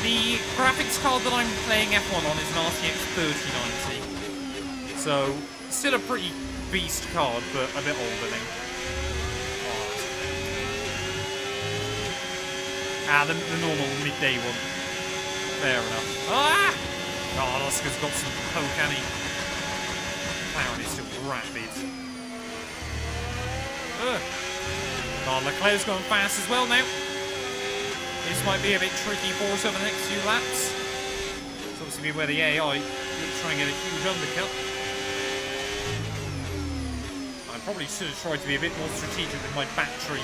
The graphics card that I'm playing F1 on is an RTX 3090. So, still a pretty beast card, but a bit older than. The normal midday one. Fair enough. Ah! Oh, Oscar's got some poke, hasn't he? McLaren is still rapid. Oh, Leclerc's going fast as well now. This might be a bit tricky for us over the next few laps. It's obviously where the AI looks trying to get a huge undercut. I probably should have tried to be a bit more strategic with my battery.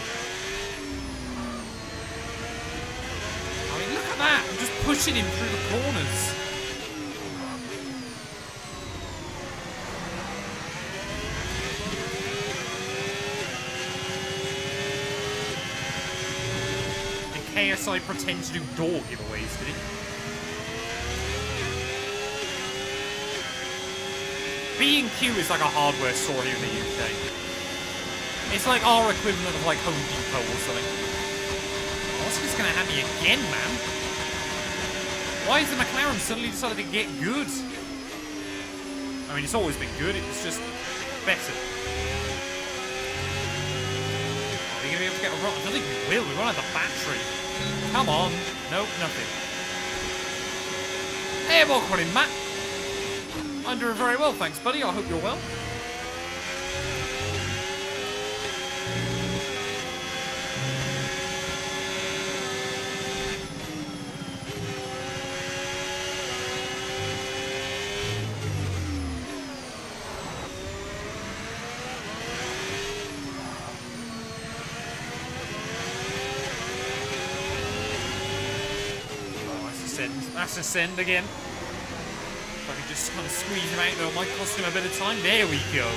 I mean, look at that! I'm just pushing him through the corners. KSI pretend to do door giveaways, did he? B&Q is like a hardware store here in the UK. It's like our equivalent of like Home Depot or something. Oscar's gonna have me again, man. Why has the McLaren suddenly decided to get good? I mean, it's always been good, it's just better. Are we gonna be able to get a run? I don't think we will, we run out of the battery. Come on. Nope, nothing. Hey, welcome in, Matt. I'm doing very well, thanks, buddy. I hope you're well. That's a send again. If I can just kind of squeeze him out, though, it might cost him a bit of time. There we go.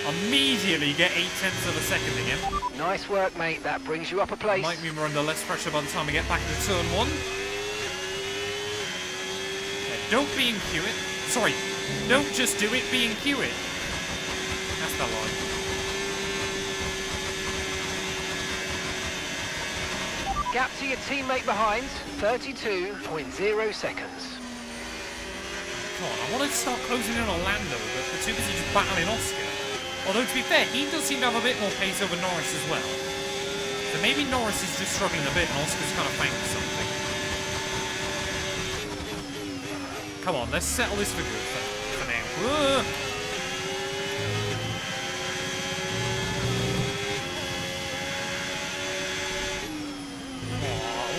Immediately get 0.8 of a second again. Nice work, mate. That brings you up a place. Might mean we're under less pressure by the time we get back into turn 1. Yeah, don't B&Q it. Sorry, don't just do it, B&Q it. That's the line. Gap to your teammate behind, 32.0 seconds. Come on, I want to start closing in on Lando, but the two busy just battling Oscar. Although, to be fair, he does seem to have a bit more pace over Norris as well. So maybe Norris is just struggling a bit and Oscar's kind of found something. Come on, let's settle this for good for now.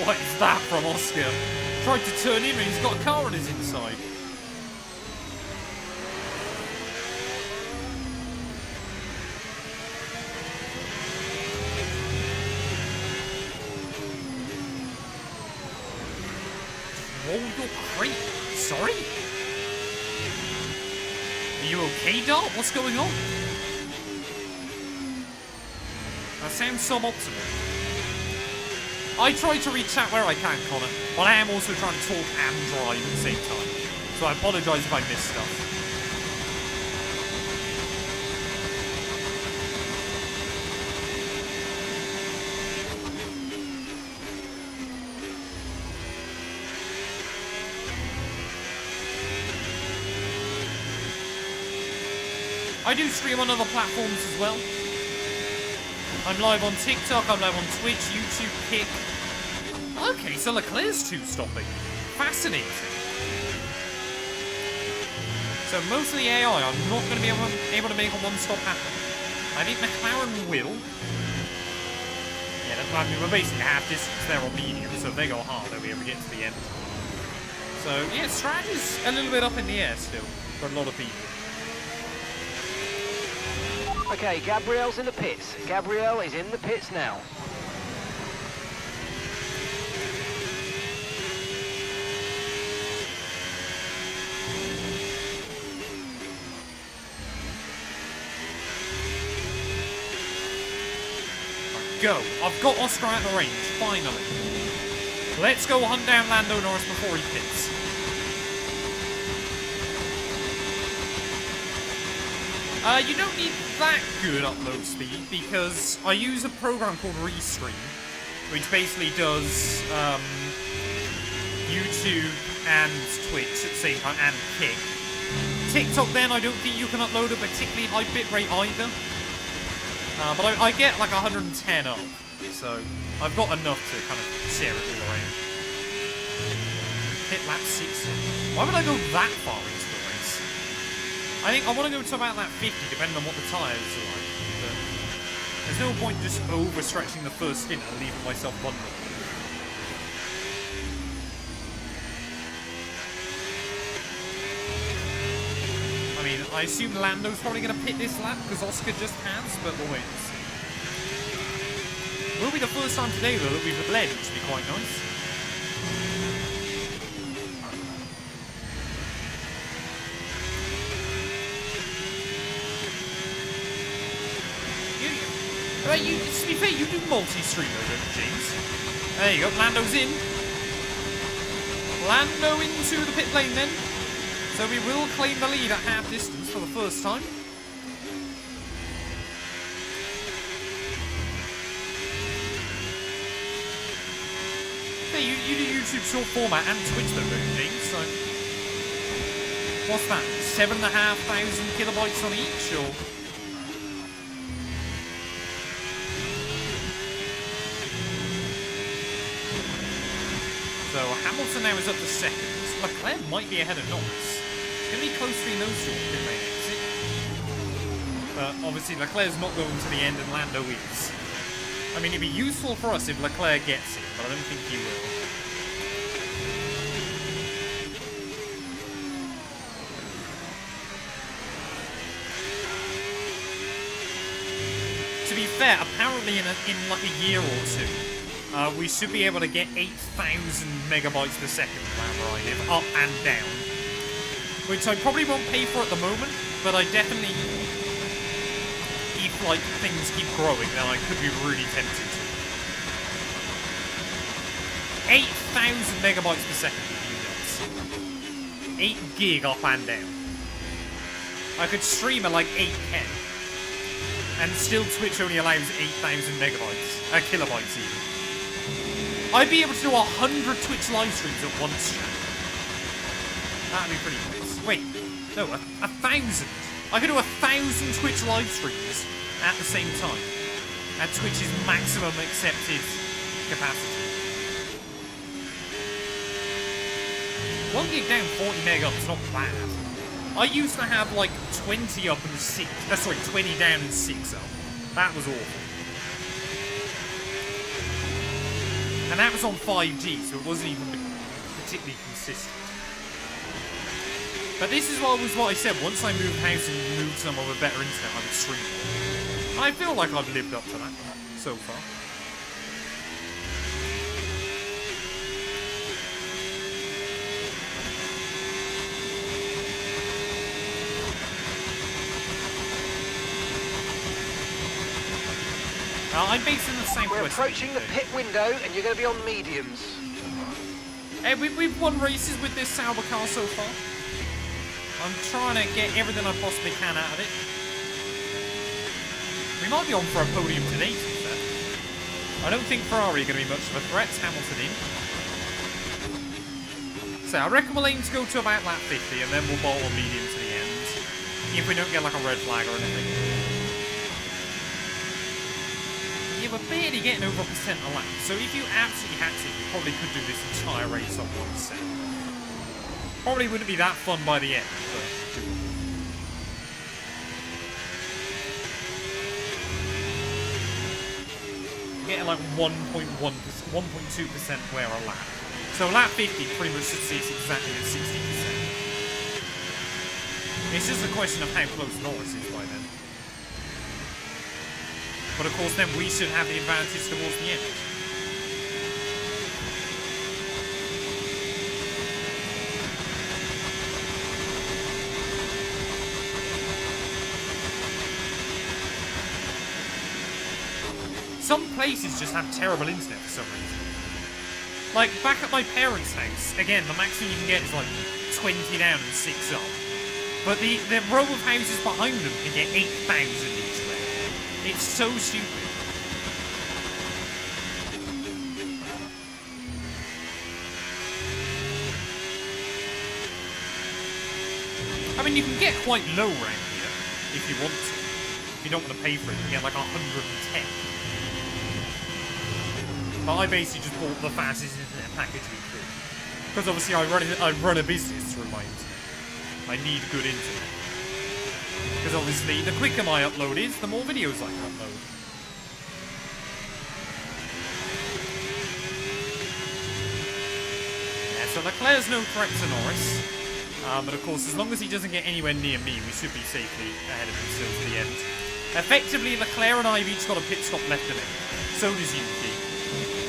What is that from Oscar? Tried to turn him and he's got a car on his inside. Roll your crate. Sorry? Are you okay, Dart? What's going on? That sounds suboptimal. I try to reach out where I can, Connor, but I am also trying to talk and drive at the same time. So I apologise if I miss stuff. I do stream on other platforms as well. I'm live on TikTok, I'm live on Twitch, YouTube, Kick. Okay, so Leclerc's two-stopping. Fascinating. So most of the AI are not going to be able to make a one-stop happen. I think McLaren will. Yeah, I mean, we're basically half distance. They're on medium, so if they go hard, they'll be able to get to the end. So, yeah, Strat is a little bit up in the air still for a lot of people. Okay, Gabriel's in the pits. Gabriel is in the pits now. Go. I've got Oscar out of the range, finally. Let's go hunt down Lando Norris before he pits. You don't need that good upload speed because I use a program called Restream, which basically does YouTube and Twitch at the same time, and Kick. TikTok then, I don't think you can upload a particularly high bitrate either. But I get like 110 up, so I've got enough to kind of share it all around. Hit lap 60. Why would I go that far into the race? I think I want to go to about lap 50, depending on what the tyres are like. But there's no point just overstretching the first stint and leaving myself vulnerable. I mean, I assume Lando's probably going to pit this lap because Oscar just has, but we'll wait and see. Will be the first time today, though, that we've led, which would be quite nice. To be fair, you do multi-stream though, don't you, James? There you go, Lando's in. Lando into the pit lane then. So we will claim the lead at half distance for the first time. Hey, you do YouTube short format and Twitch though, don't you, James? So what's that? 7,500 kilobytes on each, or? So Hamilton now is up to second. Leclerc might be ahead of Norris. It's going to be close between those two pit lane exit. But obviously Leclerc's not going to the end and Lando is. I mean, it'd be useful for us if Leclerc gets it, but I don't think he will. To be fair, apparently in like a year or two, we should be able to get 8,000 megabytes per second wherever I live, up and down. Which I probably won't pay for at the moment, but I definitely, if like things keep growing, then I could be really tempted to. 8,000 megabytes per second would be nuts. 8 gig up and down. I could stream at like 8K. And still Twitch only allows 8,000 megabytes, kilobytes even. I'd be able to do 100 Twitch live streams at once, chat. That'd be pretty nice. Wait, no, 1,000. I could do 1,000 Twitch live streams at the same time. At Twitch's maximum accepted capacity. 1 gig down, 40 meg up is not bad. I used to have like 20 up and 6, 20 down and 6 up. That was awful. And that was on 5G, so it wasn't even particularly consistent. But this is what I said, once I moved house and moved somewhere with better internet, I would stream more. I feel like I've lived up to that so far. I'm based in the southwest. We're approaching the pit window, and you're going to be on mediums. Hey, we've won races with this Sauber car so far. I'm trying to get everything I possibly can out of it. We might be on for a podium today, to be fair. I don't think Ferrari are going to be much of a threat. Hamilton in. So I reckon we'll aim to go to about lap 50, and then we'll bolt on medium to the end. if we don't get like a red flag or anything. Yeah, we're barely getting over 1% a lap. So if you absolutely had to, you probably could do this entire race on 1%. Probably wouldn't be that fun by the end, but getting like 1.2% wear a lap. So lap 50 pretty much should see exactly at 60%. It's just a question of how close Norris is by then. But of course then we should have the advantage towards the end. Some places just have terrible internet for some reason. Like, back at my parents' house, again, the maximum you can get is like 20 down and 6 up. But the row of houses behind them can get 8,000 each way. It's so stupid. I mean, you can get quite low around here, if you want to. If you don't want to pay for it, you can get like 110. But I basically just bought the fastest internet package we could. Because obviously I run a business through my internet. I need good internet. Because obviously the quicker my upload is, the more videos I can upload. Yeah, so Leclerc's no threat to Norris. But of course, as long as he doesn't get anywhere near me, we should be safely ahead of him still to the end. Effectively, Leclerc and I have each got a pit stop left of him. So does Yuki.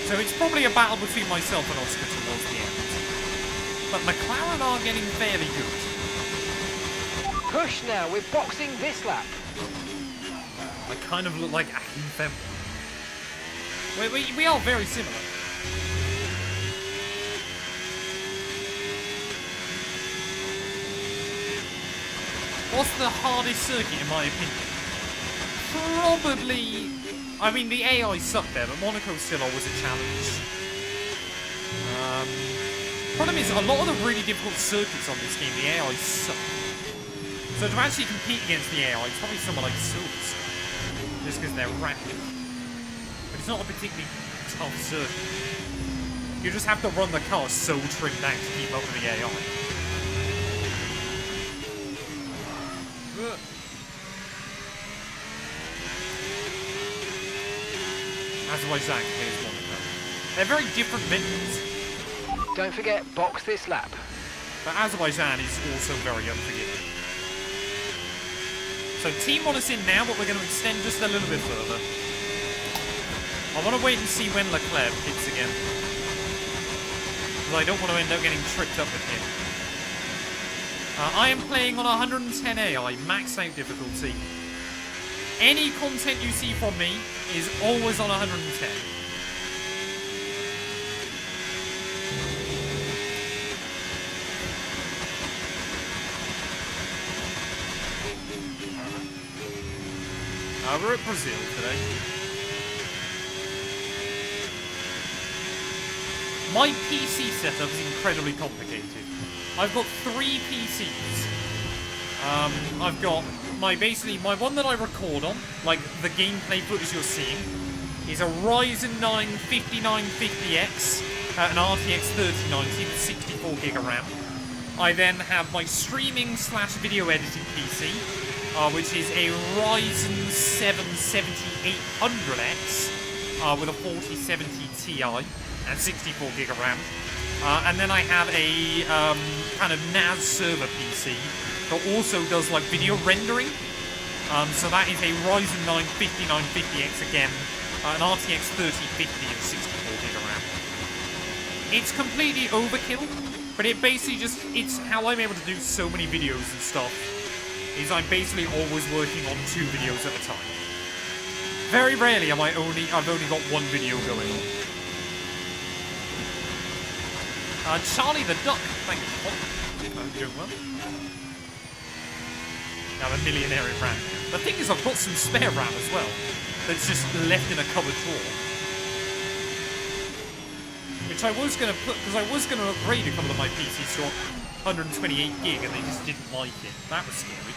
So it's probably a battle between myself and Oscar towards the end. But McLaren are getting fairly good. Push now, we're boxing this lap. I kind of look like Akin Fem. We are very similar. What's the hardest circuit in my opinion? Probably... I mean, the AI sucked there, but Monaco's still always a challenge. Problem is, a lot of the really difficult circuits on this game, the AI suck. So to actually compete against the AI, it's probably someone like Silverstone, just because they're rapid. But it's not a particularly tough circuit. You just have to run the car so trimmed out to keep up with the AI. Azerbaijan plays Monaco. They're very different menus. Don't forget, box this lap. But Azerbaijan is also very unforgiving. So team want us in now, but we're going to extend just a little bit further. I want to wait and see when Leclerc hits again. Because I don't want to end up getting tripped up with him. I am playing on 110 AI, maxed out difficulty. Any content you see from me is always on 110. We're at Brazil today. My PC setup is incredibly complicated. I've got 3 PCs. I've got my one that I record on, like the gameplay footage you're seeing, is a Ryzen 9 5950X, an RTX 3090 with 64 gig of RAM. I then have my streaming / video editing PC, which is a Ryzen 7 7800X with a 4070 Ti and 64 gig of RAM. And then I have a kind of NAS server PC that also does like video rendering. So that is a Ryzen 9 5950X again, an RTX 3050 and 64 gig of RAM. It's completely overkill, but it basically just, it's how I'm able to do so many videos and stuff, is I'm basically always working on 2 videos at a time. Very rarely I've only got 1 video going on. Charlie the Duck, thank you. I hope you're doing well. Now the millionaire in RAM. The thing is, I've got some spare RAM as well, that's just left in a cupboard drawer. Which I was going to put, because I was going to upgrade a couple of my PCs to 128 gig and they just didn't like it. That was scary.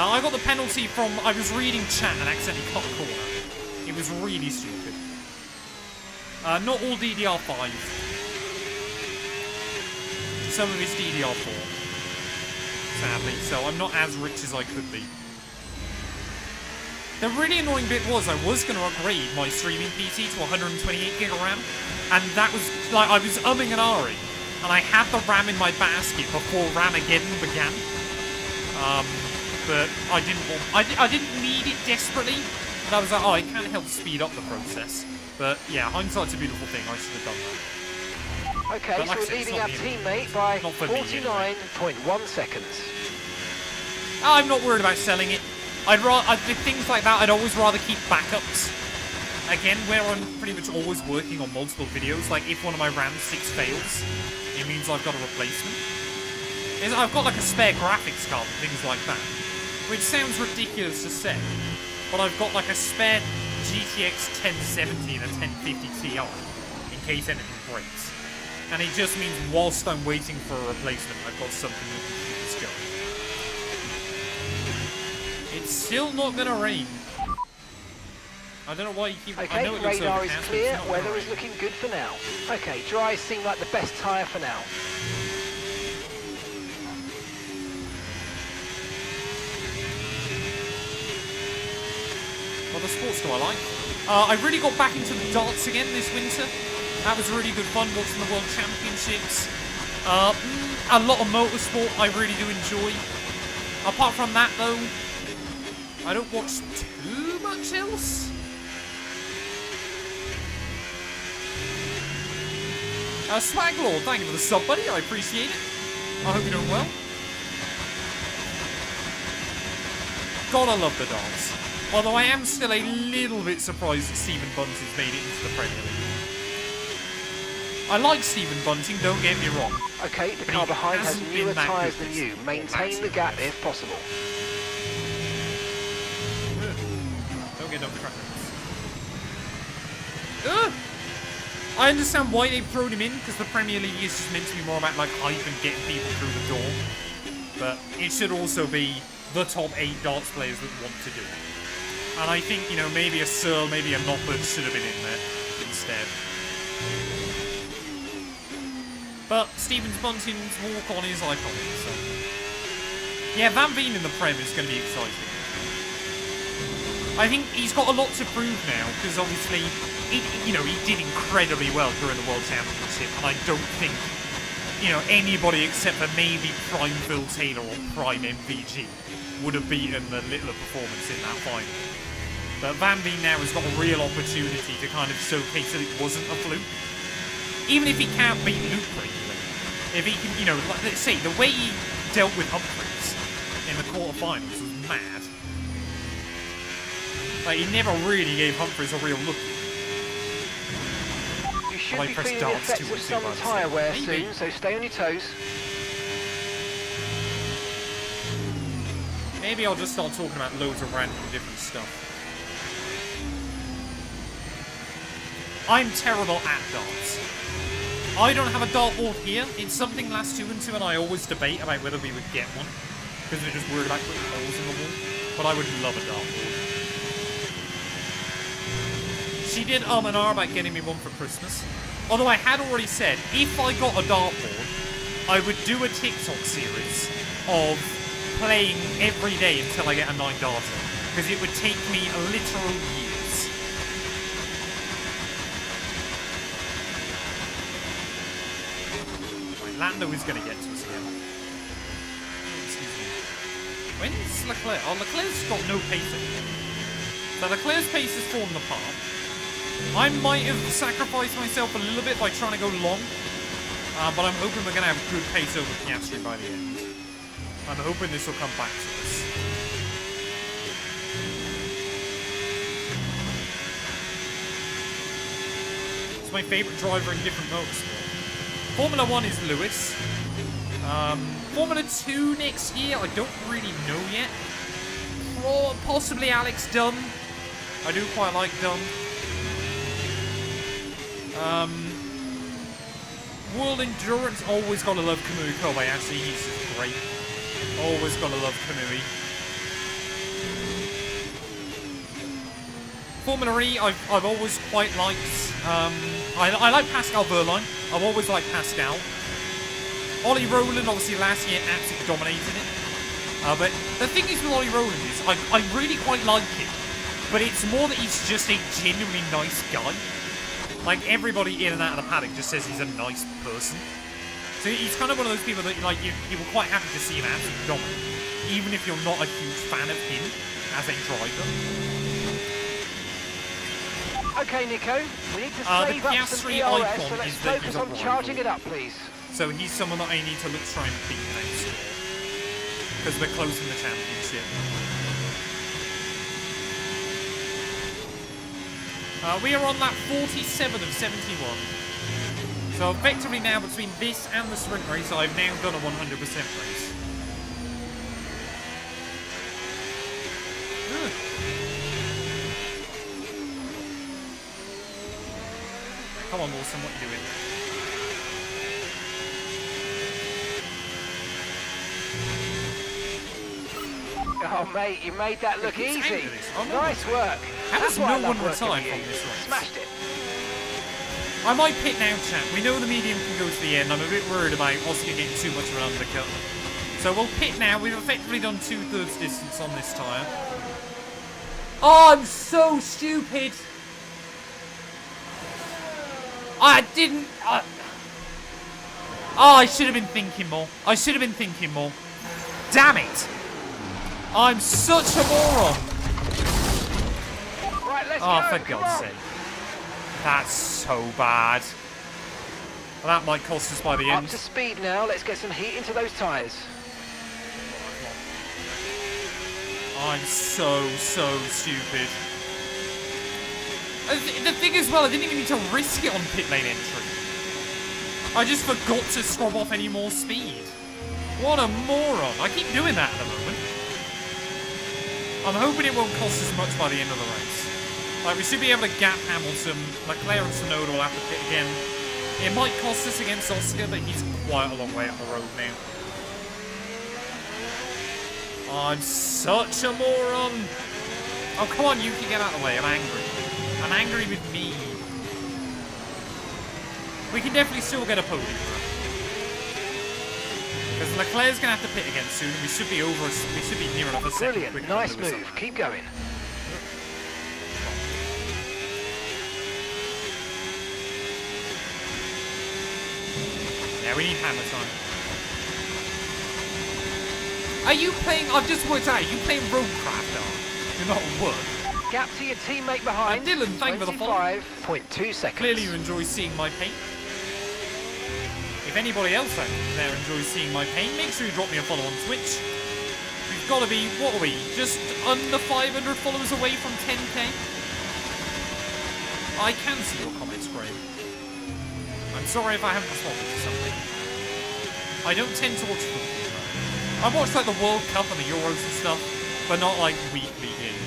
I got the penalty from, I was reading chat and accidentally cut a corner. It was really stupid. Not all DDR5. Some of it's DDR4. Sadly, so I'm not as rich as I could be. The really annoying bit was I was going to upgrade my streaming PC to 128 gig of RAM, and that was, like, I was umming and ahhing, and I had the RAM in my basket before Ramageddon began. But I didn't want, I didn't need it desperately, but I was like, oh, it can help speed up the process. But yeah, hindsight's a beautiful thing, I should have done that. Okay, But like I so said, we're it's leading not our me teammate by Not for me anyway. 49.1 seconds. I'm not worried about selling it. With things like that, I'd always rather keep backups. Again, where I'm pretty much always working on multiple videos, like if one of my RAM sticks fails, it means I've got a replacement. I've got like a spare graphics card and things like that, which sounds ridiculous to say, but I've got like a spare GTX 1070 and a 1050 Ti in case anything breaks. And it just means whilst I'm waiting for a replacement, I've got something that can keep us going. It's still not gonna rain. I don't know why you keep. Okay, I know it looks radar is overcast, but clear, it's not weather gonna is rain. looking good for now. Okay, dries seem like the best tyre for now. Well, the sports do I like. I really got back into the darts again this winter. That was really good fun watching the World Championships. A lot of motorsport I really do enjoy. Apart from that, though, I don't watch too much else. Swag Lord, thank you for the sub, buddy. I appreciate it. I hope you're doing well. God, I love the darts. Although I am still a little bit surprised that Stephen Bunting's made it into the Premier League. I like Stephen Bunting, don't get me wrong. Okay, the But car he behind has hasn't newer been that tyres good than this you. season. Maintain the gap if possible. Don't get off the I understand why they've thrown him in, because the Premier League is just meant to be more about like hype and getting people through the door. But it should also be the top 8 darts players that want to do it. And I think, you know, maybe a Searle, maybe a Noppert should have been in there instead. But Stephen Bunting's walk-on is iconic, so... Yeah, Van Veen in the Prem is going to be exciting. I think he's got a lot to prove now, because obviously, he did incredibly well during the World Championship, and I don't think, you know, anybody except for maybe Prime Phil Taylor or Prime MVG would have beaten the Littler performance in that final. But Van Veen now has got a real opportunity to kind of showcase that it wasn't a fluke. Even if he can't beat Luke regularly, if he can, you know, like, let's say, the way he dealt with Humphries in the quarterfinals was mad. Like, he never really gave Humphries a real look. You should I be pressed feeling the darts effects too of soon some by mistake. tyre wear Maybe. soon, so stay on your toes. Maybe I'll just start talking about loads of random different stuff. I'm terrible at darts. I don't have a dartboard here. It's something last 2 and 2, and I always debate about whether we would get one, because we're just worried about putting holes in the wall. But I would love a dartboard. She did and R about getting me one for Christmas. Although I had already said, if I got a dartboard, I would do a TikTok series of playing every day until I get a 9 darter. Because it would take me a literal years. Right, Lando is going to get to us again. Excuse me. When's Leclerc? Oh, Leclerc's got no pace anymore. So Leclerc's pace has fallen apart. I might have sacrificed myself a little bit by trying to go long, but I'm hoping we're going to have good pace over Piastri by the end. I'm hoping this will come back to us. It's my favourite driver in different motorsport. Formula 1 is Lewis. Formula 2 next year, I don't really know yet. Possibly Alex Dunn. I do quite like Dunn. World Endurance, always gotta love Kamui Kobayashi, he's just great. Always gotta love Kamui. Formula E, I've always quite liked. I like Pascal Wehrlein. I've always liked Pascal. Ollie Rowland, obviously last year, absolutely dominated it. But the thing is with Ollie Rowland is I really quite like him. But it's more that he's just a genuinely nice guy. Like, everybody in and out of the paddock just says he's a nice person. So he's kind of one of those people that, like, you were quite happy to see him absolutely dominant. Even if you're not a huge fan of him as a driver. Okay, Nico, we need to The save up some Piastri ERS, icon so let's is that focus he's a on rival. charging it up, please. So he's someone that I need to look to try and beat next year. Because we're close in the championship. We are on lap 47 of 71. So effectively now between this and the sprint race, I've now done a 100% race. Good. Come on, Wilson, what are you doing? Oh, mate, you made that look It's easy. into this. Oh, no. Nice work. How That's does why I no love one working retire with from you. this race? Smashed it. I might pit now, chat. We know the medium can go to the end. I'm a bit worried about Oscar getting too much of an undercut. So we'll pit now. We've effectively done 2/3 distance on this tyre. Oh, I'm so stupid. I didn't... Oh, I should have been thinking more. I should have been thinking more. Damn it. I'm such a moron. Right, let's Oh, go. for Come God's on. sake. That's so bad. Well, that might cost us by the Up end. to speed now. Let's get some heat into those tyres. I'm so stupid. The thing is, well, I didn't even need to risk it on pit lane entry. I just forgot to scrub off any more speed. What a moron. I keep doing that at the moment. I'm hoping it won't cost us much by the end of the race. Like, we should be able to gap Hamilton. Leclerc and Tsunoda will have to pit again. It might cost us against Oscar, but he's quite a long way up the road now. I'm such a moron. Oh, come on, you can get out of the way. I'm angry. I'm angry with me. We can definitely still get a podium. Because Leclerc's going to have to pit again soon, and we should be over. We should be near enough a second. Brilliant. quicker Nice than Lewis move. Hamilton. Keep going. Yeah, we need hammer time. Are you playing? I've just worked out. Are you playing Roadcraft? You're not at work. Gap to your teammate behind. Dylan, thank you for the follow. 25.2 seconds. Clearly you enjoy seeing my pain. If anybody else out there enjoys seeing my pain, make sure you drop me a follow on Twitch. We've got to be, what are we, just under 500 followers away from 10k? I can see your comments, Graham. I'm sorry if I haven't responded to something. I don't tend to watch football. I watch like the World Cup and the Euros and stuff, but not like weekly games.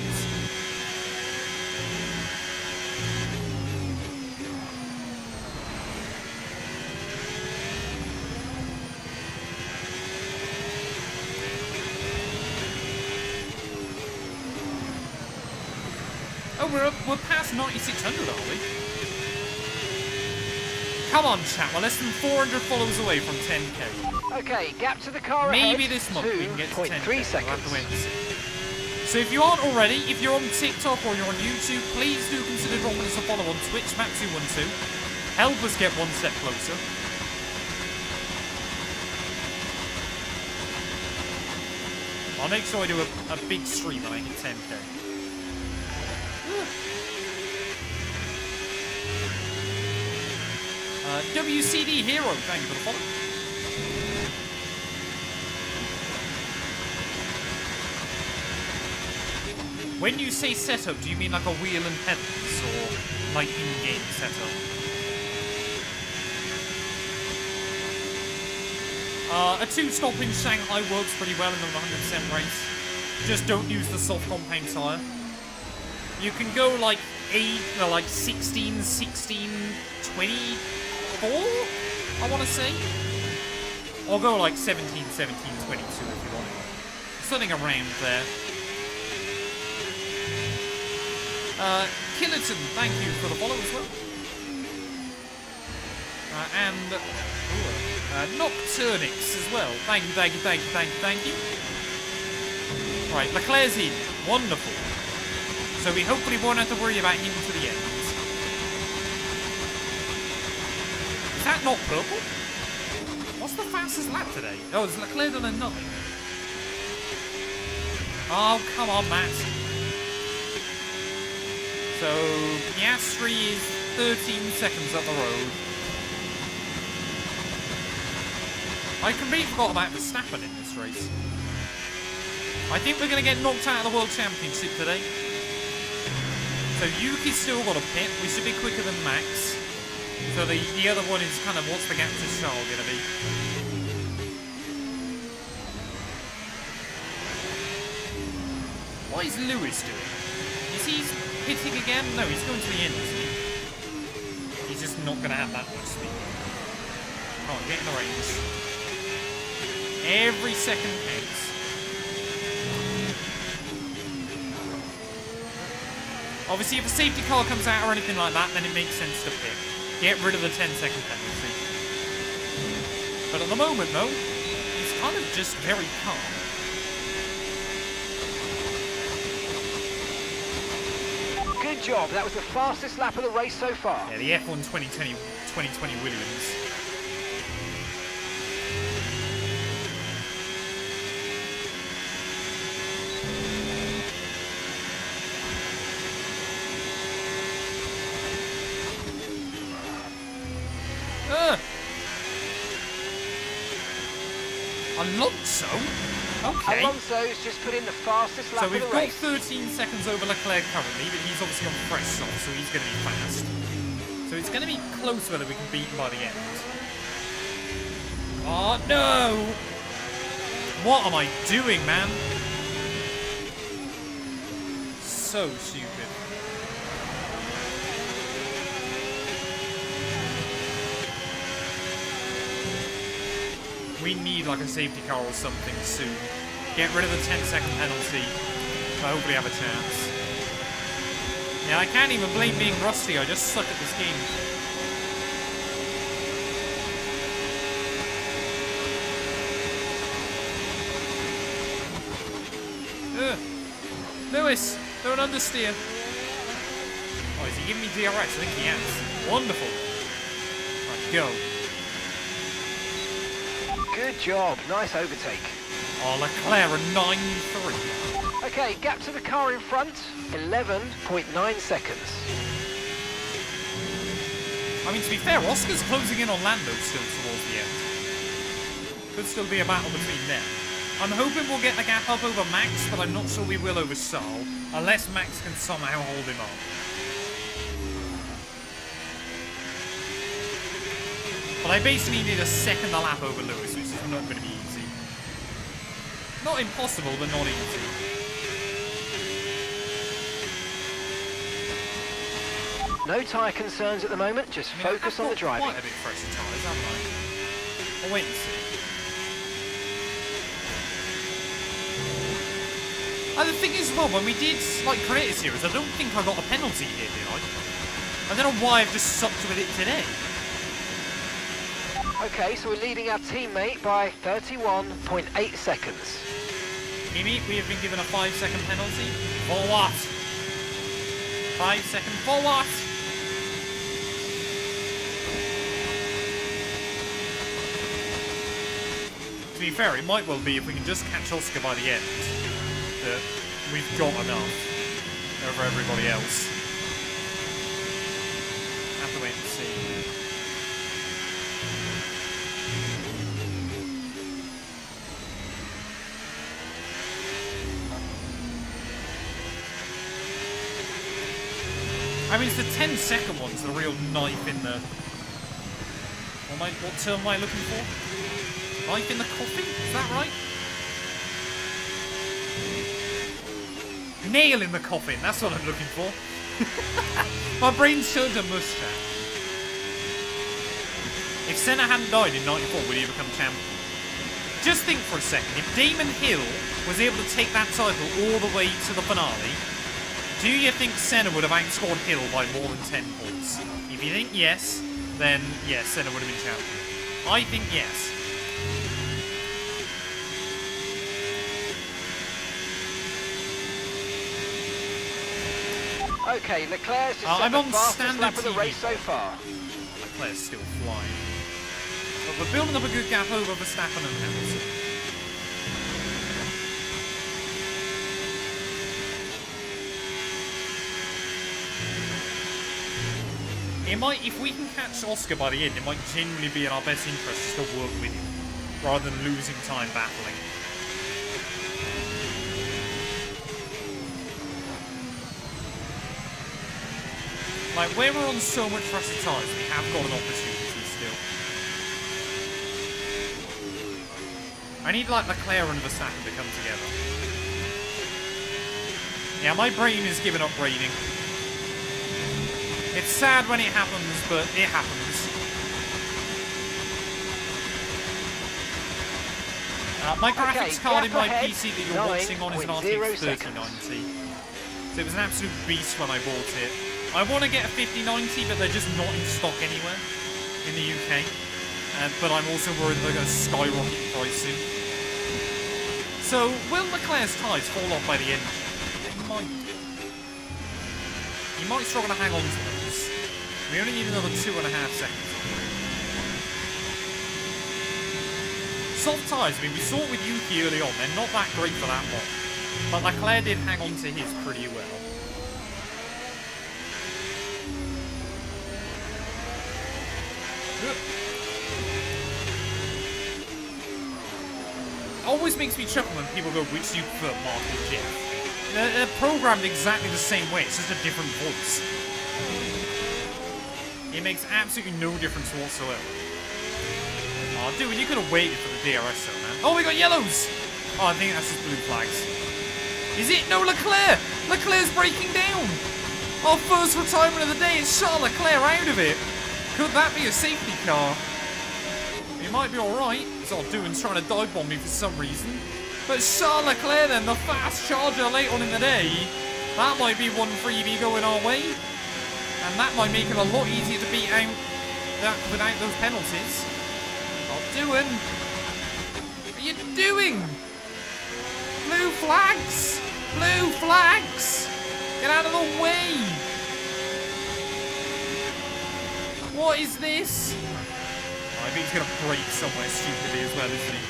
Oh, we're past 9,600, are we? Come on, chat. We're less than 400 followers away from 10k. Okay, gap to the car Maybe ahead. this month we can get to 10k. 2.3 We'll seconds. have to wait and see. So if you aren't already, if you're on TikTok or you're on YouTube, please do consider dropping us a follow on Twitch, Matt212. Help us get one step closer. I'll make sure I do a big stream when I hit 10k. WCD Hero, thank you for the follow. When you say setup, do you mean like a wheel and pedals, or like in-game setup? A two-stop in Shanghai works pretty well in the 100% race. Just don't use the soft compound tyre. You can go like 16, 24, I want to say. Or go like 17, 22 if you want. Something around there. Killerton, thank you for the follow as well. And Nocturnix as well. Thank you, thank you, thank you, thank you, thank you. Right, Leclerc's in. Wonderful. So we hopefully won't have to worry about him to the end. Is that not purple? What's the fastest lap today? Oh, is Leclerc done a nothing? Oh, come on, Matt. So, Piastri is 13 seconds up the road. I completely forgot about Verstappen in this race. I think we're going to get knocked out of the World Championship today. So Yuki's still got a pit. We should be quicker than Max. So the other one is kind of, what's the gap to Charles going to be? What is Lewis doing? Is he hitting again? No, he's going to the end, isn't he? He's just not going to have that much speed. Come on, get in the range. Every second counts. Obviously, if a safety car comes out or anything like that, then it makes sense to pit. Get rid of the 10-second penalty. But at the moment, though, he's kind of just very calm. Good job. That was the fastest lap of the race so far. Yeah, the F1 2020 Williams. Alonso? Okay. Alonso's just put in the fastest lap So of the we've got race. 13 seconds over Leclerc currently, but he's obviously on fresh stop, so he's going to be fast. So it's going to be close whether we can beat him by the end. Oh, no! What am I doing, man? So stupid. We need like a safety car or something soon. Get rid of the 10-second penalty. I hopefully have a chance. Yeah, I can't even blame being rusty. I just suck at this game. Ugh. Lewis, don't understeer. Oh, is he giving me DRX? I think he has. Wonderful. Right, go. Good job. Nice overtake. Oh, Leclerc, a 9.3. Okay, gap to the car in front, 11.9 seconds. I mean, to be fair, Oscar's closing in on Lando still towards the end. Could still be a battle between them. I'm hoping we'll get the gap up over Max, but I'm not sure we will over Charles, unless Max can somehow hold him up. But I basically need a second a lap over Lewis, which is not going to be easy. Not impossible, but not easy. No tyre concerns at the moment, just focus on the driving. Quite a bit fresher tyres, haven't I? I'll wait and see. And the thing is, well, when we did like Creator Series, I don't think I got a penalty here, did I? I don't know why I've just sucked with it today. Okay, so we're leading our teammate by 31.8 seconds. Kimi, we have been given a 5-second penalty. For what? 5 seconds for what? To be fair, it might well be if we can just catch Oscar by the end that we've got enough over everybody else. Have to wait and see. I mean, it's the 10-second one's the real knife in the... What term am I looking for? Knife in the coffin? Is that right? Nail in the coffin, that's what I'm looking for. My brain showed a mustache. If Senna hadn't died in 94, would he have become champion? Just think for a second, if Damon Hill was able to take that title all the way to the finale, Do you think Senna would have outscored Hill by more than 10 points? If you think yes, then yes, Senna would have been champion. I think yes. Okay, Leclerc's just set I'm the on fastest standard lap of the TV. race so far. Leclerc's still flying. But we're building up a good gap over Verstappen and Hamilton. It might, if we can catch Oscar by the end, it might genuinely be in our best interest to work with him, rather than losing time battling. Like, where we're on so much faster tires, we have got an opportunity still. I need, like, Leclerc and Verstappen to come together. Yeah, my brain is giving up raining. It's sad when it happens, but it happens. My graphics card in my PC that you're watching on is an RTX 3090. So it was an absolute beast when I bought it. I want to get a 5090, but they're just not in stock anywhere in the UK. But I'm also worried they're going to skyrocket in price soon. So, will Leclerc's tyres fall off by the end? They might. He might struggle to hang on to those. We only need another 2.5 seconds. Soft tyres, I mean, we saw it with Yuki early on. They're not that great for that long. But Leclerc did hang on to his pretty well. Always makes me chuckle when people go, which do you prefer, Mark or Jeff? They're programmed exactly the same way, it's just a different voice. It makes absolutely no difference whatsoever. Oh, dude, you could have waited for the DRS though, man. Oh, we got yellows! Oh, I think that's just blue flags. Is it? No, Leclerc! Leclerc's breaking down! Our first retirement of the day is Charles Leclerc out of it! Could that be a safety car? It might be alright. It's Doohan's trying to dive bomb me for some reason. But Charles Leclerc then, the fast charger late on in the day, that might be one freebie going our way. And that might make it a lot easier to beat out that without those penalties. Doohan! What are you doing? Blue flags! Blue flags! Get out of the way! What is this? I think he's going to break somewhere stupidly as well, isn't he?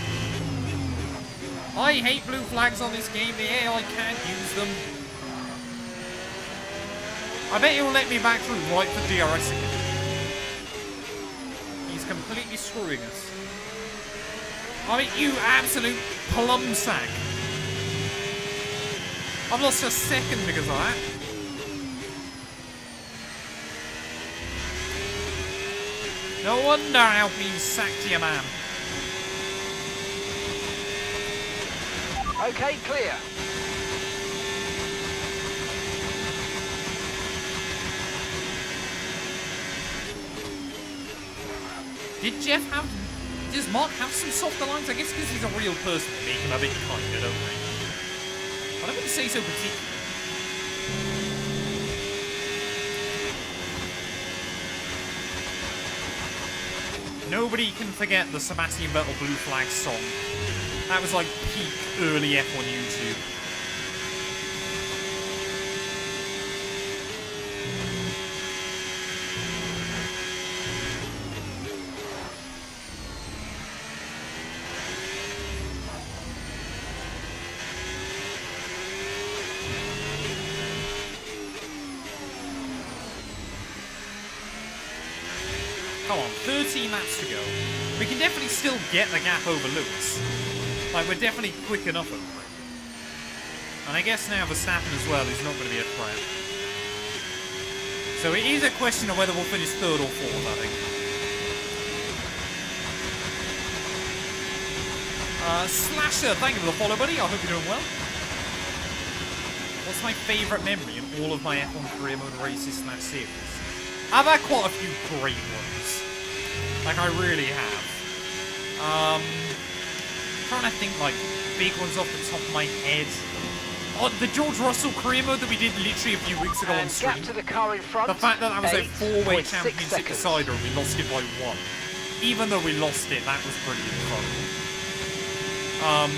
I hate blue flags on this game. The AI can't use them. I bet he'll let me back through right for DRS again. He's completely screwing us. I mean, you absolute plum sack. I've lost a second because of that. No wonder Alpine's sacked your man. Okay, clear. Did Jeff have... Does Mark have some softer lines? I guess because he's a real person, they make him a bit kinder, don't they? But I wouldn't say so particularly. Nobody can forget the Sebastian Vettel Blue Flag song. That was like peak early F1 YouTube. Come on, 13 laps to go. We can definitely still get the gap over Lewis. Like, we're definitely quick enough over him. And I guess now Verstappen as well is not going to be a threat. So it is a question of whether we'll finish third or fourth, I think. Slasher, thank you for the follow, buddy. I hope you're doing well. What's my favourite memory in all of my F1 career mode races / series? I've had quite a few great ones. Like, I really have. Trying to think, like, big ones off the top of my head. the George Russell career mode that we did literally a few weeks ago on And stream. gap to the car in front. The fact that that was a 4-way 8.6 championship seconds. decider and we lost it by 1. Even though we lost it, that was brilliant fun.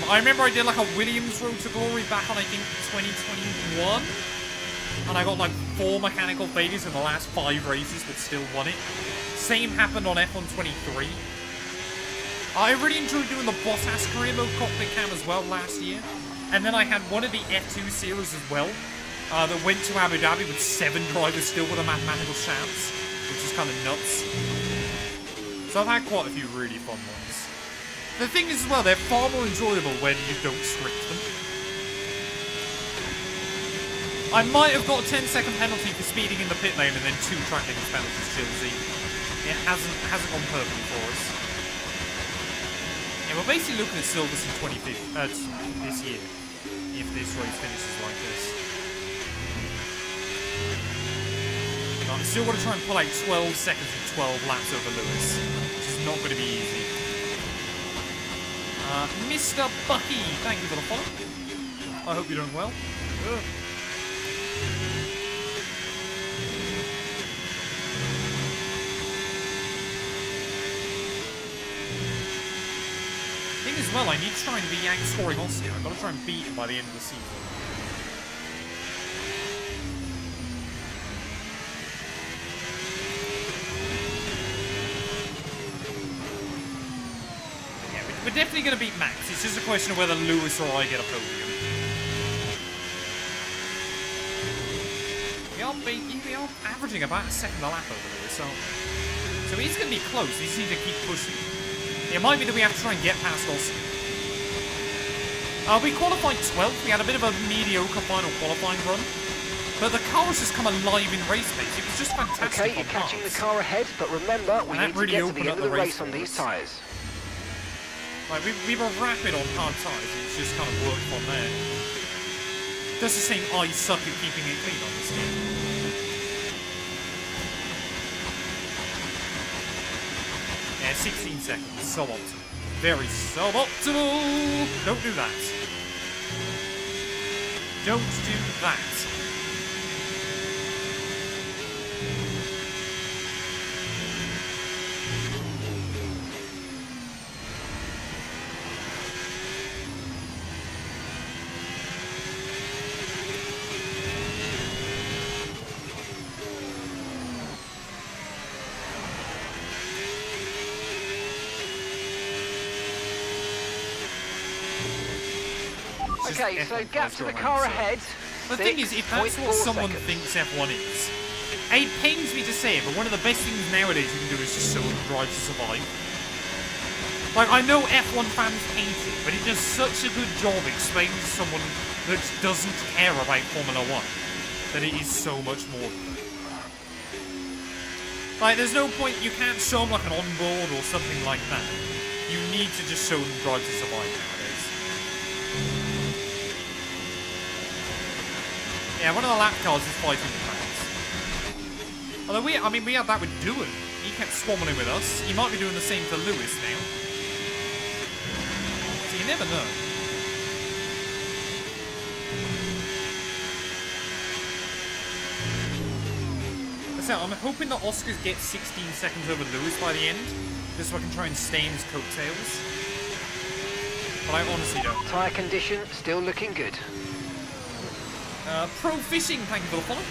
I remember I did like a Williams Road to Glory back on, I think, 2021. And I got like 4 mechanical failures in the last 5 races, but still won it. Same happened on F1 23. I really enjoyed doing the Bottas career mode cockpit cam as well last year. And then I had one of the F2 series as well, that went to Abu Dhabi with 7 drivers still with a mathematical chance, which is kind of nuts. So I've had quite a few really fun ones. The thing is as well, they're far more enjoyable when you don't script them. I might have got a 10-second penalty for speeding in the pit lane and then 2 track limits penalties, Chilsea. It hasn't gone perfectly for us. Yeah, we're basically looking at Silverstone 2050 this year, if this race finishes like this. But I'm still going to try and pull out 12 seconds and 12 laps over Lewis, which is not going to be easy. Mr. Bucky, thank you for the follow. I hope you're doing well. Thing as well, I need to try and be outscoring Oscar. I've got to try and beat him by the end of the season. Yeah, we're definitely going to beat Max. It's just a question of whether Lewis or I get a podium. We are averaging about a second a lap over Lewis, so he's going to be close. He just needs to keep pushing. It might be that we have to try and get past Austin. We qualified 12th. We had a bit of a mediocre final qualifying run. But the car was just come alive in race pace. It was just fantastic. Okay, you're catching the car ahead, but remember, we need to get to the end of the race on these tyres. Like, we were rapid on hard tyres. It's just kind of worked from there. Does the same I suck at keeping it clean on this game. Yeah, 16 seconds. Suboptimal. Very suboptimal. Don't do that. Don't do that. Okay, so gap to the car ahead. The thing is, if that's what someone thinks F1 is, it pains me to say it, but one of the best things nowadays you can do is just show them Drive to Survive. Like, I know F1 fans hate it, but it does such a good job explaining to someone that doesn't care about Formula 1 that it is so much more. Like, there's no point, you can't show them like an onboard or something like that. You need to just show them Drive to Survive nowadays. Yeah, one of the lap cars is fighting the fans. Although we had that with Doohan. He kept swamming with us. He might be doing the same to Lewis now. So you never know. So I'm hoping that Oscars get 16 seconds over Lewis by the end, just so I can try and stay in his coattails. But I honestly don't. Tyre condition still looking good. Pro Fishing, thank you for the follow.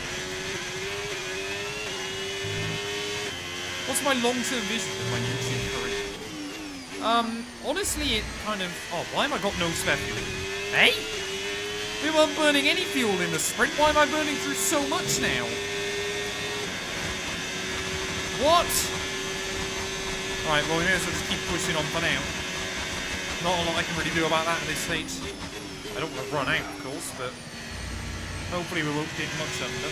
What's my long-term vision of my YouTube career? Honestly, it kind of... Oh, why have I got no spare fuel? Hey? We weren't burning any fuel in the sprint. Why am I burning through so much now? What? Alright, well, we may as well just keep pushing on for now. Not a lot I can really do about that at this stage. I don't want to run out, of course, but... Hopefully we won't get much under.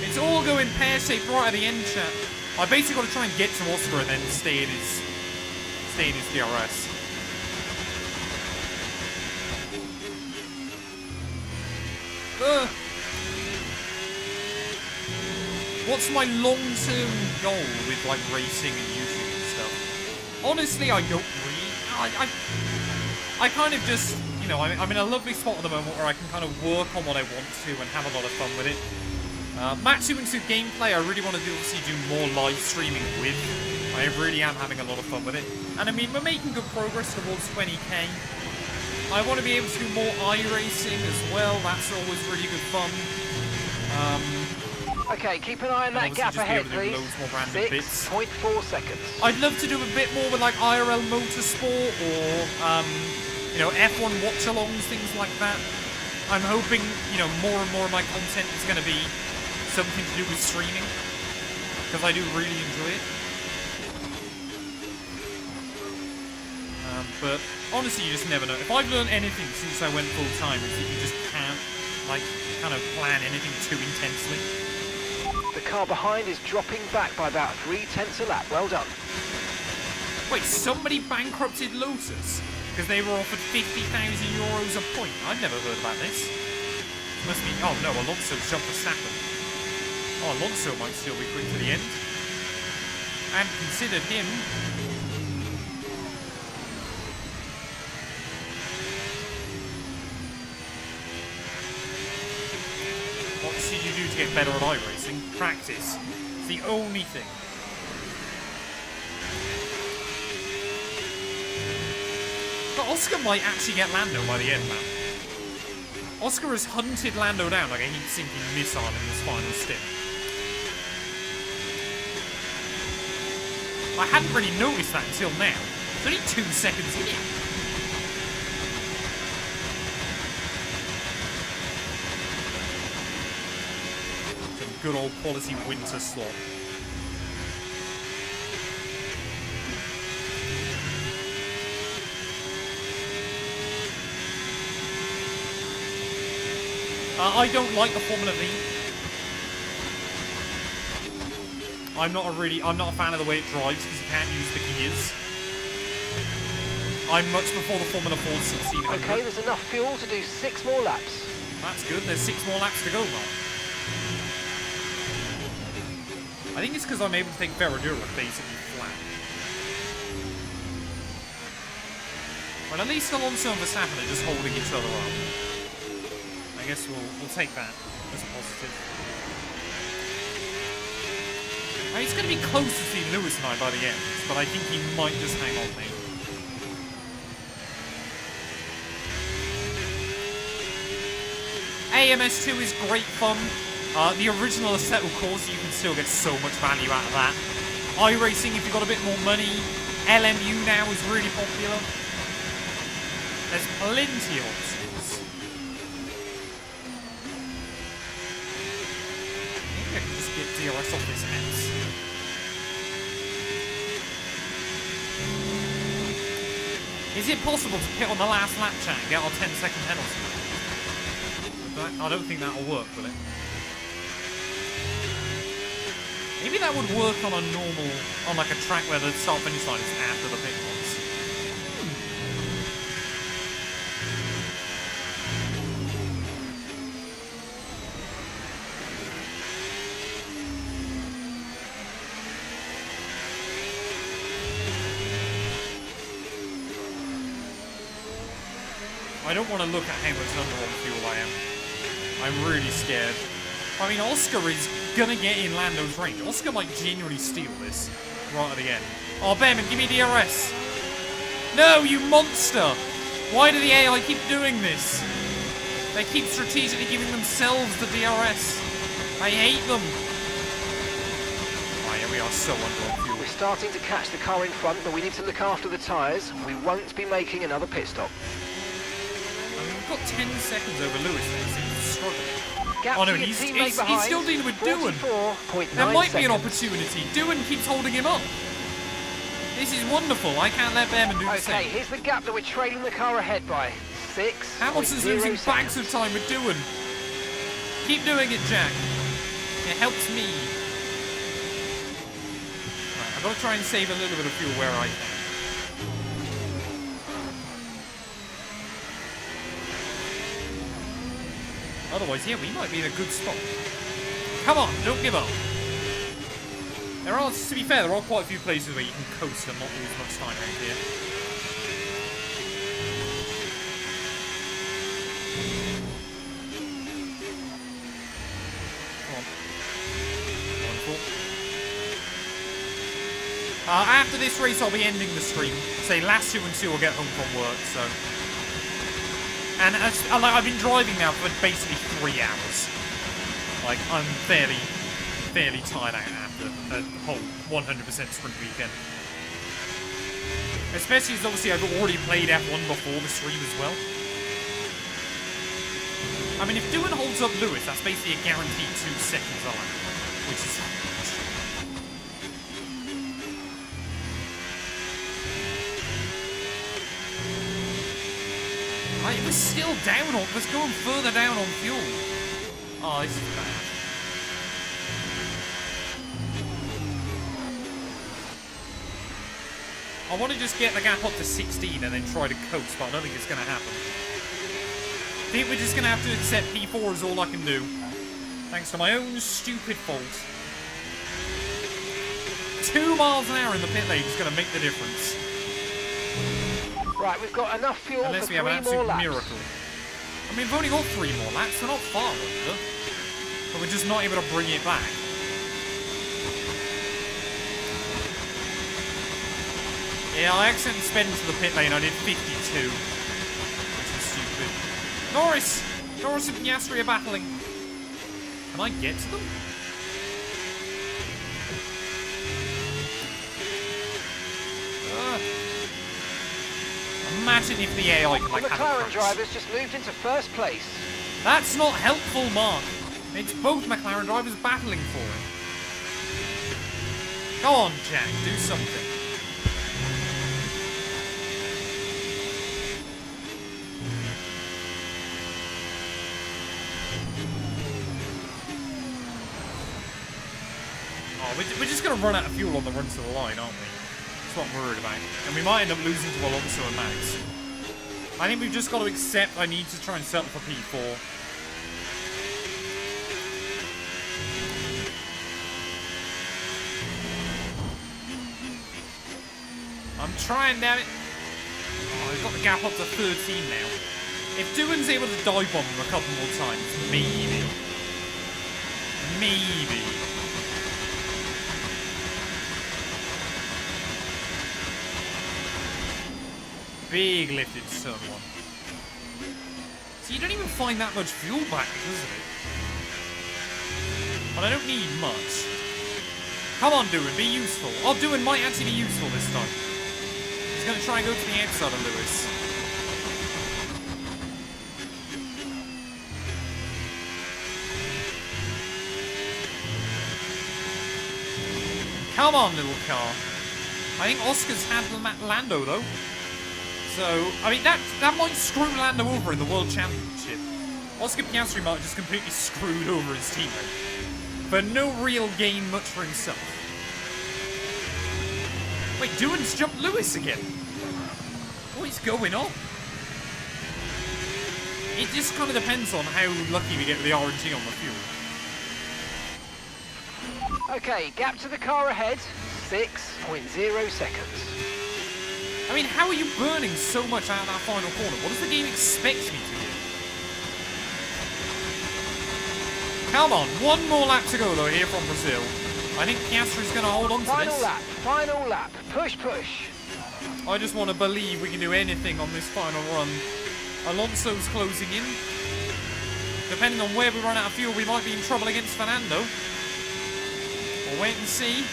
It's all going pear-shaped right at the end, chat. I basically got to try and get to Oscar and then stay in his DRS. What's my long-term goal with like racing and YouTube and stuff? Honestly, I don't really. I kind of just, you know, know, I'm in a lovely spot at the moment where I can kind of work on what I want to and have a lot of fun with it. Matt212 gameplay, I really want to obviously do more live streaming with. I really am having a lot of fun with it. And I mean, we're making good progress towards 20k. I want to be able to do more iRacing as well. That's always really good fun. Okay, keep an eye on that gap ahead, please. 6.4 seconds. I'd love to do a bit more with like IRL motorsport or, you know, F1 watch-alongs, things like that. I'm hoping, you know, more and more of my content is going to be something to do with streaming, because I do really enjoy it. But honestly, you just never know. If I've learned anything since I went full-time, is that you just can't, like, kind of plan anything too intensely. The car behind is dropping back by about 3/10 a lap. Well done. Wait, somebody bankrupted Lotus because they were offered €50,000 a point. I've never heard about this. Must be. Oh no, Alonso's jumped Verstappen. Oh, Alonso might still be quick to the end. And considered him. What should you do to get better at iRacing? Practice. It's the only thing. But Oscar might actually get Lando by the end, man. Oscar has hunted Lando down like a heat-sinking missile in this final stint. I hadn't really noticed that until now. It's only 2 seconds in. Some good old quality winter slot. I don't like the Formula V. I'm not a fan of the way it drives because you can't use the gears. I'm much before the Formula 4 1600. Okay, there's enough fuel to do 6 more laps. That's good. There's 6 more laps to go, Mark. I think it's because I'm able to take Veradura basically flat. But at least Alonso and Verstappen are just holding each other up. I guess we'll take that as a positive. It's going to be close to see Lewis and I by the end, but I think he might just hang on me. AMS2 is great fun. The original Assetto course, you can still get so much value out of that. iRacing, if you've got a bit more money. LMU now is really popular. There's plenty of options. I can just get DRS off this mess. Is it possible to pit on the last lap chat and get our 10-second penalty? I don't think that'll work, will it? Maybe that would work on a normal, on like a track where the start-finish line is after the pit box. I don't want to look at how much under on fuel I am. I'm really scared. I mean, Oscar is gonna get in Lando's range. Oscar might genuinely steal this right at the end. Oh, Behrman, give me DRS. No, you monster! Why do the AI keep doing this? They keep strategically giving themselves the DRS. I hate them. Oh, yeah, we are so under on fuel. We're starting to catch the car in front, but we need to look after the tyres. We won't be making another pit stop. We've got 10 seconds over Lewis there, so he's struggling. Gap Oh no, to your he's teammate behind, still dealing with Doohan. 44.9 There might be an seconds. opportunity. Doohan keeps holding him up. This is wonderful. I can't let Behrman do the Okay, same. here's the gap that we're trailing the car ahead by. 6. Hamilton's losing bags of time with Doohan. Keep doing it, Jack. It helps me. Right, I've got to try and save a little bit of fuel where I can. Otherwise, yeah, we might be in a good spot. Come on, don't give up. There are, to be fair, there are quite a few places where you can coast and not lose much time around here. After this race, I'll be ending the stream. Say, last 2 and 2 will get home from work, so... And I've been driving now for basically 3 hours. Like, I'm fairly tired out after a whole 100% sprint weekend. Especially as obviously I've already played F1 before the stream as well. I mean, if Doohan holds up Lewis, that's basically a guaranteed 2 seconds on, which is huge. Right, it was still down on, it was going further down on fuel. Oh, this is bad. I want to just get the gap up to 16 and then try to coast, but I don't think it's going to happen. I think we're just going to have to accept P4 is all I can do. Thanks to my own stupid fault. 2 miles an hour in the pit lane is going to make the difference. Right, we've got enough fuel Unless for we have an 3 more absolute laps. miracle. I mean, we've only got 3 more laps, we're not far under. But we're just not able to bring it back. Yeah, I accidentally sped into the pit lane, I did 52. Which is stupid. Norris! Norris and Piastri are battling. Can I get to them? Imagine if the AI can, like, The have a McLaren crash. drivers just moved into first place. That's not helpful, Mark. It's both McLaren drivers battling for it. Go on, Jack, do something. Oh, we're just going to run out of fuel on the run to the line, aren't we? That's what I'm worried about. And we might end up losing to Alonso and Max. I think we've just got to accept I need to try and settle for P4. I'm trying, damn it. Oh, I've got the gap up to 13 now. If Doohan's able to dive bomb him a couple more times, maybe. Maybe. Big lifted turn 1. So you don't even find that much fuel back, does it? But I don't need much. Come on, Doohan, be useful. Oh, Doohan might actually be useful this time. He's going to try and go to the outside of Lewis. Come on, little car. I think Oscar's had Lando, though. So, I mean, that might screw Lando over in the World Championship. Oscar Piastri might have just completely screwed over his teammate. But no real gain much for himself. Wait, Doohan's jumped Lewis again. What is going on? It just kind of depends on how lucky we get with the RNG on the fuel. Okay, gap to the car ahead, 6.0 seconds. I mean, how are you burning so much out of that final corner? What does the game expect me to do? Come on, 1 more lap to go though here from Brazil. I think Piastri's going to hold on to Final this. final lap, push, push. I just want to believe we can do anything on this final run. Alonso's closing in. Depending on where we run out of fuel, we might be in trouble against Fernando. We'll wait and see.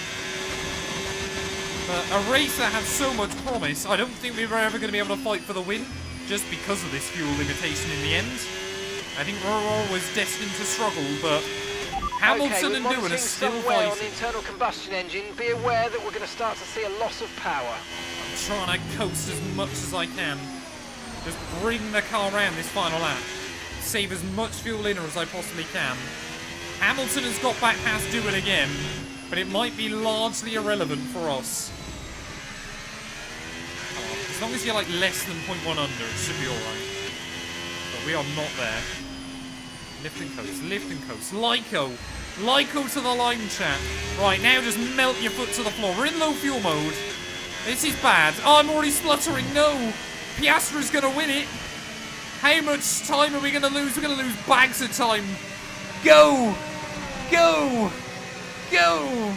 But a race that has so much promise, I don't think we were ever going to be able to fight for the win, just because of this fuel limitation in the end. I think Roro was destined to struggle, but Hamilton and Doohan are still on the fighting. internal combustion engine, be aware that we're going to start to see a loss of power. I'm trying to coast as much as I can. Just bring the car around this final lap. Save as much fuel in her as I possibly can. Hamilton has got back past Doohan again, but it might be largely irrelevant for us. As long as you're like less than 0.1 under, it should be alright. But we are not there. Lift and coast, lift and coast. Lyco! Lyco to the line, chat. Right, now just melt your foot to the floor. We're in low fuel mode. This is bad. Oh, I'm already spluttering. No! Piastri's gonna win it. How much time are we gonna lose? We're gonna lose bags of time. Go! Go! Go!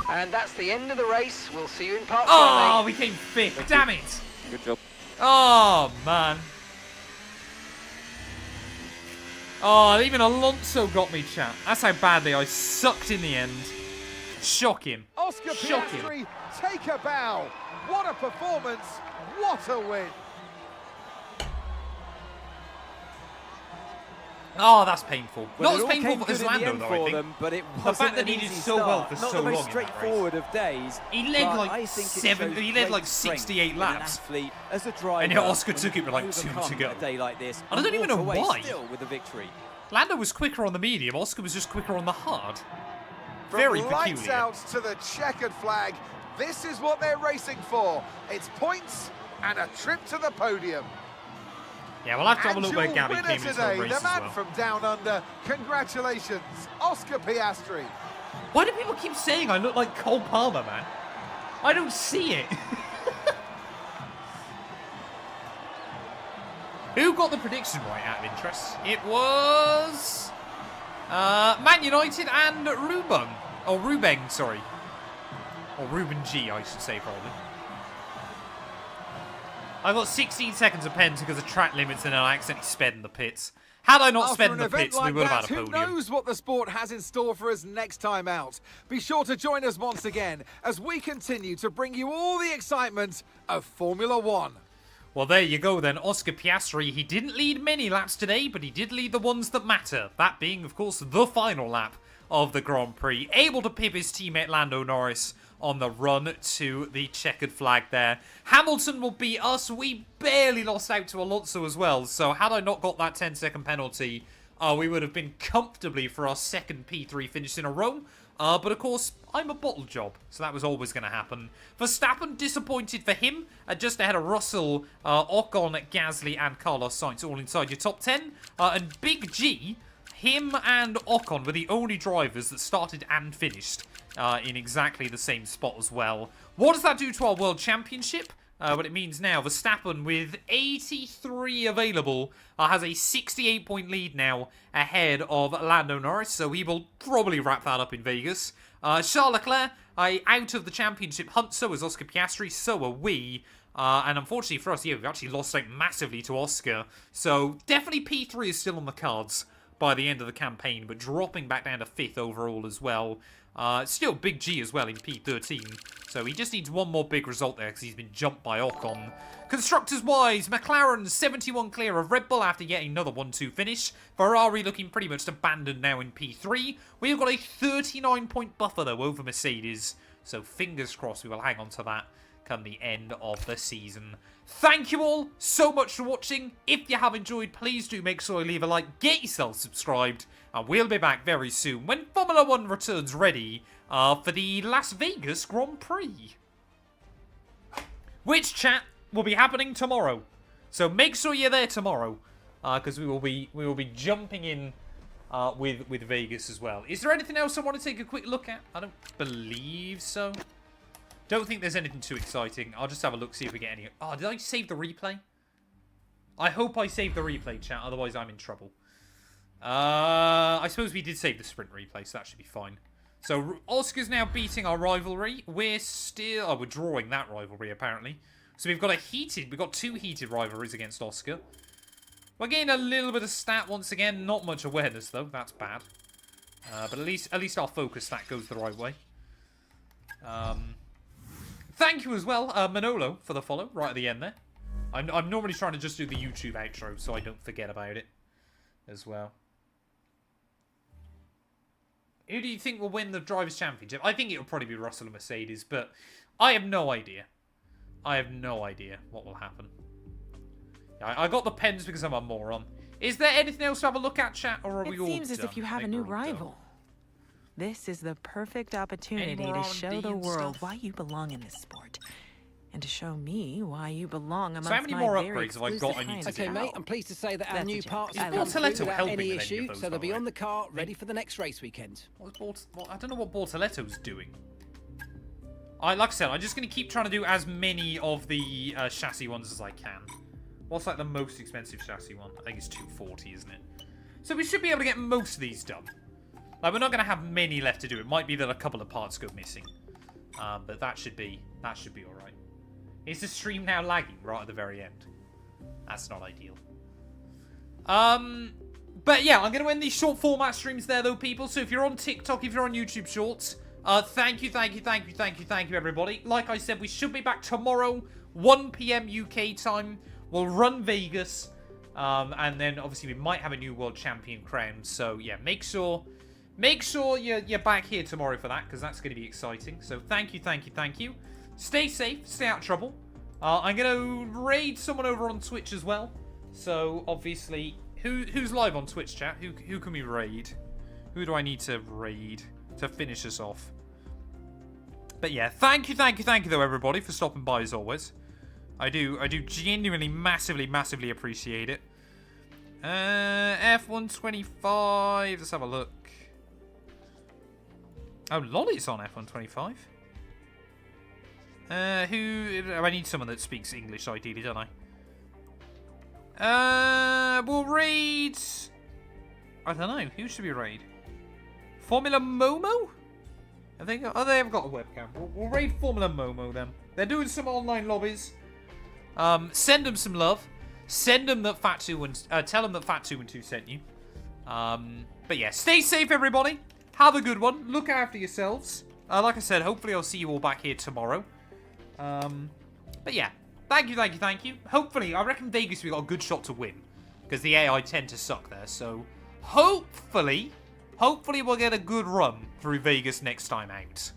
And that's the end of the race. We'll see you in part Oh, 5. we came fifth. Damn it. Good job. Oh, man. Oh, even Alonso got me, chat. That's how badly I sucked in the end. Shock him. Oscar Shock him. Piastri, take a bow. What a performance. What a win. Oh, that's painful. Well, Not as painful as Lando, though, I think. Them, but it The wasn't fact that an he did easy so well start. for Not so the most long in that race. straightforward of days. He led but like I think it seven. shows He led great like strength 68 in an laps. athlete, as a driver, And yet Oscar took it with like 2 to overcome go. A day like this, And I don't even know walk away why. Still with a victory. Lando was quicker on the medium. Oscar was just quicker on the hard. Very From lights peculiar. out to the checkered flag, this is what they're racing for. It's points and a trip to the podium. Yeah, we'll have to have a And look where your Gabby winner came into the today, race the as man well. from down under. Congratulations, Oscar Piastri. Why do people keep saying I look like Cole Palmer, man? I don't see it. Who got the prediction right out of interest? It was Man United and Ruben. Or Rubeng, sorry. Or Ruben G, I should say, probably. I got 16 seconds of pens because of track limits and then I accidentally sped in the pits. Had I not After sped in an the event pits, like we would have that, had a who podium. knows what the sport has in store for us next time out? Be sure to join us once again as we continue to bring you all the excitement of Formula One. Well, there you go then. Oscar Piastri, he didn't lead many laps today, but he did lead the ones that matter. That being, of course, the final lap of the Grand Prix. Able to pip his teammate Lando Norris on the run to the checkered flag there. Hamilton will beat us. We barely lost out to Alonso as well. So had I not got that 10-second penalty, we would have been comfortably for our second P3 finish in a row. But of course, I'm a bottle job, so that was always going to happen. Verstappen, disappointed for him, just ahead of Russell, Ocon, Gasly, and Carlos Sainz, all inside your top 10. And Big G, him and Ocon were the only drivers that started and finished in exactly the same spot as well. What does that do to our World Championship? What it means now, Verstappen with 83 available has a 68-point lead now ahead of Lando Norris, so he will probably wrap that up in Vegas. Charles Leclerc out of the championship hunt, so is Oscar Piastri, so are we. And unfortunately for us, yeah, we've actually lost out massively to Oscar, so definitely P3 is still on the cards by the end of the campaign, but dropping back down to 5th overall as well. Still Big G as well in P13, so he just needs one more big result there because he's been jumped by Ocon. Constructors-wise, McLaren 71 clear of Red Bull after yet another 1-2 finish. Ferrari looking pretty much abandoned now in P3. We've got a 39-point buffer though over Mercedes, so fingers crossed we will hang on to that come the end of the season. Thank you all so much for watching. If you have enjoyed, please do make sure you leave a like, get yourself subscribed, and we'll be back very soon when Formula One returns ready for the Las Vegas Grand Prix. Which, chat, will be happening tomorrow. So make sure you're there tomorrow, because we will be jumping in with Vegas as well. Is there anything else I want to take a quick look at? I don't believe so. Don't think there's anything too exciting. I'll just have a look, see if we get any... Oh, did I save the replay? I hope I saved the replay, chat. Otherwise, I'm in trouble. I suppose we did save the sprint replay, so that should be fine. So, Oscar's now beating our rivalry. We're still... Oh, we're drawing that rivalry, apparently. So, we've got we've got 2 heated rivalries against Oscar. We're getting a little bit of stat once again. Not much awareness, though. That's bad. But at least our focus stat goes the right way. Thank you as well, Manolo, for the follow right at the end there. I'm normally trying to just do the YouTube outro so I don't forget about it as well. Who do you think will win the Drivers' Championship? I think it'll probably be Russell and Mercedes, but I have no idea. I have no idea what will happen. I got the pens because I'm a moron. Is there anything else to have a look at, chat, or are we all done? It seems as if you have a new rival. This is the perfect opportunity to show the world why you belong in this sport. And to show me why you belong amongst so how many more upgrades have I got I need to do? Okay, mate, I'm pleased to say that our new parts Is have come through Bortoletto without helping any with any of issue, those, so they'll by be the on way? the car ready for the next race weekend. I don't know what Bortoletto's doing. Like I said, I'm just going to keep trying to do as many of the chassis ones as I can. What's like the most expensive chassis one? I think it's 240, isn't it? So we should be able to get most of these done. Like, we're not going to have many left to do. It might be that a couple of parts go missing. But that should be all right. Is the stream now lagging right at the very end? That's not ideal. But yeah, I'm going to end these short format streams there, though, people. So if you're on TikTok, if you're on YouTube Shorts, thank you, everybody. Like I said, we should be back tomorrow, 1 p.m. UK time. We'll run Vegas, and then obviously we might have a new world champion crowned. So yeah, make sure you're back here tomorrow for that, because that's going to be exciting. So thank you. Stay safe, stay out of trouble. I'm going to raid someone over on Twitch as well. So obviously, who's live on Twitch, chat? Who can we raid? Who do I need to raid to finish us off? But yeah, thank you though, everybody, for stopping by as always. I do genuinely massively appreciate it. F125, let's have a look. Oh, Lolly's on F125. I need someone that speaks English ideally, don't I? We'll raid, I don't know, who should we raid? Formula Momo? I think, oh, they have got a webcam. We'll raid Formula Momo then. They're doing some online lobbies. Send them some love. Send them that Fat212, tell them that Fat212 sent you. But yeah, stay safe, everybody. Have a good one. Look after yourselves. Like I said, hopefully I'll see you all back here tomorrow. But yeah, thank you. Hopefully, I reckon Vegas we got a good shot to win, because the AI tend to suck there. So hopefully we'll get a good run through Vegas next time out.